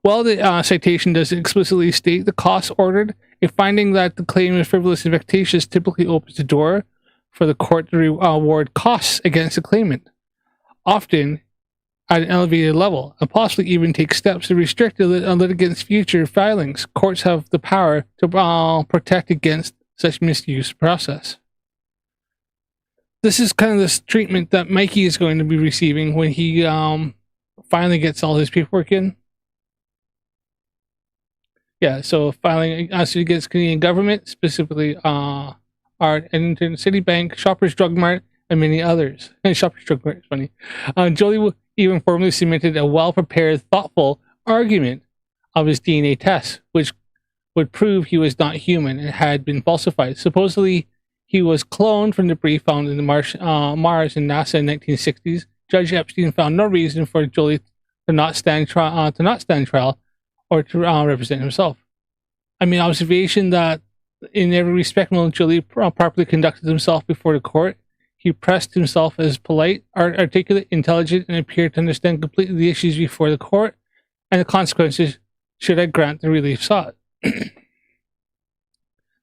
Speaker 3: while the citation doesn't explicitly state the costs ordered, a finding that the claim is frivolous and vexatious typically opens the door for the court to award costs against the claimant, often at an elevated level, and possibly even take steps to restrict a litigant's future filings. Courts have the power to protect against such misuse process. This is kind of this treatment that Mikey is going to be receiving when he finally gets all his paperwork in. Yeah, so filing against Canadian government, specifically our Edmonton Citibank, Shoppers Drug Mart, and many others. And Shoppers Drug Mart is funny. Jolie even formally submitted a well-prepared, thoughtful argument of his DNA test, which would prove he was not human and had been falsified. Supposedly, he was cloned from debris found in the Mars and NASA in the 1960s. Judge Epstein found no reason for Jolie to not stand trial or to represent himself. I mean, observation that in every respect, Jolie properly conducted himself before the court. He pressed himself as polite, articulate, intelligent, and appeared to understand completely the issues before the court and the consequences should I grant the relief sought.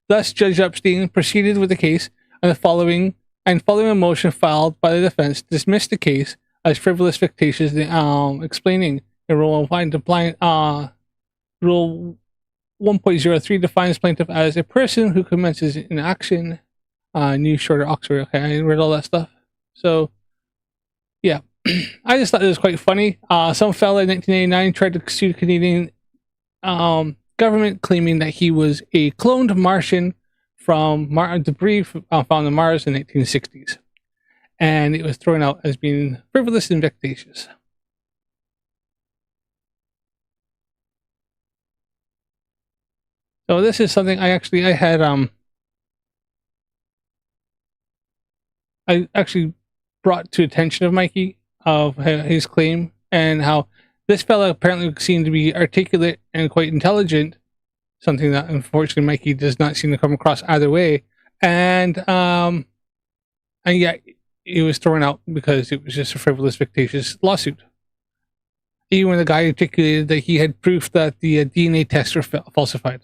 Speaker 3: Thus, Judge Epstein proceeded with the case, and following a motion filed by the defense, dismissed the case as frivolous, vexatious, explaining in Rule 1.03 defines plaintiff as a person who commences an action. New shorter Oxford. Okay, I read all that stuff. So, yeah, I just thought it was quite funny. Some fella in 1989 tried to sue Canadian government, claiming that he was a cloned Martian from debris found on Mars in the 1960s, and it was thrown out as being frivolous and vexatious. So this is something I actually brought to attention of Mikey, of his claim, and how this fella apparently seemed to be articulate and quite intelligent, something that unfortunately Mikey does not seem to come across either way. And yet it was thrown out because it was just a frivolous, vexatious lawsuit. Even when the guy articulated that he had proof that the DNA tests were falsified.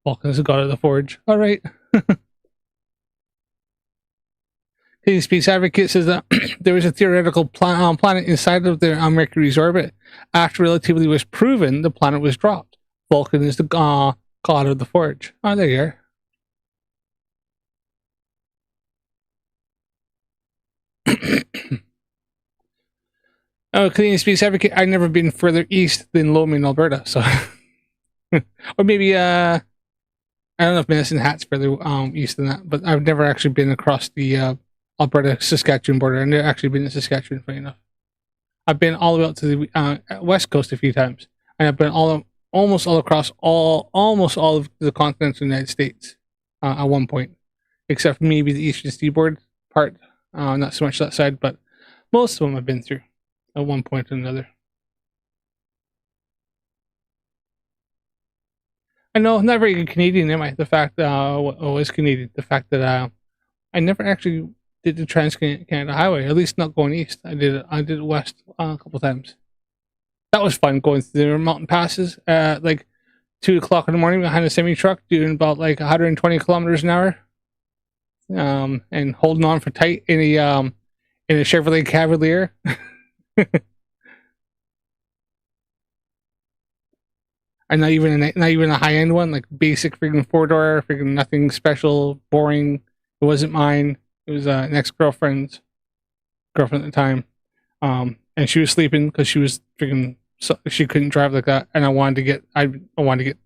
Speaker 3: Vulcan is the god of the forge. All right. The space advocate says that there was a theoretical planet inside of the Mercury's orbit. After relativity was proven, the planet was dropped. Vulcan is the god of the forge. Oh, there you are. Canadian space advocate. I've never been further east than Lomond, Alberta. So, or maybe I don't know if Medicine Hat's further east than that, but I've never actually been across the Alberta-Saskatchewan border. I've never actually been in Saskatchewan, funny enough. I've been all the way out to the west coast a few times, and I've been almost all across almost all of the continents of the United States at one point, except maybe the eastern seaboard part. Not so much that side, but most of them I've been through at one point or another. I know, not very good Canadian, am I? The fact that I was Canadian. The fact that I never actually did the Trans-Canada Highway, at least not going east. I did it west a couple times. That was fun, going through the mountain passes at like 2 o'clock in the morning behind a semi-truck, doing about like 120 kilometers an hour, and holding on for tight in a Chevrolet Cavalier. And not even a high end one, like basic freaking 4-door, freaking nothing special, boring, It wasn't mine. It was an ex-girlfriend's girlfriend at the time. And she was sleeping because she was freaking. So she couldn't drive like that, and I wanted to get. I wanted to get.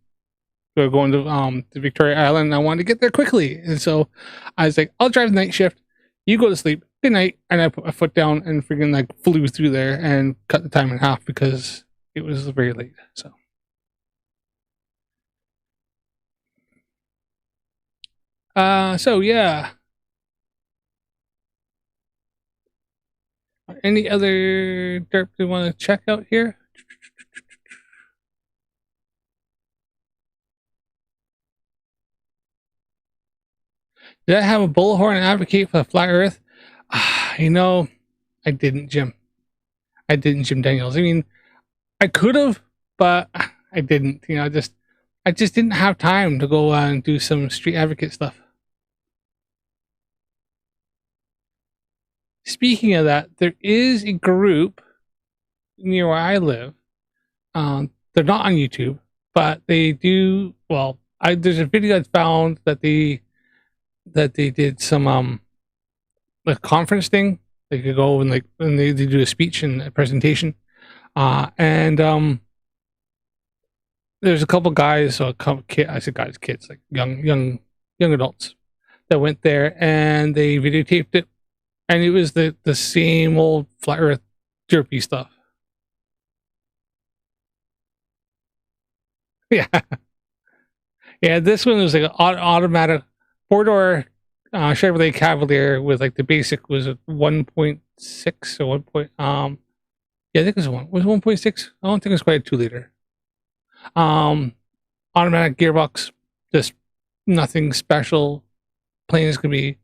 Speaker 3: We were going to Victoria Island, and I wanted to get there quickly, and so I was like, "I'll drive the night shift. You go to sleep. Good night." And I put my foot down and freaking like flew through there and cut the time in half because it was very late. So yeah. Any other derp you want to check out here? Did I have a bullhorn advocate for the flat Earth? You know, I didn't, Jim. I didn't, Jim Daniels. I mean, I could have, but I didn't. You know, I just didn't have time to go and do some street advocate stuff. Speaking of that, there is a group near where I live. They're not on YouTube, but they do. Well, there's a video I found that they did some like conference thing. They could go and they do a speech and a presentation, and there's a couple guys, or a couple kids, like young adults that went there and they videotaped it. And it was the same old flat Earth derpy stuff. Yeah. Yeah, this one was like an automatic 4-door Chevrolet Cavalier with like the basic was a 1.6 or 1. Yeah, I think it was 1.6. I don't think it was quite a 2-liter. Automatic gearbox, just nothing special, plain as can be.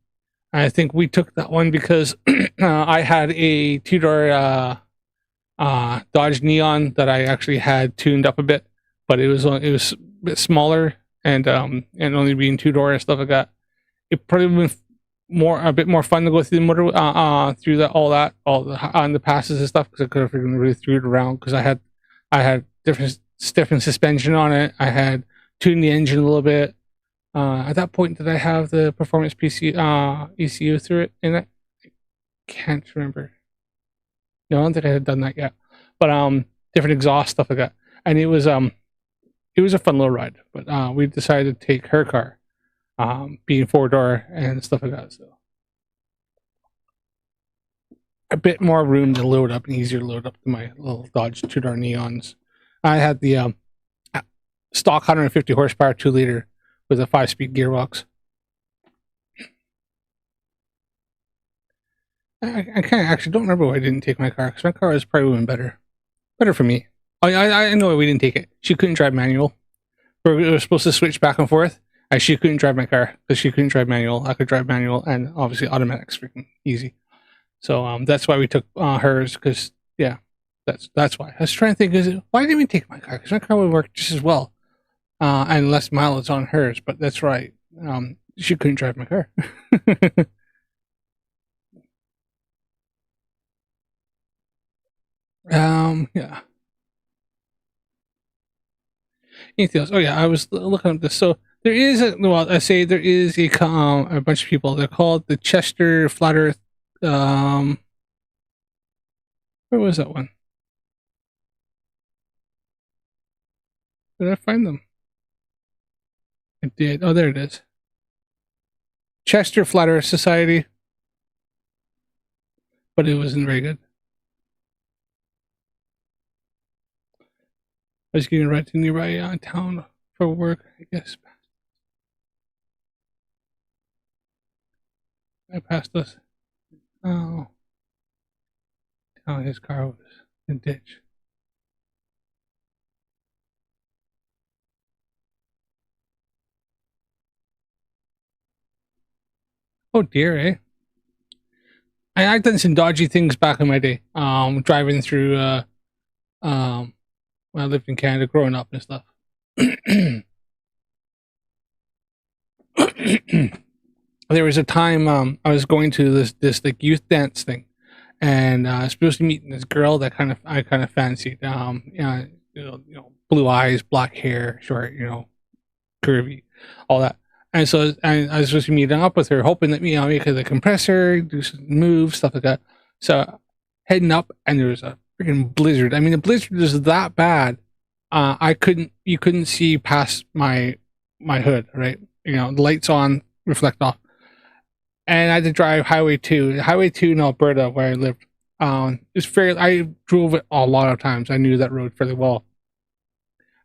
Speaker 3: I think we took that one because I had a 2-door Dodge Neon that I actually had tuned up a bit, but it was a bit smaller and only being 2-door and stuff like that. It probably would been a bit more fun to go through the motor through all the passes and stuff, because I could have really threw it around because I had different suspension on it. I had tuned the engine a little bit. At that point, did I have the performance ECU through it in it? I can't remember. No, I don't think I had done that yet. But different exhaust stuff like that, and it was a fun little ride. But we decided to take her car, being 4-door and stuff like that. So a bit more room to load up and easier to load up than my little Dodge 2-door Neons. I had the stock 150 horsepower 2-liter. With a 5-speed gearbox. I kind of actually don't remember why I didn't take my car, because my car was probably even better for me. I know why we didn't take it. She couldn't drive manual. We were supposed to switch back and forth. She couldn't drive my car because she couldn't drive manual. I could drive manual, and obviously automatic's freaking easy. So that's why we took hers, because yeah, that's why. I was trying to think, why didn't we take my car? Because my car would work just as well. And less mileage on hers, but that's right. She couldn't drive my car. Yeah. Anything else? Oh yeah, I was looking at this. So there is there is a bunch of people. They're called the Chester Flat Earth. Where was that one? Did I find them? I did. Oh, there it is. Chester Flat Earth Society. But it wasn't very good. I was getting right to nearby town for work, I guess. I passed us. Oh. His car was in the ditch. Oh dear, eh? I've done some dodgy things back in my day. Driving through when I lived in Canada growing up and stuff. There was a time I was going to this like youth dance thing, and I was supposed to meet this girl that I kind of fancied. You know, blue eyes, black hair, short, curvy, all that. And so I was supposed to be meeting up with her, hoping that, make the compressor, do some moves, stuff like that. So heading up, and there was a freaking blizzard. I mean, the blizzard was that bad. You couldn't see past my hood, right? The lights on, reflect off. And I had to drive Highway 2. Highway 2 in Alberta, where I lived, I drove it a lot of times. I knew that road fairly well.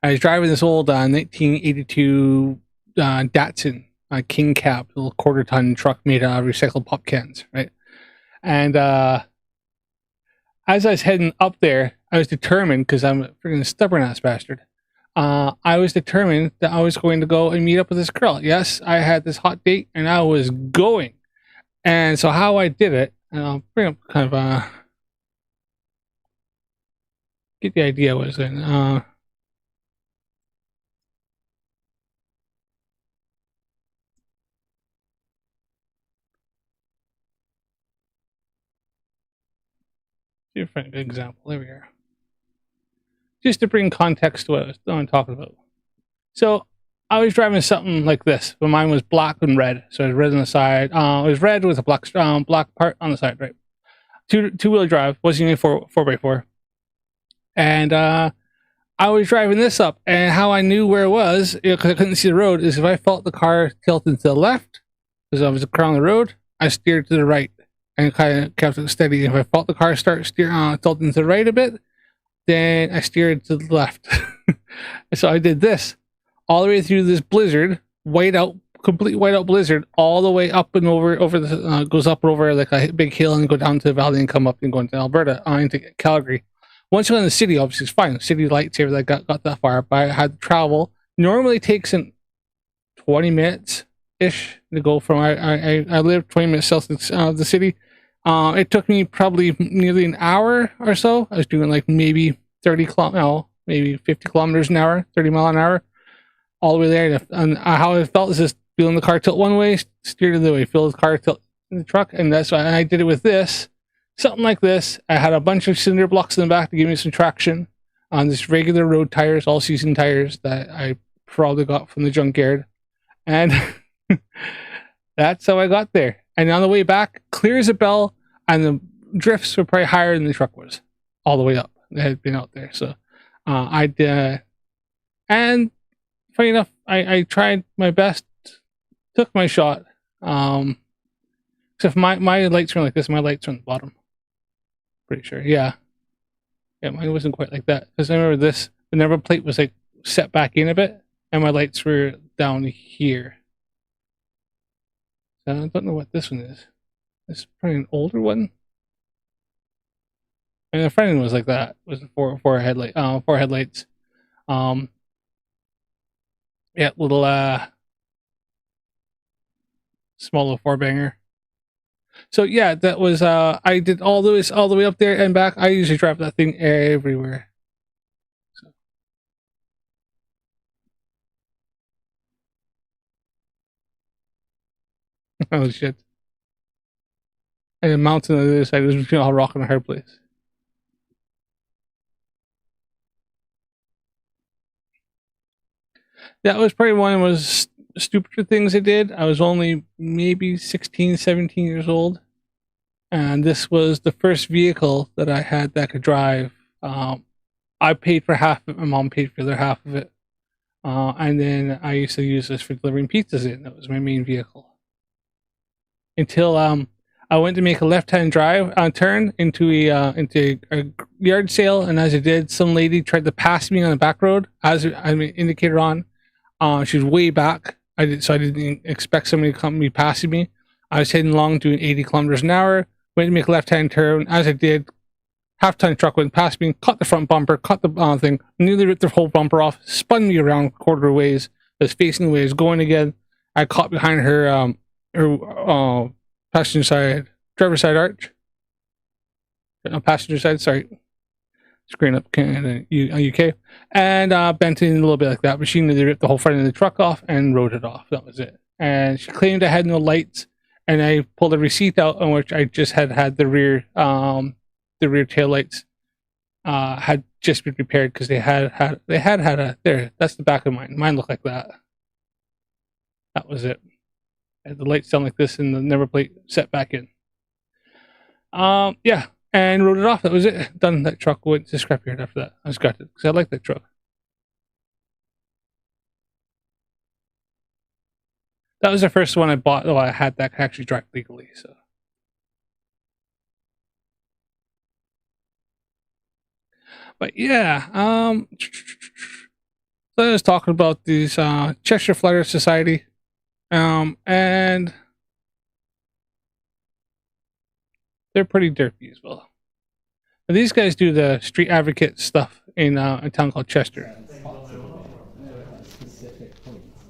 Speaker 3: I was driving this old 1982 Datsun King Cab, little quarter-ton truck made out of recycled pop cans, right? And as I was heading up there, I was determined, because I'm a freaking stubborn-ass bastard, I was determined that I was going to go and meet up with this girl. Yes, I had this hot date, and I was going. And so how I did it, and I'll bring up kind of get the idea was in different example. There we are. Just to bring context to what I'm talking about. So I was driving something like this, but mine was black and red. So it was red on the side. It was red with a black part on the side, right? Two-wheel drive, wasn't even 4x4. And I was driving this up, and how I knew where it was, because I couldn't see the road, is if I felt the car tilted to the left, because I was across the road, I steered to the right and kind of kept it steady. If I felt the car start tilting to the right a bit, then I steered to the left. So I did this all the way through this blizzard, complete whiteout blizzard, all the way up and over the goes up and over like a big hill and go down to the valley and come up and go into Alberta, into Calgary. Once you're in the city, obviously it's fine. City lights, everything got that far, but I had to travel. Normally takes 20 minutes ish to go from I live 20 minutes south of the city. It took me probably nearly an hour or so. I was doing like maybe 50 kilometers an hour, 30 mile an hour, all the way there. And how I felt is just feeling the car tilt one way, steer the other way, feel the car tilt in the truck, and that's why I did it with this. Something like this. I had a bunch of cinder blocks in the back to give me some traction on this regular road tires, all season tires that I probably got from the junkyard. And that's how I got there. And on the way back, clear as a bell, and the drifts were probably higher than the truck was all the way up. They had been out there. So I did. And funny enough, I tried my best, took my shot. Except my lights were like this. My lights were on the bottom. Pretty sure. Yeah, mine wasn't quite like that. Because I remember the number plate was like set back in a bit, and my lights were down here. So I don't know what this one is. This is probably an older one. And the front end was like that. It was four headlights. Yeah, little small little four banger. So yeah, that was I did all this all the way up there and back. I usually drive that thing everywhere. So. Oh shit. And a mountain on the other side was between all rock and a hard place. That was probably one of the most stupider things I did. I was only maybe 16, 17 years old. And this was the first vehicle that I had that could drive. I paid for half of it. My mom paid for the other half of it. And then I used to use this for delivering pizzas in. That was my main vehicle. Until I went to make a left-hand turn into a yard sale, and as I did, some lady tried to pass me on the back road as I mean, indicator on. She was way back. So I didn't expect somebody to come be passing me. I was heading along doing 80 kilometers an hour. Went to make a left-hand turn. As I did, half-ton truck went past me, caught the front bumper, caught the thing, nearly ripped the whole bumper off, spun me around quarter ways. I was facing the way I was going again. I caught behind her passenger side, driver's side arch. No, passenger side, sorry. Screen up Canada, UK. And bent it in a little bit like that. But she nearly ripped the whole front of the truck off and rode it off. That was it. And she claimed I had no lights. And I pulled a receipt out on which I just had the rear tail lights had just been repaired because they had a there. That's the back of mine. Mine looked like that. That was it. I had the lights down like this and the never plate set back in. Yeah, and wrote it off. That was it. Done. That truck went to scrapyard after that. I was gutted because I like that truck. That was the first one I bought. Oh, I had that actually drive legally. So, but yeah, so I was talking about these Cheshire Flutter Society, and they're pretty derpy as well. But these guys do the street advocate stuff in a town called Chester.
Speaker 12: Specific points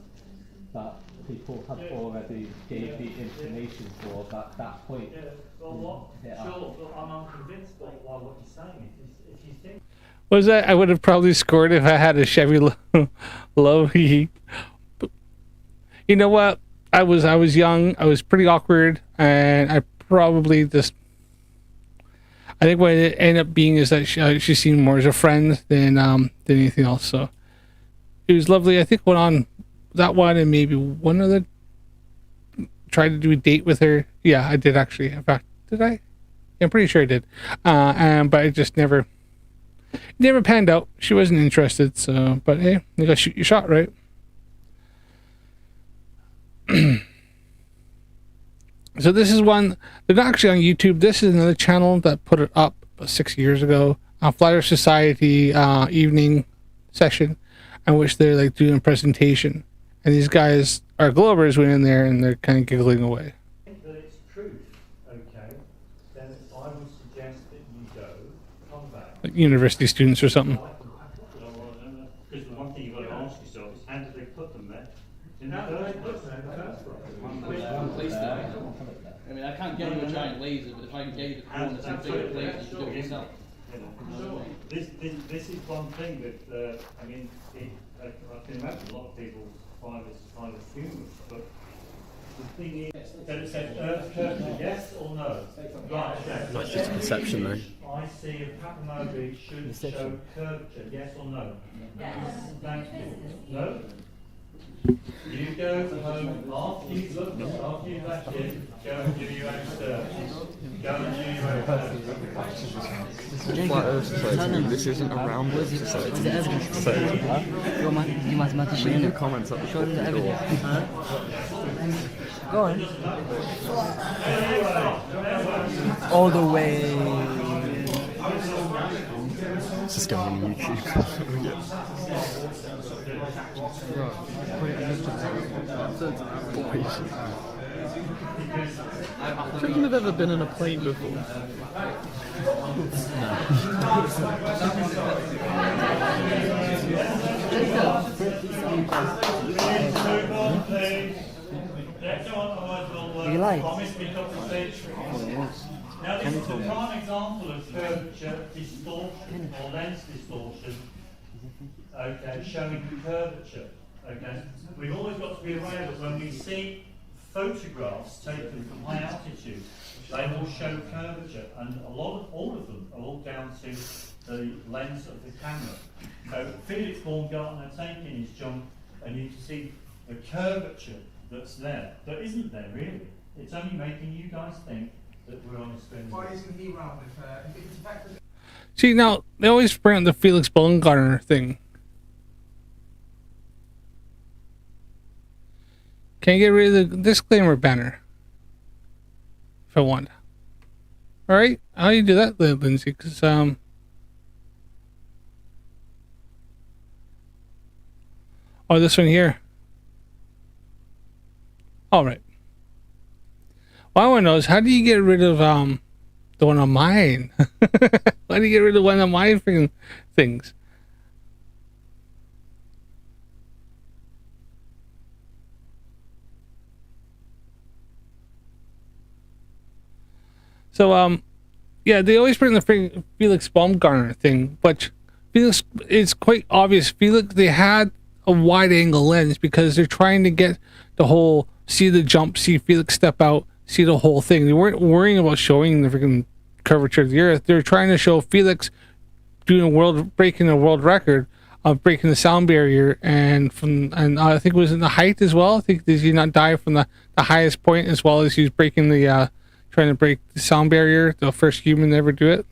Speaker 12: that people have already gave the information for that point.
Speaker 13: Yeah, well, sure, but I'm unconvinced by what you're saying. If you think.
Speaker 3: Was that I would have probably scored if I had a Chevy low. You know what? I was young. I was pretty awkward, and I probably just. I think what it ended up being is that she seemed more as a friend than anything else. So it was lovely. I think went on that one and maybe one other. Tried to do a date with her. Yeah, I did actually. In fact, did I? I'm pretty sure I did. But I just never panned out. She wasn't interested. So, but hey, you gotta shoot your shot, right? So this is one. They're not actually on YouTube. This is another channel that put it up 6 years ago. Flyer Society evening session, in which they're like doing a presentation, and these guys are Globers went in there and they're kind of giggling away.
Speaker 13: That it's truth, okay? Then I would suggest that you go, come back.
Speaker 3: Like university students or something.
Speaker 13: Because the one thing you've got to ask yourself is how did they put them there? In the first place.
Speaker 12: I mean, I can't get you a giant laser, but if I can get you the corners and bigger lasers, you do it yourself.
Speaker 13: This is one thing that, I mean, I can imagine a lot of people find this kind of humorous, but the thing is that it says Earth curvature, yes or no? Right, okay.
Speaker 14: That's just perception, though.
Speaker 13: I see a Papamobi should show curvature, yes or no? Yes. Thank you. No? You go home after you've looked, after you've left it, go and do your own search. Go and do your own search.
Speaker 14: Flat Earth Society. This isn't a round Earth Society. So, leave your comments up the top of the door.
Speaker 12: Go on. All the way.
Speaker 14: It's just going on YouTube. Do you reckon I've ever been in a plane before? No.
Speaker 12: You like?
Speaker 13: Now this is a prime example of curvature distortion or lens distortion, okay, showing curvature, okay. We've always got to be aware that when we see photographs taken from high altitude, they will show curvature, and all of them are all down to the lens of the camera. So Felix Baumgartner taking his jump, and you can see the curvature that's there. That isn't there really. It's only making you guys think that we're on a spin.
Speaker 11: Why isn't he wrong if it's a fact that...
Speaker 3: See, now they always bring up the Felix Baumgartner thing. Can I get rid of the disclaimer banner if I want? All right, how do you do that, Lindsay? Because oh, this one here. All right. What I want to know is how do you get rid of the one on mine? Why do you get rid of one of my freaking things? So yeah, they always bring the Felix Baumgartner thing, but Felix, it's quite obvious. Felix, they had a wide angle lens because they're trying to get the whole see the jump, see Felix step out, see the whole thing. They weren't worrying about showing the freaking curvature of the Earth. They're trying to show Felix doing breaking a world record of breaking the sound barrier, and I think it was in the height as well. I think did he not die from the highest point as well as he was breaking the trying to break the sound barrier, the first human to ever do it.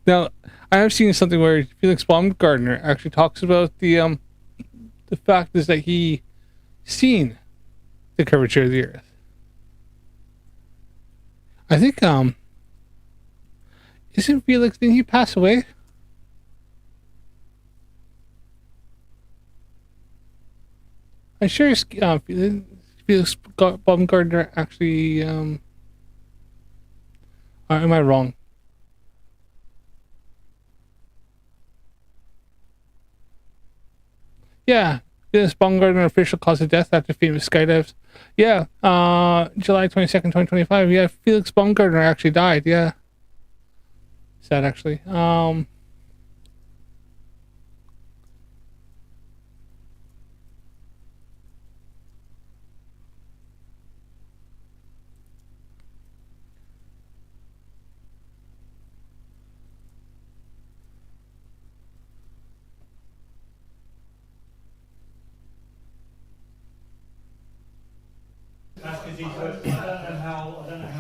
Speaker 3: Now, I have seen something where Felix Baumgartner actually talks about the fact is that he seen the curvature of the Earth. I think isn't Felix, didn't he pass away? I'm sure Felix Baumgartner actually or am I wrong? Yeah, Felix Baumgartner official cause of death after famous skydives. Yeah, July 22nd, 2025. Yeah, Felix Baumgartner actually died. Yeah, sad actually.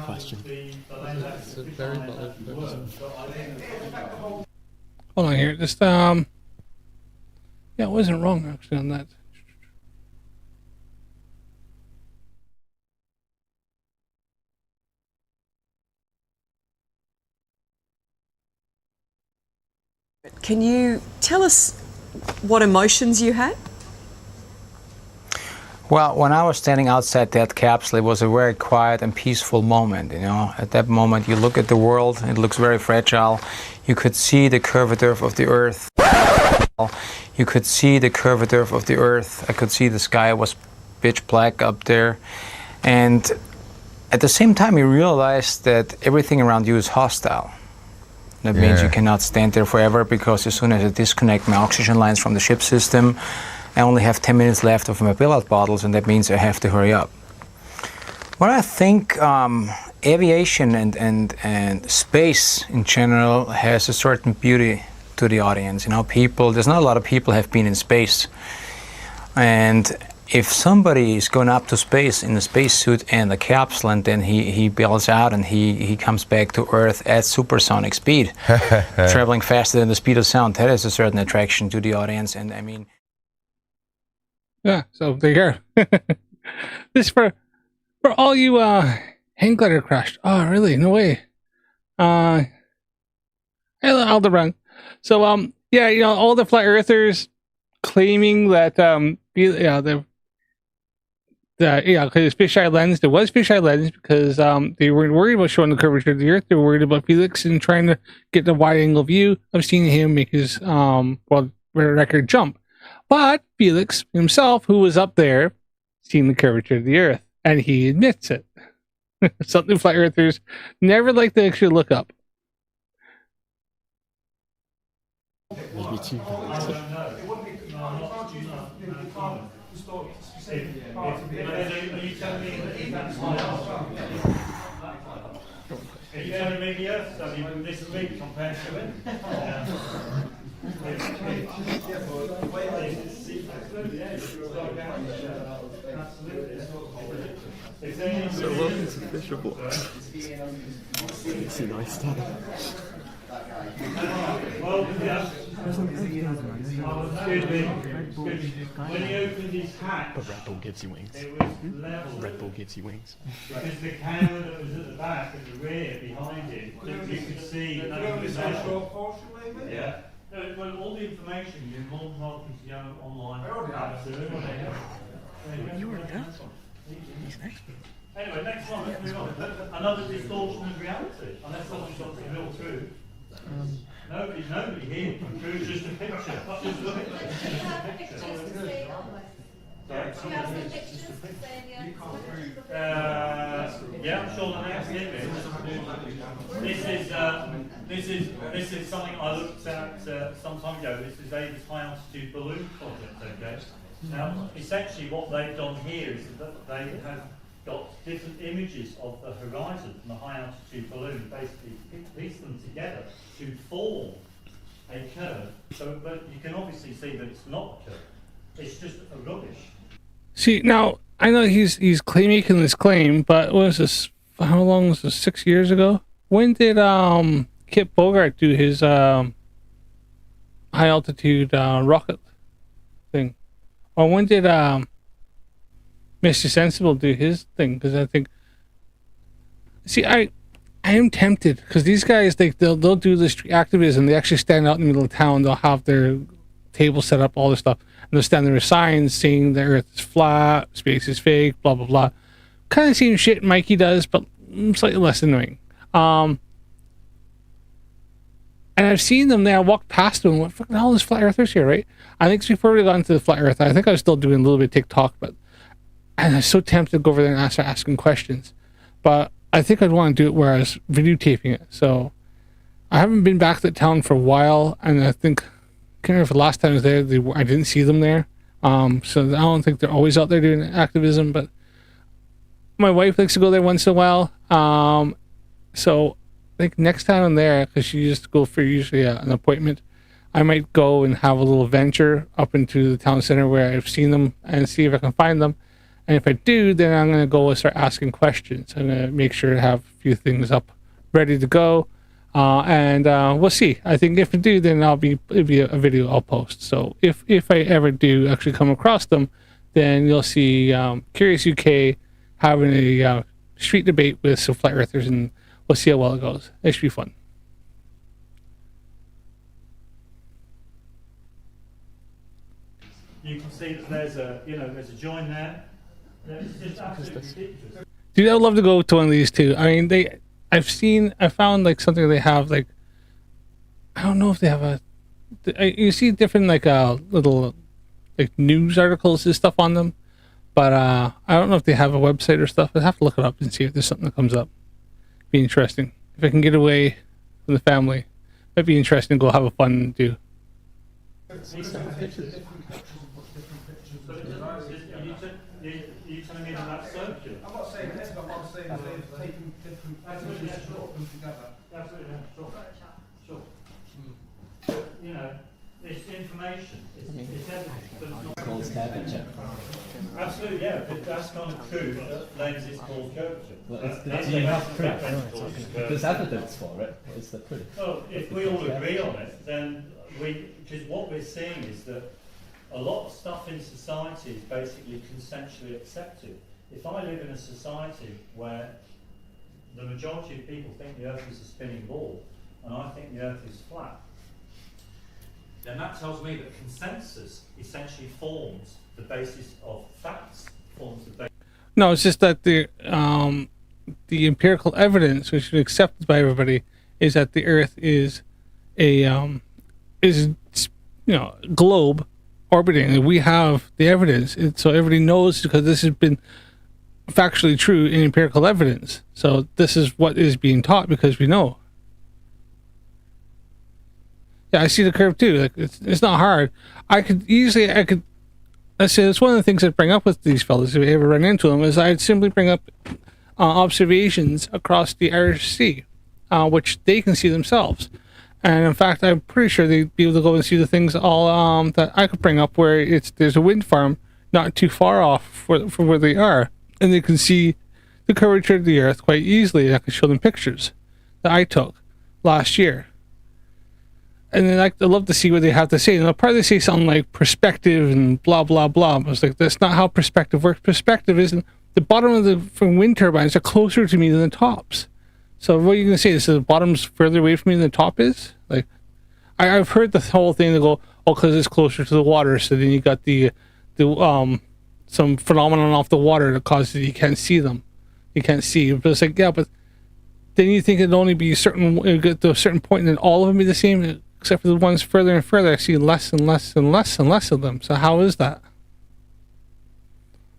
Speaker 14: Question. It's a very valid question.
Speaker 3: Hold on here. Just yeah, I wasn't wrong actually on that.
Speaker 15: Can you tell us what emotions you had?
Speaker 16: Well, when I was standing outside that capsule, it was a very quiet and peaceful moment, you know. At that moment, you look at the world, it looks very fragile. You could see the curvature of the Earth. You could see the curvature of the Earth. I could see the sky was pitch black up there. And at the same time, you realize that everything around you is hostile. That means you cannot stand there forever, because as soon as I disconnect my oxygen lines from the ship system, I only have 10 minutes left of my bailout bottles, and that means I have to hurry up. What I think aviation and space in general has a certain beauty to the audience. You know, there's not a lot of people have been in space. And if somebody is going up to space in a spacesuit and a capsule, and then he bails out and he comes back to Earth at supersonic speed, traveling faster than the speed of sound, that has a certain attraction to the audience. And I mean,
Speaker 3: yeah, so there you go. This for all you hang glider crashed. Oh, really? No way. Aldebaran. So yeah, you know, all the flat earthers claiming that because fisheye lens, there was fisheye lens because they weren't worried about showing the curvature of the Earth. They were worried about Felix and trying to get the wide angle view of seeing him make his world record jump. But Felix himself, who was up there, seen the curvature of the Earth, and he admits it. Something flat earthers never like to actually look up.
Speaker 14: Maybe too
Speaker 13: Are you telling me the Earth's only this big compared to it?
Speaker 14: So welcome to Fisher Blocks. It's a nice time.
Speaker 13: Well, yeah. Excuse me. When he opened his hatch,
Speaker 14: But Red Bull gives you wings.
Speaker 13: it was level.
Speaker 14: Red Bull gives you wings.
Speaker 13: Because the camera that was at the back, at the rear, behind him, you could see. Yeah. No, well, all the information you're more than welcome to go online. Absolutely.
Speaker 8: You were done.
Speaker 13: Anyway, next one, let's move on. Another distortion of reality, unless someone's got the real truth. Nobody here can prove just a picture. Just a picture. Yeah, I'm sure the next image. This is something I looked at some time ago. This is Ava's high altitude balloon project. Okay. Now, essentially, what they've done here is that they have got different images of the horizon from the high altitude balloon, basically piece them together to form a curve. So, but you can obviously see that it's not a curve. It's just a rubbish.
Speaker 3: See, now I know he's making this claim, but what was this? How long was this? 6 years ago? When did Kip Bogart do his high altitude rocket thing? Or when did Mr. Sensible do his thing? Because I think, see, I am tempted because these guys they'll do this activism. They actually stand out in the middle of town. They'll have their table set up, all this stuff, and they'll stand there with signs saying the Earth is flat, space is fake, blah blah blah. Kind of same shit Mikey does, but slightly less annoying. And I've seen them there. I walked past them. What the hell is flat earthers here, right? I think before we got into the flat earth, I think I was still doing a little bit of TikTok, and I was so tempted to go over there and start asking questions. But I think I'd want to do it where I was videotaping it. So I haven't been back to the town for a while, and I think, I can't remember if the last time I was there, I didn't see them there. So I don't think they're always out there doing activism, but my wife likes to go there once in a while. So I think next time I'm there, because she used to go for usually an appointment, I might go and have a little venture up into the town center where I've seen them and see if I can find them. And if I do, then I'm going to go and start asking questions. I'm going to make sure to have a few things up ready to go. And we'll see. I think if I do, then it'll be a video I'll post. So if I ever do actually come across them, then you'll see Curious UK having a street debate with some flat earthers, and we'll see how well it goes. It should be fun.
Speaker 13: You can see that there's a join there. It's just absolutely ridiculous.
Speaker 3: Dude, I'd love to go to one of these too. I mean, I found like something they have, like, I don't know if they have you see different like little like news articles and stuff on them, but I don't know if they have a website or stuff. I'd have to look it up and see if there's something that comes up. Be interesting. If I can get away from the family, that'd be interesting to go have a fun and do.
Speaker 13: You telling me that that's circular?
Speaker 17: I'm not saying this, but what I'm saying is they've taken different
Speaker 13: Absolutely,
Speaker 17: pictures and
Speaker 13: sure.
Speaker 17: put them together.
Speaker 13: Absolutely, sure. Sure. You know, it's information. It's evidence, but it's not.
Speaker 12: Called curvature.
Speaker 13: Absolutely, yeah. But that's kind of true. Lens is called curvature.
Speaker 12: Well, do you have proof? There's evidence for it. Is there proof?
Speaker 13: Well, if we all agree on it, then because what we're seeing is that a lot of stuff in society is basically consensually accepted. If I live in a society where the majority of people think the Earth is a spinning ball, and I think the Earth is flat, then that tells me that consensus essentially forms the basis of facts, forms the basis.
Speaker 3: No, it's just that the empirical evidence, which is accepted by everybody, is that the Earth is a globe orbiting, and we have the evidence, so everybody knows, because this has been factually true in empirical evidence. So this is what is being taught because we know. Yeah, I see the curve too. Like it's not hard. I could let's say that's one of the things I'd bring up with these fellas if I ever run into them, is I'd simply bring up observations across the Irish Sea, which they can see themselves. And in fact, I'm pretty sure they'd be able to go and see the things all that I could bring up, where there's a wind farm not too far off from where they are, and they can see the curvature of the Earth quite easily. I could show them pictures that I took last year. And then I'd love to see what they have to say. And they'll probably say something like perspective and blah, blah, blah. I was like, that's not how perspective works. Perspective isn't, the bottom of the from wind turbines are closer to me than the tops. So what are you going to say? This is the bottom's further away from me than the top is? Like, I've heard the whole thing. They go, oh, because it's closer to the water. So then you got the some phenomenon off the water that causes you can't see them. You can't see. But it's like, yeah, but then you think it'd only be get to a certain point, and then all of them be the same, except for the ones further and further. I see less and less and less and less of them. So how is that?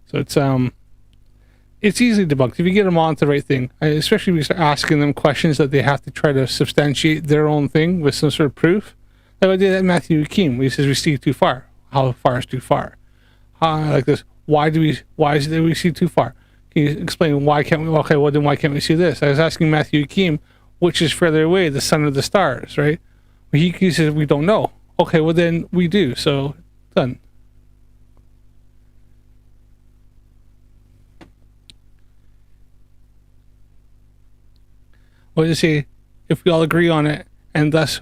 Speaker 3: So it's easily debunked if you get them on the right thing, especially if you start asking them questions that they have to try to substantiate their own thing with some sort of proof. Like I did at Matthew Keem, where he says we see too far. How far is too far? Like this. Why is it that we see too far? Can you explain why can't we? Okay, well then why can't we see this? I was asking Matthew Keem, which is further away, the sun or the stars, right? He says we don't know. Okay, well then we do. So done. What does it say? If we all agree on it, and thus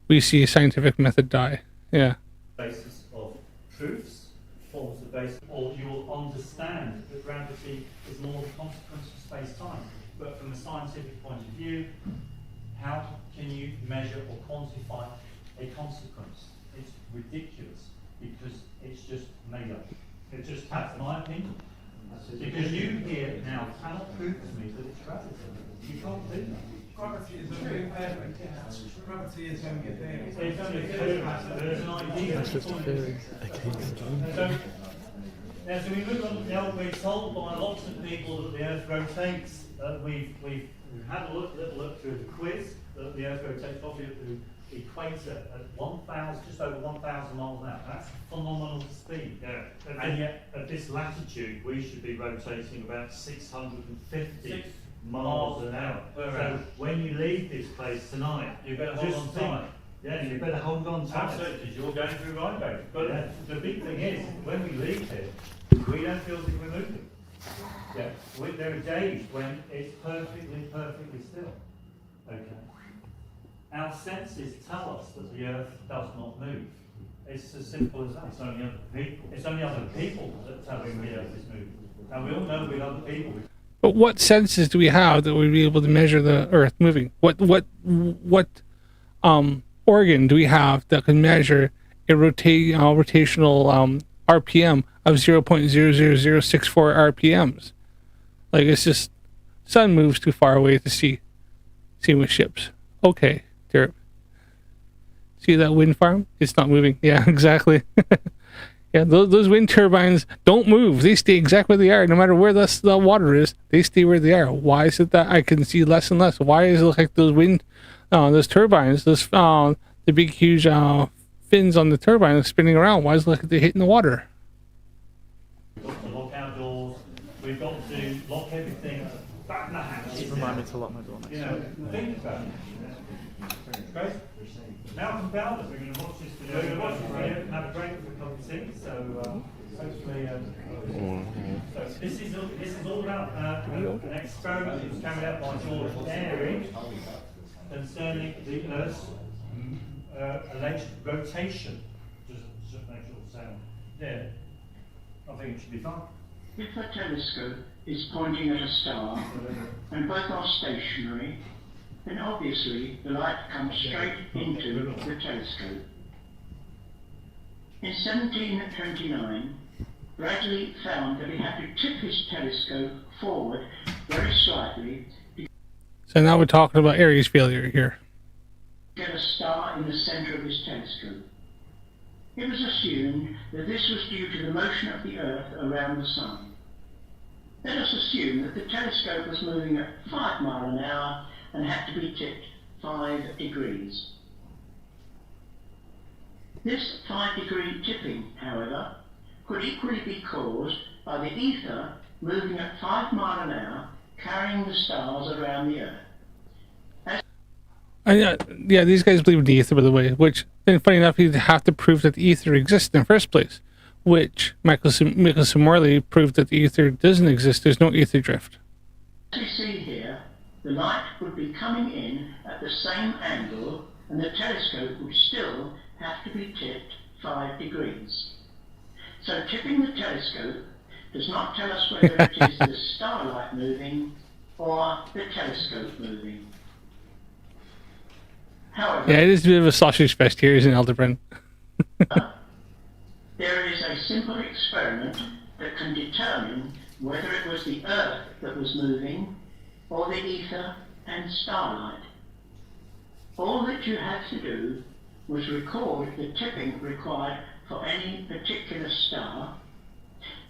Speaker 3: we see a scientific method die. Yeah.
Speaker 13: Basis of truths forms the basis, or you will understand that gravity is more the consequence of space-time. But from a scientific point of view, how can you measure or quantify a consequence? It's ridiculous because it's just made up. It's just that's my opinion. Because you here now cannot prove to me that it's gravity. You can't do that.
Speaker 17: Gravity is only gravity is only a theory.
Speaker 13: It's only a theory. There's an idea.
Speaker 14: That's just a theory.
Speaker 13: So we look on, we're told by lots of people that the Earth rotates. We've had a little look through the quiz that the Earth rotates probably at the equator at 1,000, just over 1,000 miles an hour. That's phenomenal speed. Yeah. And yet at this latitude we should be rotating about 650 miles an hour. So when you leave this place tonight,
Speaker 18: you better hold on tight.
Speaker 13: Yeah, you better hold on tight.
Speaker 18: Absolutely, because you're going through Rhinebeck.
Speaker 13: But the big thing is, when we leave here, we don't feel as if we're moving. Yeah, there are days when it's perfectly still. Okay. Our senses tell us that the Earth does not move. It's as simple as that. It's only other people. It's only other people that tell us the Earth is moving. And we all know with other people.
Speaker 3: But what senses do we have that we'd be able to measure the Earth moving? What organ do we have that can measure a rotational RPM of 0.00064 RPMs? Like, it's just sun moves too far away to see with ships. Okay, Derp. See that wind farm? It's not moving. Yeah, exactly. Yeah, those wind turbines don't move. They stay exactly where they are. No matter where the water is, they stay where they are. Why is it that I can see less and less? Why is it like those turbines, the big huge fins on the turbine are spinning around? Why is it like they're hitting the water?
Speaker 13: We've got to lock our doors. We've got to lock everything back in the house.
Speaker 14: Just remind me to lock my door next time.
Speaker 13: Think about it. Great. Malcolm Bowers, we're going to watch this video. We're going to watch it here and have a break for a cup of tea. So hopefully, so this is all about an experiment that was carried out by George Airy concerning the Earth's alleged rotation. Just make sure the sound. Yeah, I think it should be fine.
Speaker 19: If a telescope is pointing at a star and both are stationary, then obviously the light comes straight into the telescope. In 1729, Bradley found that he had to tip his telescope forward very slightly
Speaker 3: So now we're talking about Airy's failure here.
Speaker 19: to get a star in the center of his telescope. It was assumed that this was due to the motion of the Earth around the Sun. Let us assume that the telescope was moving at 5 miles an hour and had to be tipped 5 degrees. This 5-degree tipping, however, could equally be caused by the ether moving at 5 miles an hour, carrying the stars around the Earth.
Speaker 3: Yeah, these guys believe in the ether, by the way, which, then funny enough, you'd have to prove that the ether exists in the first place, which Mikey Morley proved that the ether doesn't exist. There's no ether drift.
Speaker 19: As we see here, the light would be coming in at the same angle and the telescope would still have to be tipped 5 degrees. So tipping the telescope does not tell us whether it is the starlight moving or the telescope moving. However,
Speaker 3: Yeah, it is a bit of a sausage fest here, isn't it, Aldebrand?
Speaker 19: there is a simple experiment that can determine whether it was the Earth that was moving or the ether and starlight. All that you had to do was record the tipping required for any particular star,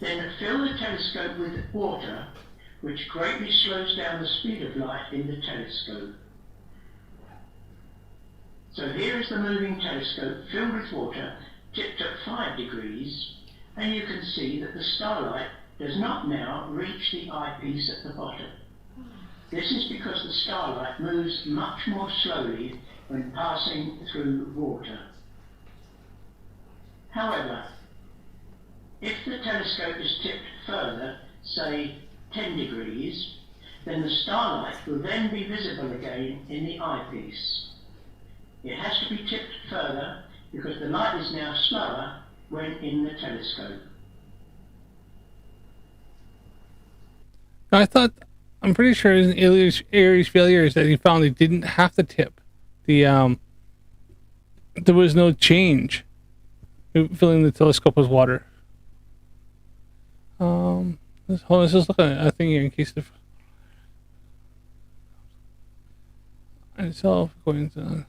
Speaker 19: then fill the telescope with water, which greatly slows down the speed of light in the telescope. So here is the moving telescope filled with water, tipped at 5 degrees, and you can see that the starlight does not now reach the eyepiece at the bottom. This is because the starlight moves much more slowly when passing through water. However, if the telescope is tipped further, say 10 degrees, then the starlight will then be visible again in the eyepiece. It has to be tipped further because the light is now slower when in the telescope.
Speaker 3: I'm pretty sure Aries failure is that he found he didn't have to tip. There was no change filling the telescope with water. Let's just look at a thing here in case the itself going to.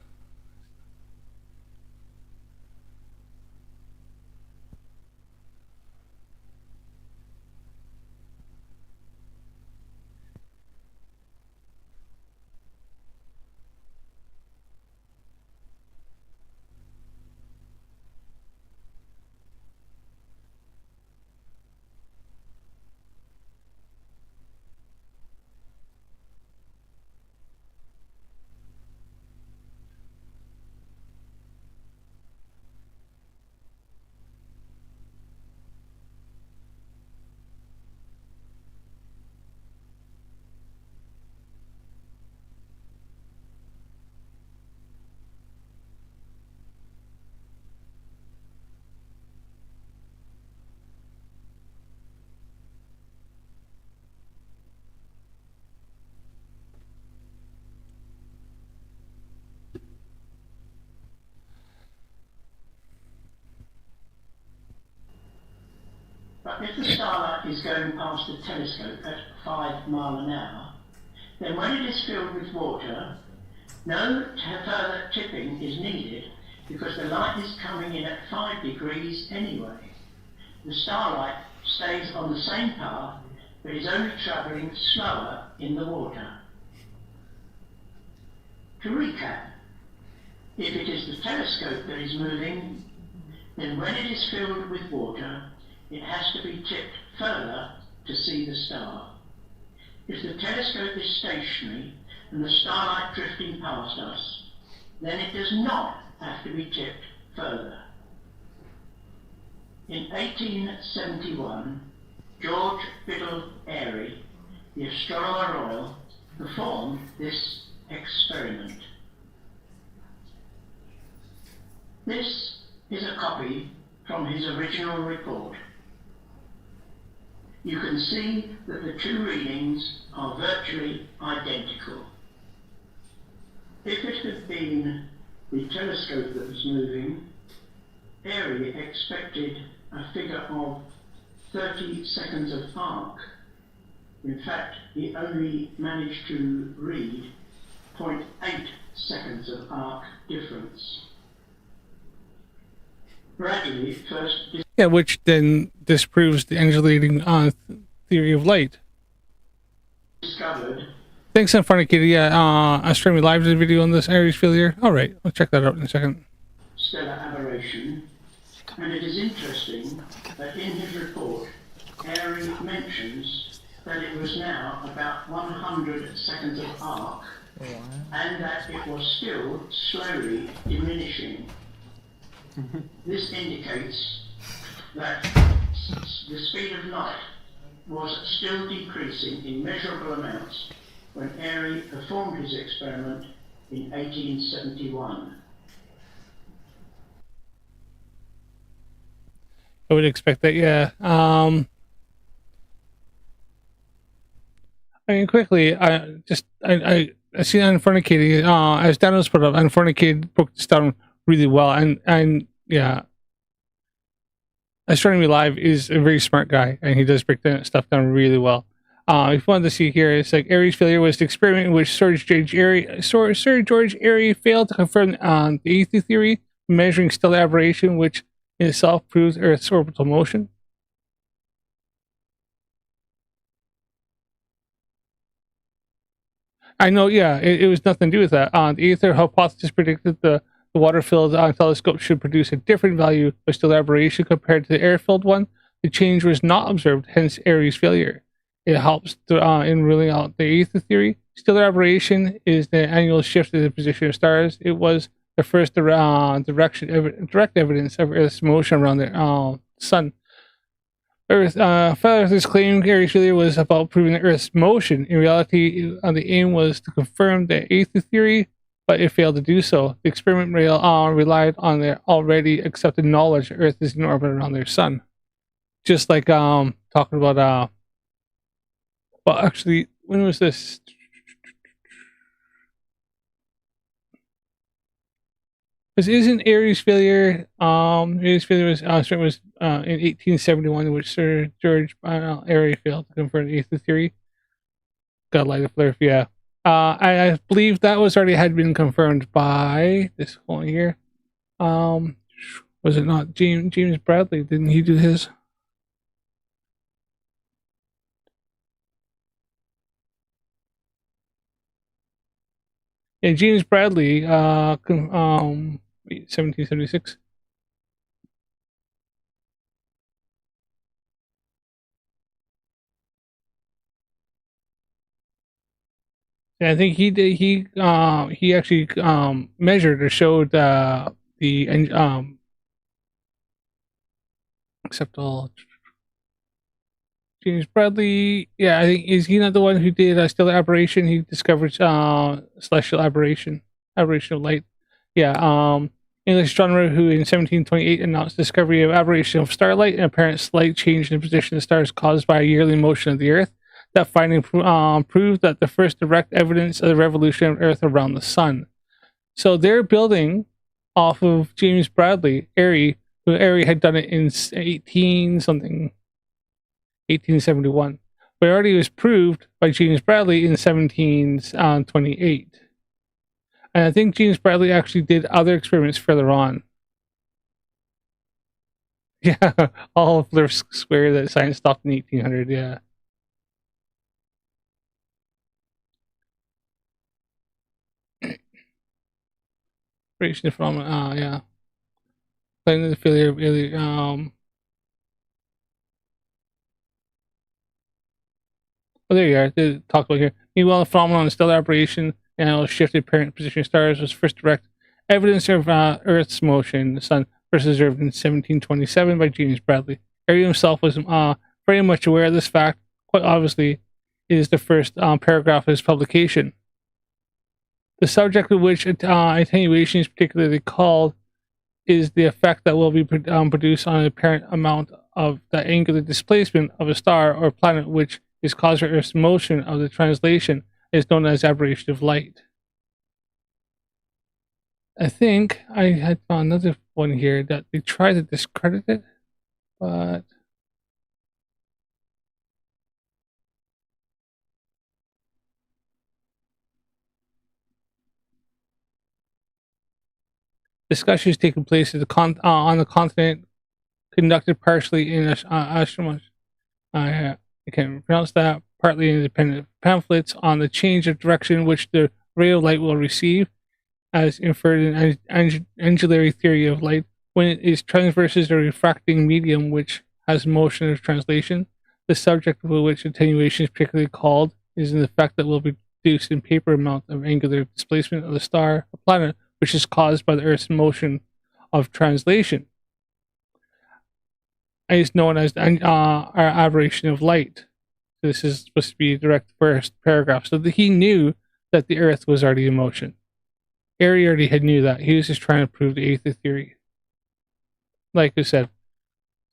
Speaker 19: But if the starlight is going past the telescope at 5 miles an hour, then when it is filled with water, no further tipping is needed because the light is coming in at 5 degrees anyway. The starlight stays on the same path, but is only travelling slower in the water. To recap, if it is the telescope that is moving, then when it is filled with water, it has to be tipped further to see the star. If the telescope is stationary and the starlight drifting past us, then it does not have to be tipped further. In 1871, George Biddle Airy, the Astronomer Royal, performed this experiment. This is a copy from his original report. You can see that the two readings are virtually identical. If it had been the telescope that was moving, Airy expected a figure of 30 seconds of arc. In fact, he only managed to read 0.8 seconds of arc difference. Bradley first
Speaker 3: Yeah, which then disproves the undulating theory of light.
Speaker 19: discovered
Speaker 3: Thanks, Unfornicated. Yeah, I'm streaming live the video on this Aries failure. All right, I'll check that out in a second.
Speaker 19: stellar aberration, and it is interesting that in his report, Airy mentions that it was now about 100 seconds of arc, and that it was still slowly diminishing. This indicates that the speed of light was still decreasing in measurable amounts when Airy performed his experiment in 1871.
Speaker 3: I would expect that, yeah. I mean, quickly, I see Unfornicated, as Daniel's put up, Unfornicated broke this down really well, and yeah, Astronomy Live is a very smart guy, and he does break that stuff down really well. If you wanted to see here, it's like Airy's failure was the experiment in which Sir George Airy failed to confirm the ether theory, measuring stellar aberration, which in itself proves Earth's orbital motion. I know, yeah, it was nothing to do with that. The ether hypothesis predicted the water-filled telescope should produce a different value of stellar aberration compared to the air-filled one. The change was not observed, hence Airy's failure. It helps in ruling out the ether theory, Stellar aberration is the annual shift of the position of stars. It was the first direct evidence of Earth's motion around the sun. Flerf's claim failure was about proving the Earth's motion. In reality, the aim was to confirm the eighth theory, but it failed to do so. The experiment relied on their already accepted knowledge that Earth is in orbit around their sun. Just like talking about well, actually, when was this? Because isn't Aries failure? Aries failure was in 1871, in which Sir George Airy failed to confirm the eighth theory. Got light of Flerf, yeah. I believe that had been confirmed by this one here. Was it not James Bradley? Didn't he do his? Yeah, James Bradley, 1776. And I think he did. He actually measured or showed the except all. James Bradley, yeah, I think is he not the one who did stellar aberration? He discovered celestial aberration of light. Yeah, English astronomer who in 1728 announced discovery of aberration of starlight, an apparent slight change in the position of stars caused by a yearly motion of the Earth. That finding proved that the first direct evidence of the revolution of Earth around the sun. So they're building off of James Bradley, Airy, who Airy had done it in 1871, but it already was proved by James Bradley in 1728. And I think James Bradley actually did other experiments further on. Yeah, all of Flerf swear that science stopped in 1800, yeah. Radiation phenomena, yeah. Playing the failure really, oh, there you are. They talk about here. Meanwhile, the phenomenon of stellar aberration and shifted parent position of stars was first direct evidence of Earth's motion in the sun, first observed in 1727 by James Bradley. Airy himself was very much aware of this fact. Quite obviously, it is the first paragraph of his publication. The subject of which attenuation is particularly called is the effect that will be produced on an apparent amount of the angular displacement of a star or planet, which is caused by Earth's motion of the translation, is known as aberration of light. I think I had found another one here that they tried to discredit it, but discussions taking place at on the continent, conducted partially in astronomers. I can't pronounce that. Partly independent pamphlets on the change of direction which the ray of light will receive, as inferred in angularity theory of light, when it is transverses a refracting medium which has motion of translation. The subject of which attenuation is particularly called is an effect that will be produced in paper amount of angular displacement of the star or planet, which is caused by the Earth's motion of translation. And it's known as our aberration of light. This is supposed to be a direct first paragraph. So he knew that the Earth was already in motion. Airy already knew that. He was just trying to prove the eighth theory. Like I said,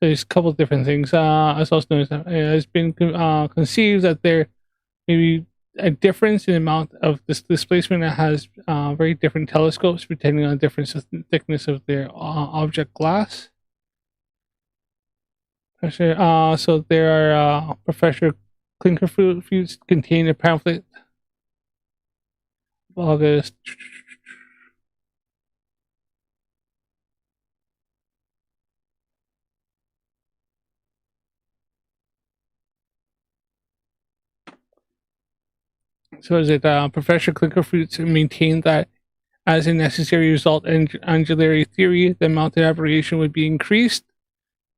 Speaker 3: there's a couple of different things. As also known as it has been conceived that there may be a difference in the amount of this displacement that has very different telescopes depending on the difference of the thickness of their object glass. So there are Professor Klinkerfues contained a pamphlet of August. So is it Professor Klinkerfues maintained that as a necessary result in angularity theory, the amount of aberration would be increased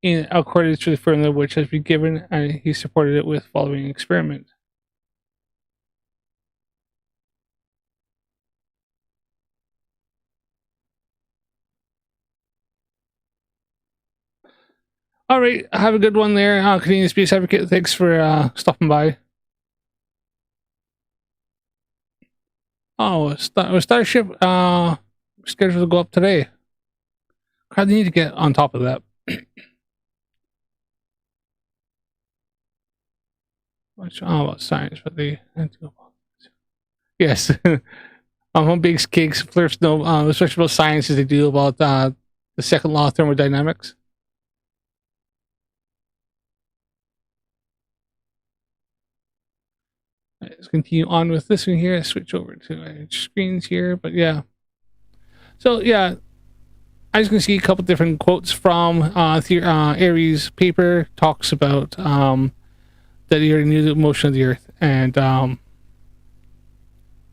Speaker 3: in accordance to the formula which has been given, and he supported it with following experiment. All right, have a good one there, Canadian Space Advocate. Thanks for stopping by. Oh, Starship scheduled to go up today. I need to get on top of that. About science, but they yes. One big cakes, Flerf know especially about science as they do about the second law of thermodynamics. Let's continue on with this one here. Switch over to my screens here, but yeah. So yeah, I was going to see a couple different quotes from Aries' paper. Talks about that he already knew the motion of the Earth and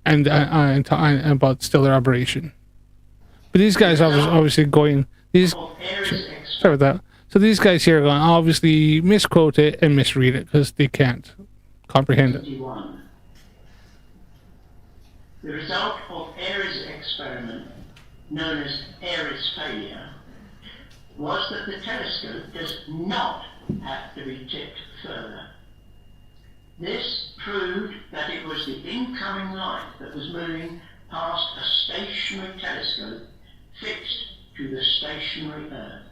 Speaker 3: about stellar aberration. But these guys are obviously going sorry about that. So these guys here are going to obviously misquote it and misread it because they can't comprehend it.
Speaker 19: The result of Airy's experiment, known as Airy's failure, was that the telescope does not have to be tipped further. This proved that it was the incoming light that was moving past a stationary telescope fixed to the stationary Earth.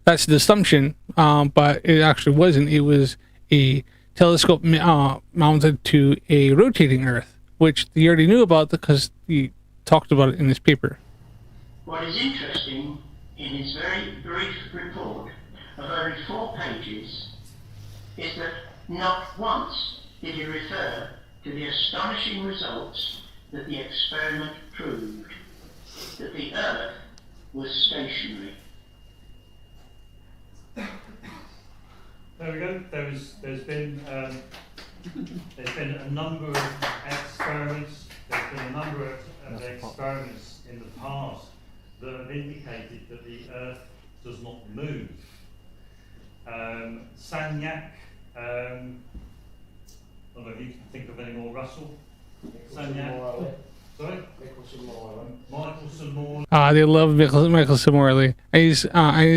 Speaker 3: That's the assumption, but it actually wasn't. It was a telescope mounted to a rotating Earth, which he already knew about because he talked about it in his paper.
Speaker 19: What is interesting in his very brief report of only 4 pages is that not once did he refer to the astonishing results that the experiment proved, that the Earth was stationary.
Speaker 13: There we go. There's been a number of experiments. There's been a number of experiments in the past that have indicated that the Earth does not move. Sagnac. I don't know if you can think of any more, Russell. Sagnac. Sorry. Michelson Morley.
Speaker 3: They love Michelson Morley. I use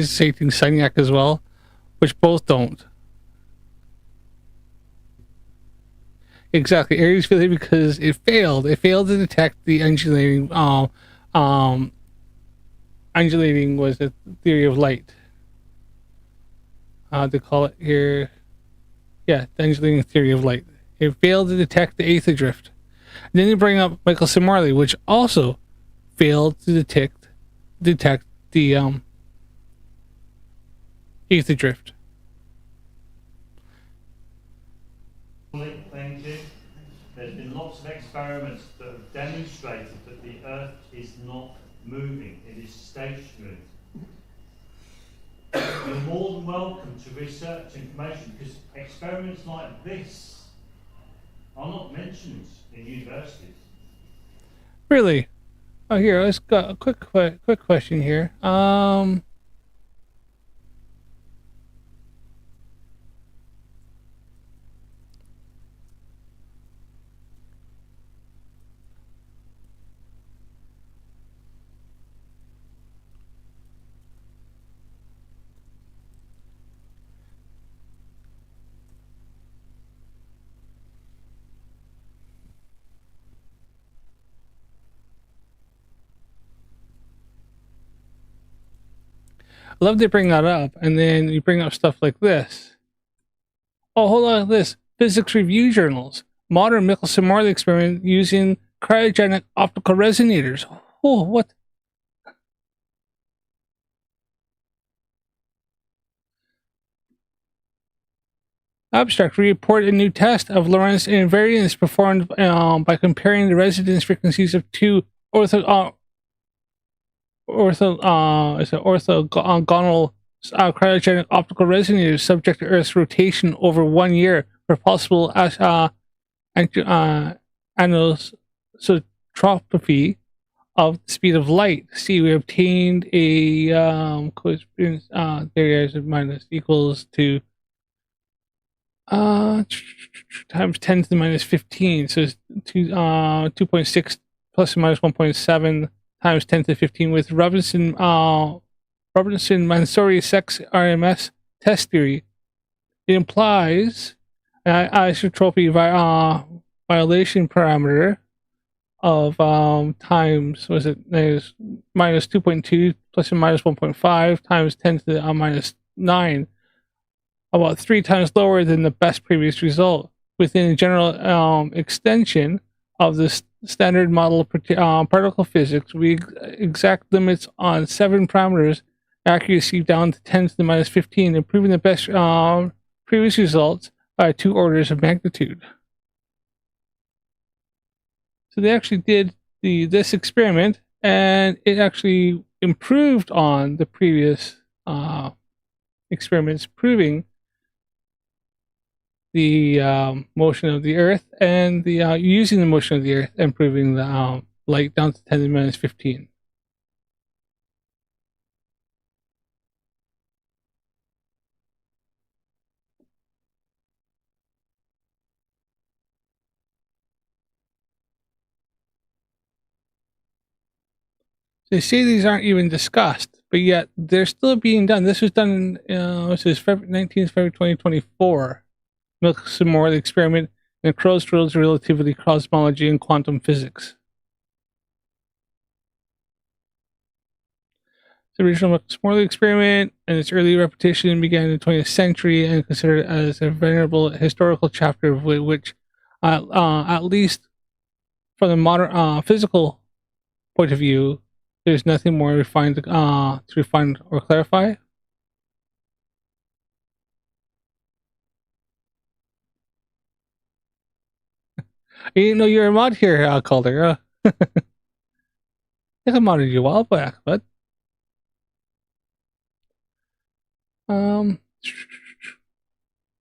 Speaker 3: stating Sagnac as well, which both don't. Exactly, Aries failure because it failed. It failed to detect the undulating. Undulating was the theory of light. They call it here. Yeah, the undulating theory of light. It failed to detect the eighth drift. And then you bring up Michelson Morley, which also failed to detect the eighth drift.
Speaker 13: Thank you. There's been lots of experiments that have demonstrated that the Earth is not moving, it is stationary. You're more than welcome to research information because experiments like this are not mentioned in universities.
Speaker 3: Really? Oh, here, let's got a quick question here. I love to bring that up, and then you bring up stuff like this. Oh, hold on, this physics review journals, modern Michelson-Morley experiment using cryogenic optical resonators. Oh, what? Abstract report a new test of Lorentz invariance performed by comparing the resonance frequencies of two orthogonal cryogenic optical resonators subject to Earth's rotation over 1 year for possible anisotropy of the speed of light. See, we obtained a coincidence there is minus equals to times 10 to the minus 15, so it's 2.6 plus or minus 1.7 times 10 to the 15 with Robinson Robertson-Mansouri sex RMS test theory. It implies an isotropy violation parameter of times, was it minus 2.2 plus or minus 1.5 times 10 to the minus 9, about 3 times lower than the best previous result. Within the general extension of the standard model of particle physics, we exact limits on 7 parameters, accuracy down to 10 to the minus 15, improving the best previous results by 2 orders of magnitude. So they actually did this experiment, and it actually improved on the previous experiments, proving the motion of the Earth and the using the motion of the Earth and proving the light down to 10 to the minus 15. They say these aren't even discussed, but yet they're still being done. This was done in this is 19th February 2024. Milk-Morley experiment in crossroads relativity, cosmology, and quantum physics. The original Milk-Morley experiment and its early repetition began in the 20th century and considered as a venerable historical chapter of which, at least from the modern physical point of view, there's nothing more refined to refine or clarify. You didn't know you were a mod here, Calder. I think I modded you a while back, but the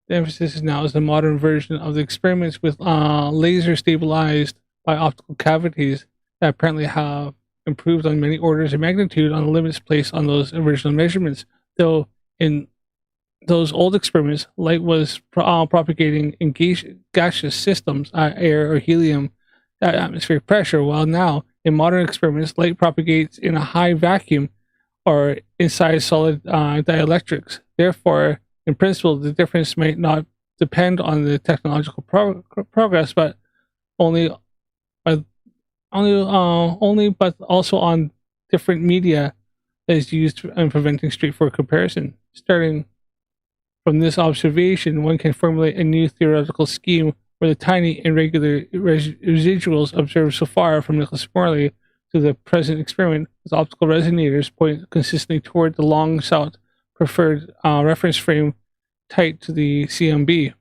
Speaker 3: emphasis now is the modern version of the experiments with laser stabilized by optical cavities that apparently have improved on many orders of magnitude on the limits placed on those original measurements. Though in those old experiments, light was propagating in gaseous systems, air or helium, at atmospheric pressure, while now in modern experiments, light propagates in a high vacuum or inside solid dielectrics. Therefore, in principle, the difference may not depend on the technological progress, but only but also on different media that is used in preventing straightforward comparison. Starting from this observation, one can formulate a new theoretical scheme where the tiny irregular residuals observed so far from Nicholas Morley to the present experiment with optical resonators point consistently toward the long sought preferred reference frame tight to the CMB.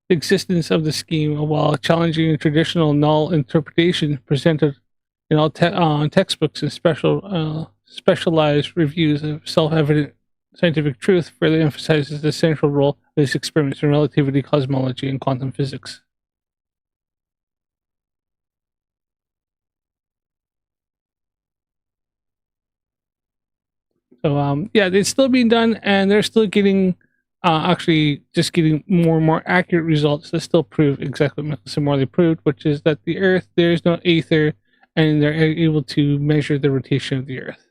Speaker 3: The existence of the scheme, while challenging a traditional null interpretation presented in all textbooks and specialized reviews of self-evident scientific truth, further emphasizes the central role of these experiments in relativity, cosmology, and quantum physics. So yeah, it's still being done, and they're still getting actually just getting more and more accurate results that still prove exactly what Michelson Morley proved, which is that the Earth, there is no aether, and they're able to measure the rotation of the Earth.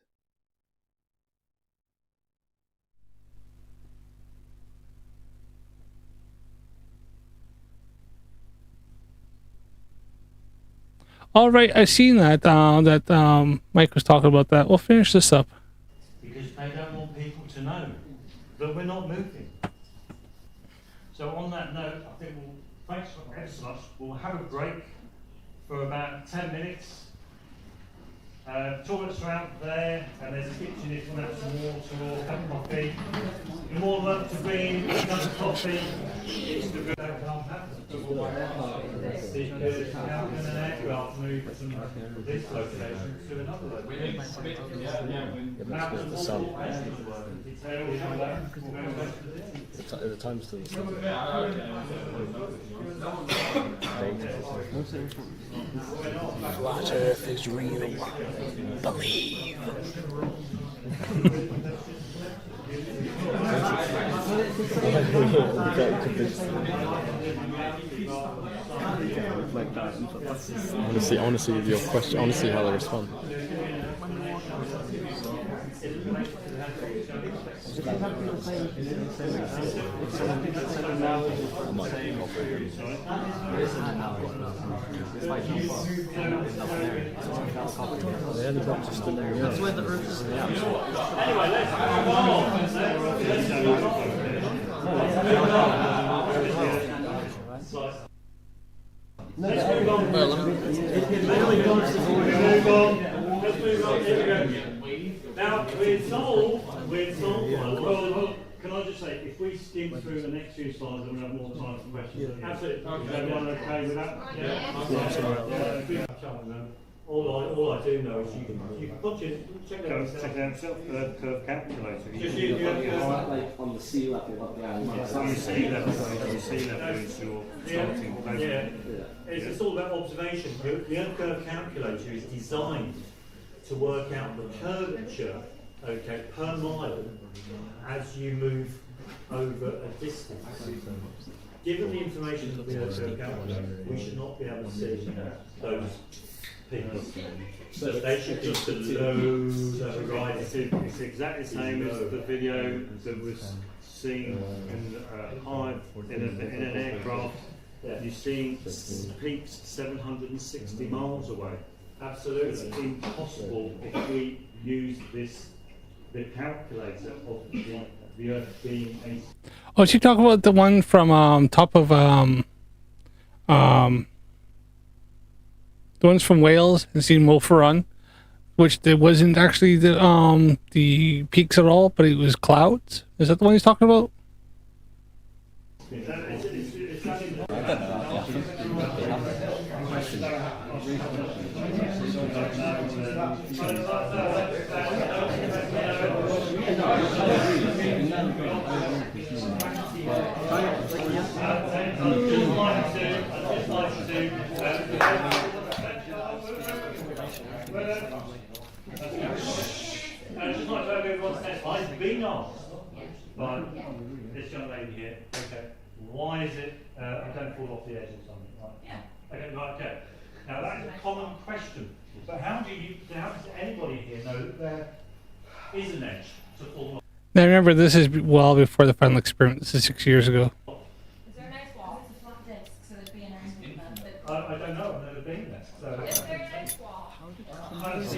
Speaker 3: All right, I've seen that Mike was talking about that. We'll finish this up.
Speaker 13: Because they don't want people to know that we're not moving. So on that note, I think thanks ever so much. We'll have a break for about 10 minutes. Toilets are out there, and there's a kitchen if you want to have some water or a cup of coffee. You're more than welcome to bring a cup of coffee. It's the good that can't happen. Because how can an aircraft move from this location to another location?
Speaker 14: The sun. The time's still the same.
Speaker 1: Flat Earth is real. Believe.
Speaker 14: I want to see your question. I want to see how they respond. Yeah, the box is still there. That's where the Earth is.
Speaker 13: Anyway, let's move on. Now, we're solved. Well, can I just say, if we skim through the next few slides, then we'll have more time for questions. Absolutely. Is everyone okay with that? Yeah. All I do know is you can put your check out self-curve calculator. Just use
Speaker 12: like on the sea level of the island.
Speaker 13: You see level is your starting place. Yeah. It's all about observation. The Earth curve calculator is designed to work out the curvature, okay, per mile as you move over a distance. Given the information of the Earth curve calculator, we should not be able to see those people. So they should just below the horizon. It's exactly the same as the video that was seen in an aircraft. You see peaks 760 miles away. Absolutely. It's impossible if we use the calculator of the Earth being a...
Speaker 3: Oh, she talk about the one from top of the ones from Wales and seen Wolf Run, which there wasn't actually the peaks at all, but it was clouds. Is that the one he's talking about?
Speaker 13: Just like everyone says, I've been asked by this young lady here, okay, why is it, I don't fall off the edge or something, right? Yeah. Okay, right, okay. Now that is a common question, but how does anybody here know that there is an edge to fall off?
Speaker 3: Now remember, this is well before the final experiment. This is 6 years ago.
Speaker 10: Is there a nice wall? It's a flat disc, so there'd be a nice movement.
Speaker 13: I don't know, I've never been there. So.
Speaker 10: Is there a nice wall?
Speaker 14: It's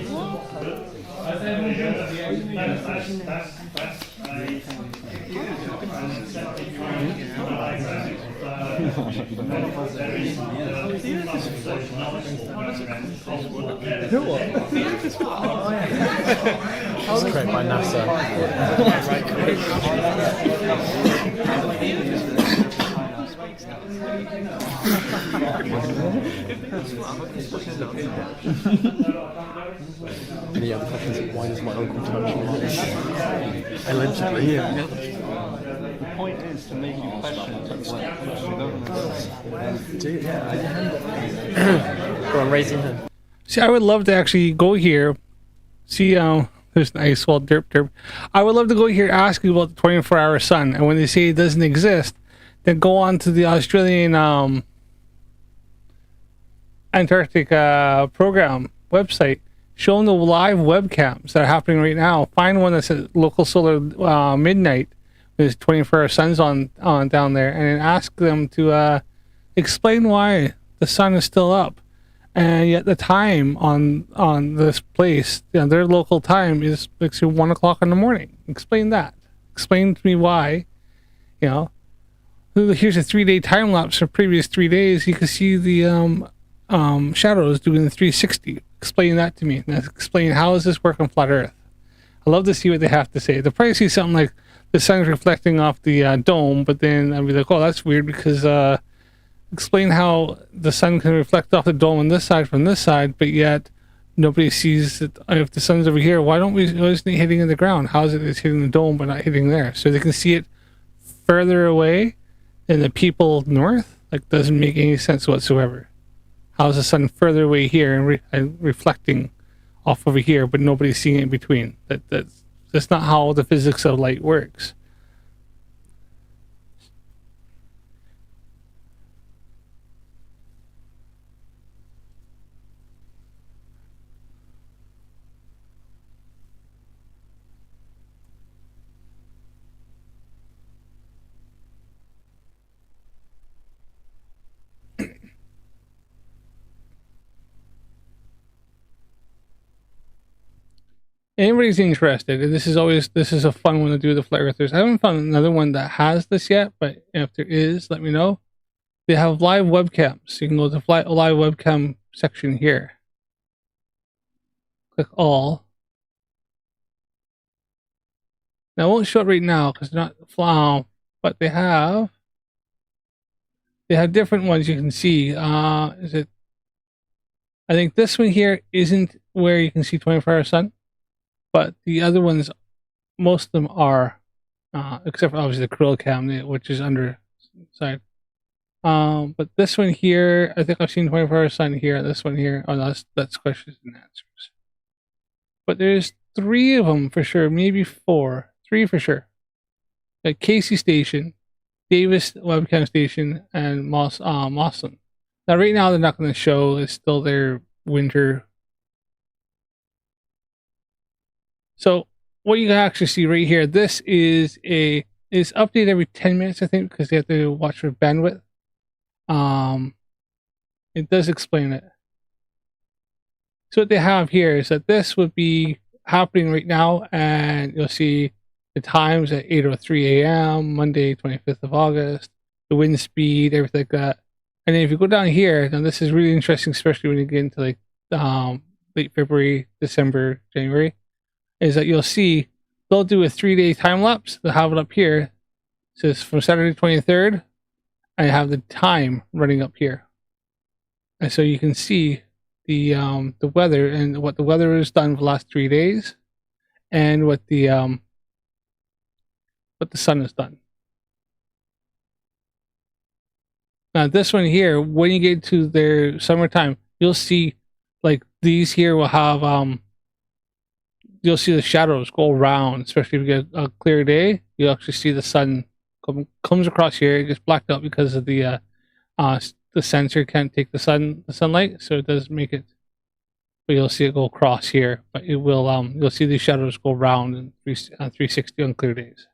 Speaker 14: created by NASA. Any other questions? Why does my uncle touch me? Allegedly, yeah.
Speaker 20: The point is to make you question things like
Speaker 14: Go on, raising hand.
Speaker 3: See, I would love to actually go here. See, there's nice, well, derp. I would love to go here, ask you about the 24-hour sun, and when they say it doesn't exist, then go on to the Australian Antarctic program website, show them the live webcams that are happening right now. Find one that's at local solar midnight with 24-hour suns on down there, and then ask them to explain why the sun is still up, and yet the time on this place, their local time is like 1 o'clock in the morning. Explain that. Explain to me why. Here's a 3-day time lapse for previous 3 days. You can see the shadows doing the 360. Explain that to me. Explain how does this work on flat Earth. I love to see what they have to say. They'll probably see something like the sun's reflecting off the dome, but then I'll be like, oh, that's weird because explain how the sun can reflect off the dome on this side from this side, but yet nobody sees that if the sun's over here, why isn't it hitting in the ground? How is it's hitting the dome but not hitting there? So they can see it further away than the people north. Like, doesn't make any sense whatsoever. How is the sun further away here and reflecting off over here, but nobody's seeing it in between? That's not how the physics of light works. anybody's interested, this is a fun one to do, the flat earthers. I haven't found another one that has this yet, but if there is, let me know. They have live webcams. You can go to the live webcam section here. Click all. Now I won't show it right now because they're not but they have different ones you can see. Is it? I think this one here isn't where you can see 24-hour sun, but the other ones, most of them are, except for obviously the Krill cam, which is under side. But this one here, I think I've seen 24-hour sun here. This one here, oh, that's questions and answers. But there's 3 of them for sure, maybe 4, 3 for sure. Like Casey Station, Davis webcam station, and Mawson. Now, right now they're not going to show. It's still their winter. So what you can actually see right here, this is updated every 10 minutes, I think, because they have to watch for bandwidth. It does explain it. So what they have here is that this would be happening right now, and you'll see the times at 8:03 a.m. Monday, 25th of August, the wind speed, everything like that. And then if you go down here, now this is really interesting, especially when you get into like late February, December, January, is that you'll see they'll do a 3-day time lapse. They'll have it up here. It says from Saturday 23rd, and have the time running up here. And so you can see the weather and what the weather has done for the last 3 days, and what the sun has done. Now this one here, when you get to their summertime, you'll see like these here will have you'll see the shadows go around, especially if you get a clear day. You'll actually see the sun comes across here. It gets blacked out because of the sensor can't take the sunlight, so it does make it. But you'll see it go across here. But it will you'll see these shadows go around in 360 on clear days.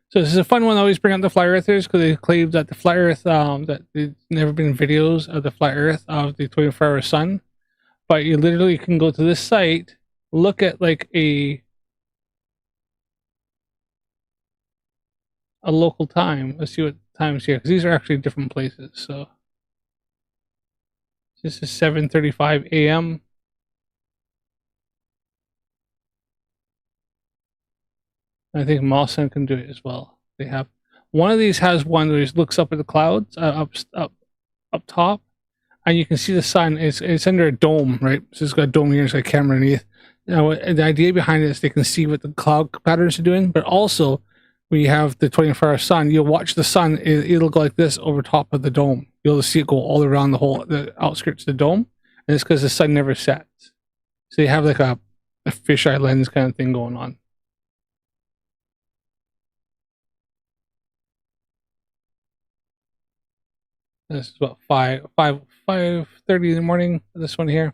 Speaker 3: So this is a fun one. I always bring up the flat earthers because they claim that the flat earth, that there's never been videos of the flat earth of the 24-hour sun. But you literally can go to this site, look at like a local time. Let's see what time's here, because these are actually different places. So this is 7:35 a.m. I think Mawson can do it as well. They have one of these has one where it looks up at the clouds, up top, and you can see the sun. It's under a dome, right? So it's got a dome here. It's got a camera underneath. Now, the idea behind it is they can see what the cloud patterns are doing, but also when you have the 24-hour sun, you'll watch the sun. It'll go like this over top of the dome. You'll see it go all around the outskirts of the dome, and it's because the sun never sets. So you have like a fisheye lens kind of thing going on. This is about 5:30 in the morning. This one here,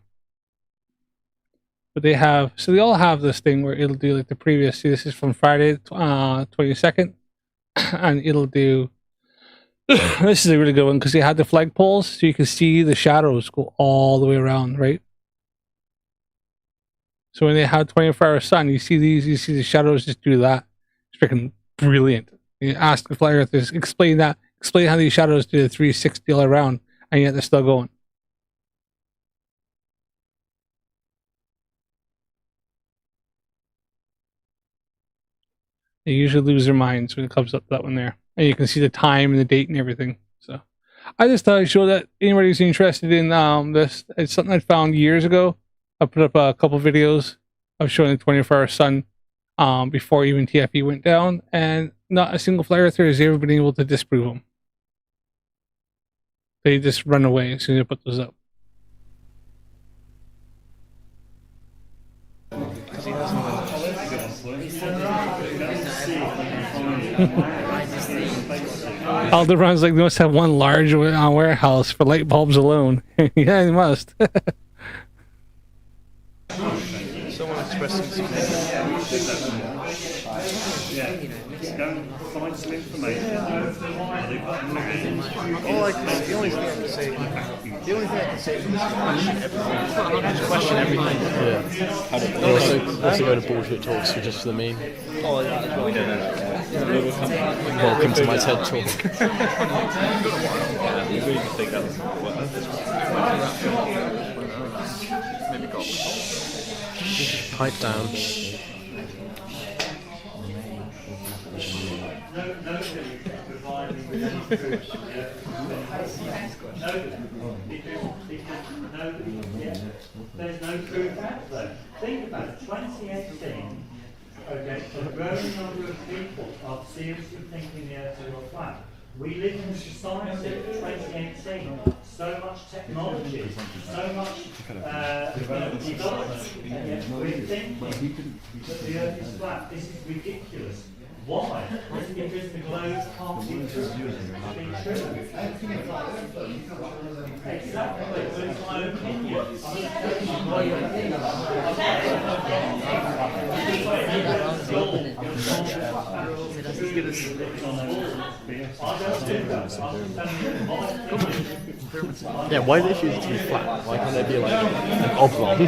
Speaker 3: but they all have this thing where it'll do like the previous. See, this is from Friday, 22nd, and it'll do. This is a really good one because they had the flagpoles, so you can see the shadows go all the way around, right? So when they have 24-hour sun, you see these. You see the shadows just do that. It's freaking brilliant. You ask the flat earthers, explain that. Explain how these shadows do the 360 all around, and yet they're still going. They usually lose their minds when it comes up to that one there. And you can see the time and the date and everything. So I just thought I'd show that anybody who's interested in this. It's something I found years ago. I put up a couple videos of showing the 24-hour sun before even TFE went down, and not a single flat earther has ever been able to disprove them. They just run away as soon as I put those up. Alderon's like, they must have one large warehouse for light bulbs alone. Yeah, they must.
Speaker 18: Someone expressing some yeah, go and find some information. The only thing I can say from this is question everything.
Speaker 14: Yeah. Also go to bullshit talks for just the meme.
Speaker 18: Oh, yeah, we don't know.
Speaker 14: Welcome to my TED talk.
Speaker 18: We really think that was maybe go.
Speaker 14: Pipe down.
Speaker 13: There's no truth out there. Think about it, 2018, okay, a growing number of people are seriously thinking the earth is flat. We live in a society, 2018, so much technology, so much development, and yet we're thinking that the earth is flat. This is ridiculous. Why? Because the globe can't be true. Exactly, but it's my opinion.
Speaker 14: Yeah, why do they choose it to be flat? Why can't they be like an oblong?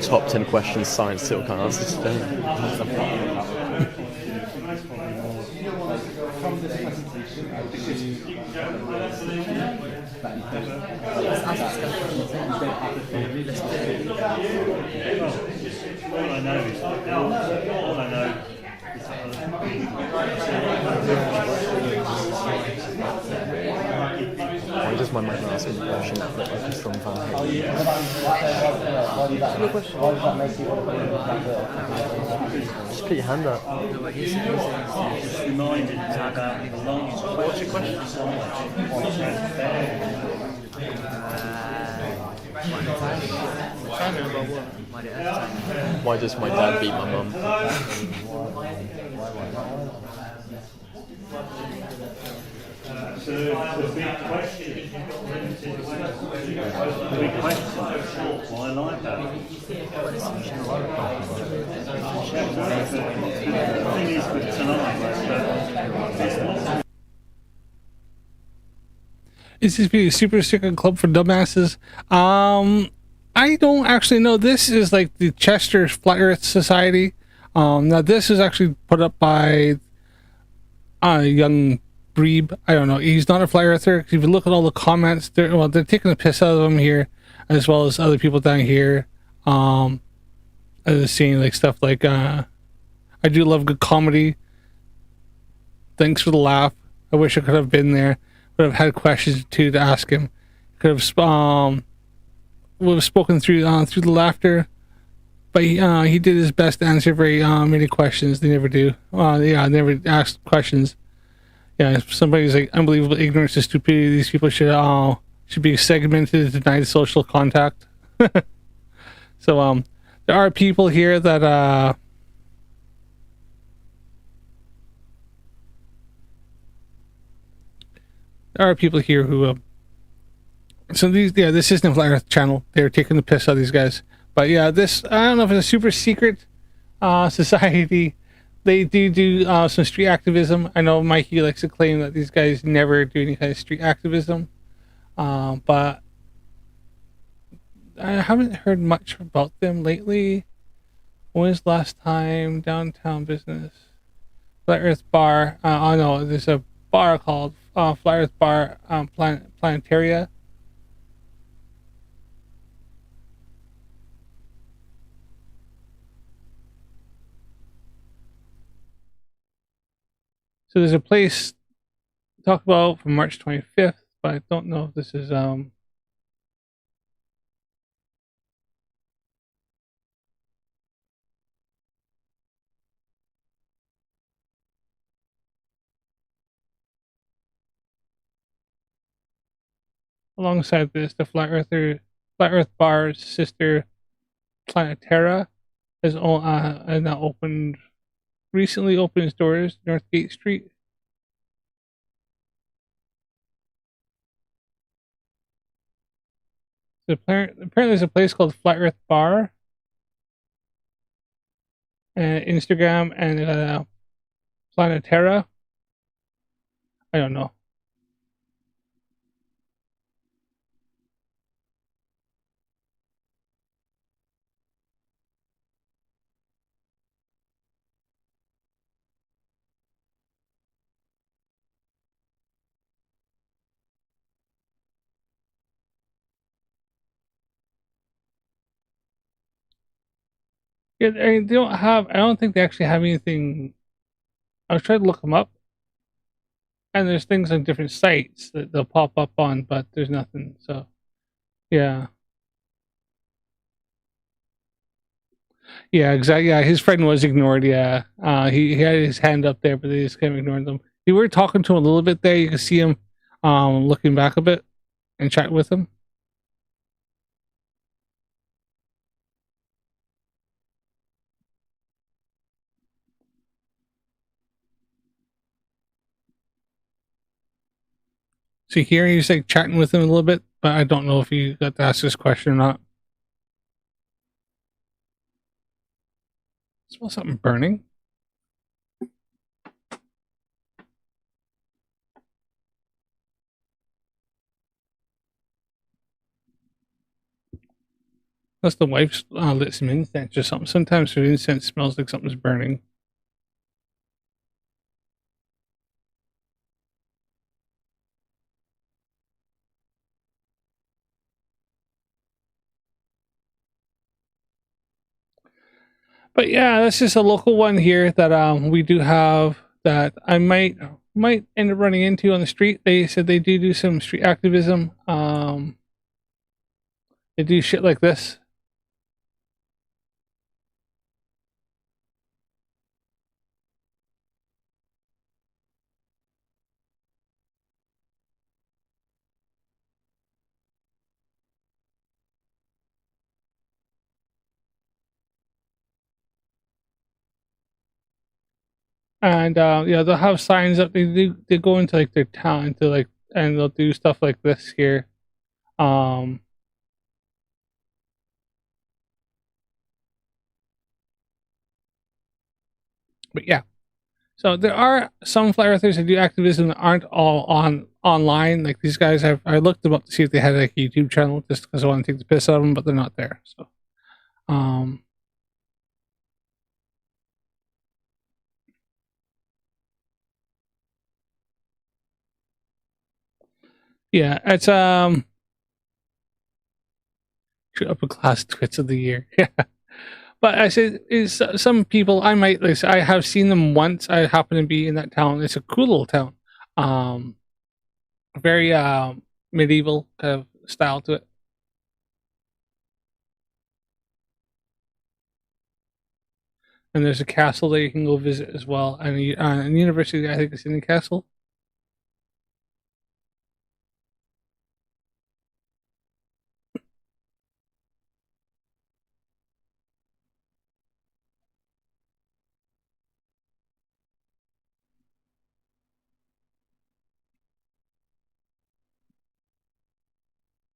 Speaker 14: Top 10 questions science still can't answer today. Why does my man ask me the question that look like he's from Van Halen? Just put your hand up. What's your question? Why does my dad beat my mum?
Speaker 13: So the big question is you've got limited the big question is short, I like that. The thing is with tonight,
Speaker 3: Is this be a super secret club for dumbasses? I don't actually know. This is like the Chester Flat Earth Society. Now this is actually put up by young Breeb. I don't know. He's not a flat earther. If you look at all the comments, they're taking the piss out of him here, as well as other people down here. I was seeing like stuff like I do love good comedy. Thanks for the laugh. I wish I could have been there. Would have had questions too to ask him. Could have would have spoken through the laughter. But he did his best to answer very many questions. They never do. Never ask questions. Yeah, if somebody's like unbelievable ignorance and stupidity, these people should be segmented, denied social contact. So there are people here that who so this isn't a Flat Earth channel. They're taking the piss out of these guys. But yeah, this, I don't know if it's a super secret society. They do some street activism. I know Mikey likes to claim that these guys never do any kind of street activism. But I haven't heard much about them lately. When was the last time downtown business? Flat Earth Bar. Oh no, there's a bar called Flat Earth Bar Planetaria. So there's a place to talk about from March 25th, but I don't know if this is alongside this, the Flat Earth Bar's sister Planetara has now recently opened its doors, Northgate Street. Apparently there's a place called Flat Earth Bar. And Instagram and Planetera. I don't know. Yeah, they don't have. I don't think they actually have anything. I was trying to look them up, and there's things on different sites that they'll pop up on, but there's nothing. So, yeah, yeah, exactly. Yeah, his friend was ignored. Yeah, he had his hand up there, but they just kind of ignored them. We were talking to him a little bit there. You can see him looking back a bit and chat with him. So here he's like chatting with him a little bit, but I don't know if he got to ask this question or not. Smell something burning. Unless the wife lit some incense or something. Sometimes her incense smells like something's burning. But yeah, that's just a local one here that we do have that I might end up running into on the street. They said they do some street activism. They do shit like this. And yeah, they'll have signs up. They go into like their town into like, and they'll do stuff like this here. Um, but yeah, so there are some flat earthers that do activism that aren't all online. Like these guys have, I looked them up to see if they had like a YouTube channel just because I want to take the piss out of them, but they're not there. So, yeah, it's upper class twits of the year. Yeah. But I said, is some people I might like. I have seen them once. I happen to be in that town. It's a cool little town, very medieval kind of style to it. And there's a castle that you can go visit as well, and a university. I think it's in the castle.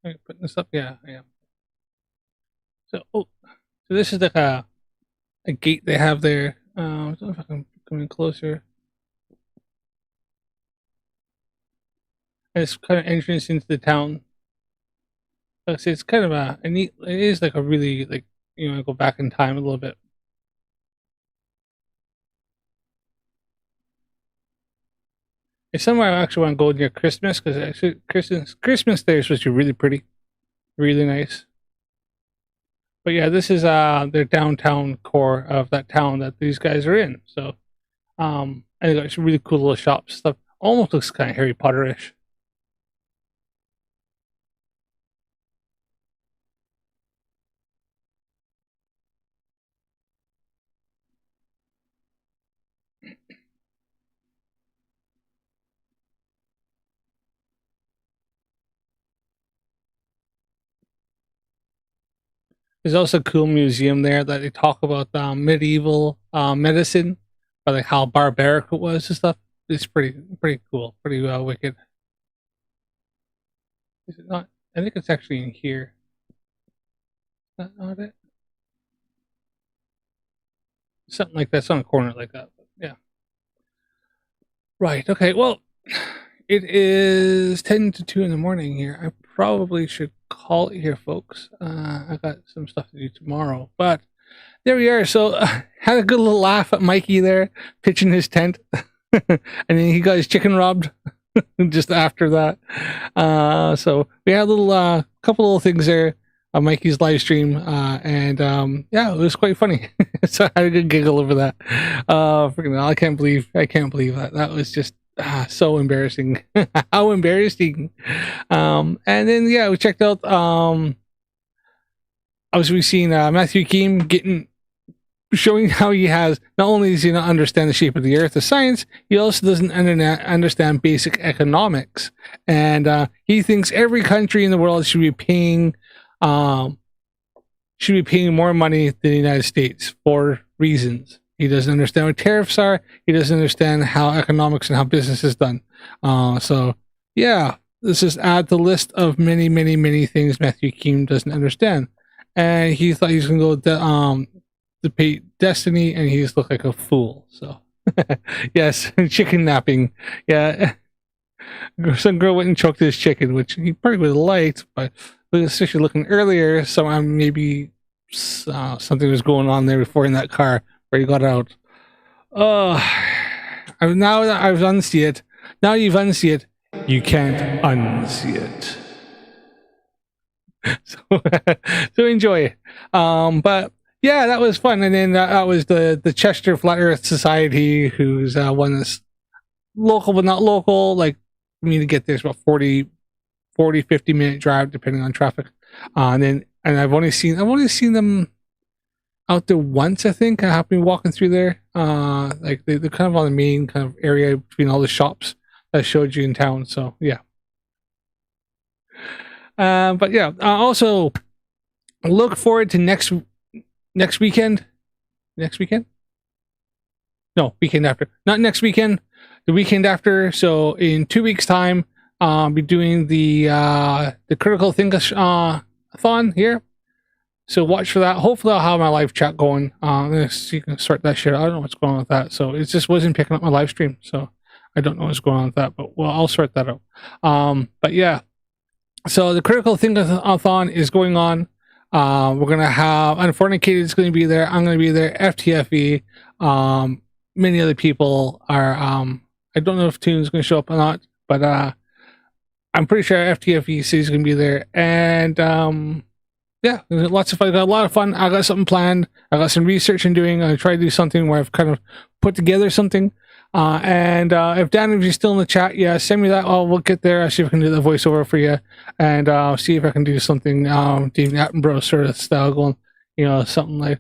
Speaker 3: Am I putting this up? Yeah, I am. So, so this is like a gate they have there. I don't know if I can come in closer. And it's kind of entrance into the town. Like I say, it's kind of a neat. It is like a really like go back in time a little bit. It's somewhere I actually want to go near Christmas because actually Christmas there is supposed to be really pretty, really nice. But yeah, this is their downtown core of that town that these guys are in. So and they got some really cool little shops stuff. Almost looks kind of Harry Potter-ish. There's also a cool museum there that they talk about medieval medicine, or like how barbaric it was and stuff. It's pretty cool, pretty wicked. Is it not? I think it's actually in here. Is that not it? Something like that. It's on a corner like that. But yeah. Right. Okay. Well, it is 10 to 2 in the morning here. I probably should call it here, folks. I got some stuff to do tomorrow, but there we are. So had a good little laugh at Mikey there, pitching his tent, and then he got his chicken robbed just after that. So we had a little, couple little things there on Mikey's live stream, and yeah, it was quite funny. So I had a good giggle over that. Freaking hell, I can't believe that. That was just so embarrassing. How embarrassing. And then yeah, we checked out obviously we've seen Matthew Keem showing how he has, not only does he not understand the shape of the earth, the science, he also doesn't understand basic economics. And he thinks every country in the world should be paying more money than the United States for reasons. He doesn't understand what tariffs are. He doesn't understand how economics and how business is done. So yeah, this is add to the list of many, many, many things Matthew Keem doesn't understand. And he thought he was going to go to pay Destiny, and he's looked like a fool. So yes, chicken napping. Yeah, some girl went and choked his chicken, which he probably would have liked, but especially looking earlier, so maybe something was going on there before in that car where he got out. Now that I've unsee it, now you've unsee it, you can't unsee it. So enjoy it. But yeah, that was fun. And then that was the Chester Flat Earth Society, who's one that's local but not local. Like, I mean, to get there, it's about 40, 50 minute drive depending on traffic. And I've only seen them out there once, I think. I happened to be walking through there. Like they're kind of on the main kind of area between all the shops that I showed you in town. So yeah. But yeah, also look forward to next weekend. Next weekend? No, weekend after. Not next weekend. The weekend after. So in 2 weeks' time, I'll be doing the Critical Think-a-thon here. So watch for that. Hopefully I'll have my live chat going. So you can sort that shit out. I don't know what's going on with that. So it just wasn't picking up my live stream. So I don't know what's going on with that. But well, I'll sort that out. But yeah. So the Critical Think-a-thon is going on. We're going to have Unfornicated is going to be there. I'm going to be there. FTFE. Many other people are. I don't know if Toon's going to show up or not, but I'm pretty sure FTFE is going to be there. And yeah, lots of fun. I got a lot of fun. I got something planned. I got some research I'm doing. I try to do something where I've kind of put together something. And if Dan, if you're still in the chat, yeah, send me that. We'll get there. I'll see if I can do the voiceover for you, and see if I can do something David Attenborough sort of style, going, you know, something like,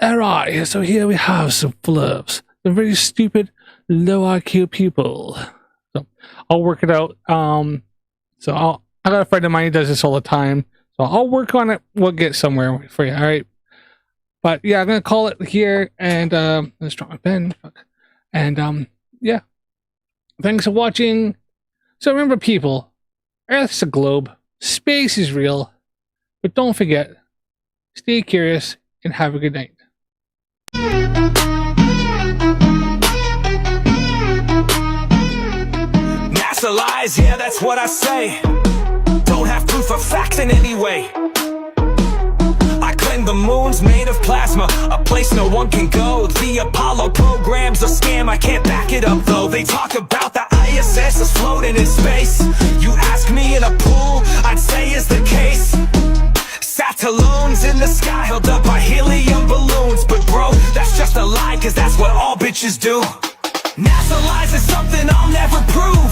Speaker 3: all right, so here we have some Flerfs. They're very stupid, low IQ people. So I'll work it out. So I got a friend of mine who does this all the time. So I'll work on it. We'll get somewhere for you. All right. But yeah, I'm gonna call it here, and let's drop my pen. Fuck. And yeah, thanks for watching. So remember, people, Earth's a globe, space is real, but don't forget, stay curious and have a good night.
Speaker 2: NASA lies, yeah, that's what I say. Don't have proof or facts in any way. I claim the moon's made of plasma, a place no one can go. The Apollo program's a scam, I can't back it up though. They talk about the ISS is floating in space. You ask me in a pool, I'd say is the case. Sataloons in the sky held up by helium balloons. But bro, that's just a lie, cause that's what all bitches do. NASA lies is something I'll never prove.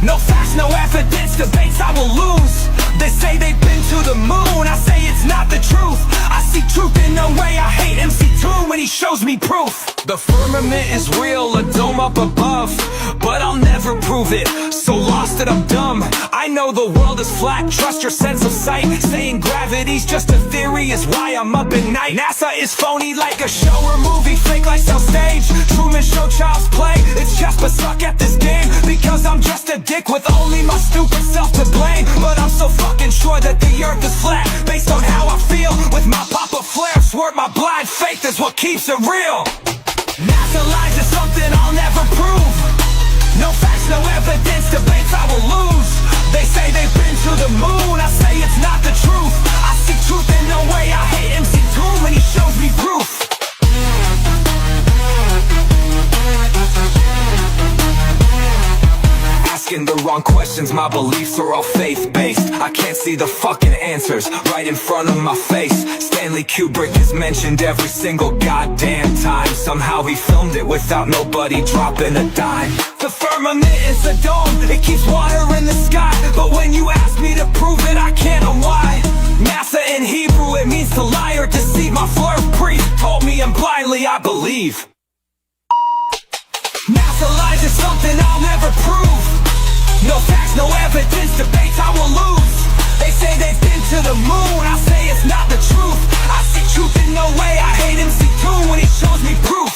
Speaker 2: No facts, no evidence, debates I will lose. They say they've been to the moon, I say it's not the truth. I see truth in no way, I hate MC2 when he shows me proof. The firmament is real, a dome up above, but I'll never prove it, so lost that I'm dumb. I know the world is flat, trust your sense of sight. Saying gravity's just a theory is why I'm up at night. NASA is phony like a show or movie, fake like on stage. Truman Show, child's play, it's just but suck at this game. Because I'm just a dick with only my stupid self to blame. But I'm so fucking sure that the earth is flat, based on how I feel with
Speaker 1: wrong questions, my beliefs are all faith-based. I can't see the fucking answers right in front of my face. Stanley Kubrick is mentioned every single goddamn time. Somehow he filmed it without nobody dropping a dime. The firmament is a dome, it keeps water in the sky. But when you ask me to prove it, I can't know why. NASA in Hebrew, it means to lie or deceive. My Flerf priest told me, and blindly I believe. NASA lies is something I'll never prove. No facts, no evidence, debates I will lose. They say they've been to the moon, I say it's not the truth. I see truth in no way, I hate MC too when he shows me proof.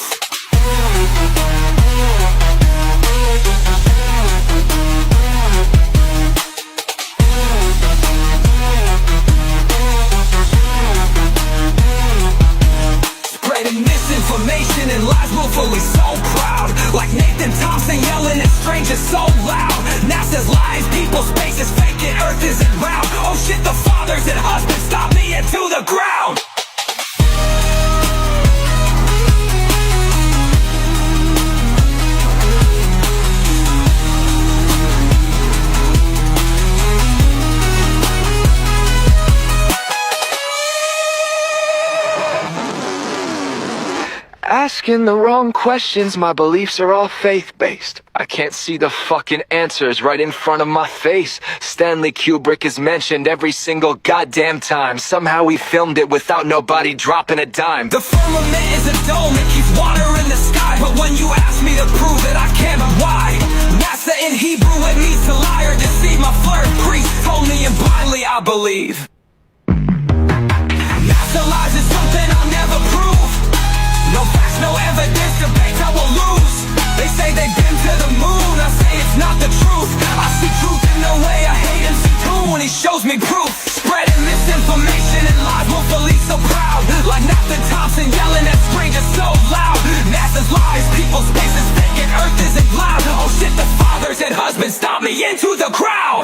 Speaker 1: Spreading misinformation and lies willfully, so proud. Like Nathan Thompson yelling at strangers so loud. NASA's lies, people, space is fake, and Earth isn't round. Oh shit, the fathers and husbands stop me into the ground.
Speaker 21: Asking the wrong questions, my beliefs are all faith-based. I can't see the fucking answers right in front of my face. Stanley Kubrick is mentioned every single goddamn time. Somehow he filmed it without nobody dropping a dime.
Speaker 1: The firmament is a dome, it keeps water in the sky. But when you ask me to prove it, I can't. But why? NASA in Hebrew, it means to lie or deceive. My Flerf priest told me, and blindly I believe. NASA lies is something I'll never prove. No facts, no evidence, debates I will lose. They say they've been to the moon, I say it's not the truth. I see truth in the way I hate MC too when he shows me proof. Spreading misinformation and lies willfully so proud. Like Nathan Thompson yelling at strangers so loud. NASA's lies, people's space is fake and Earth isn't loud. Oh shit, the fathers and husbands stop me into the crowd.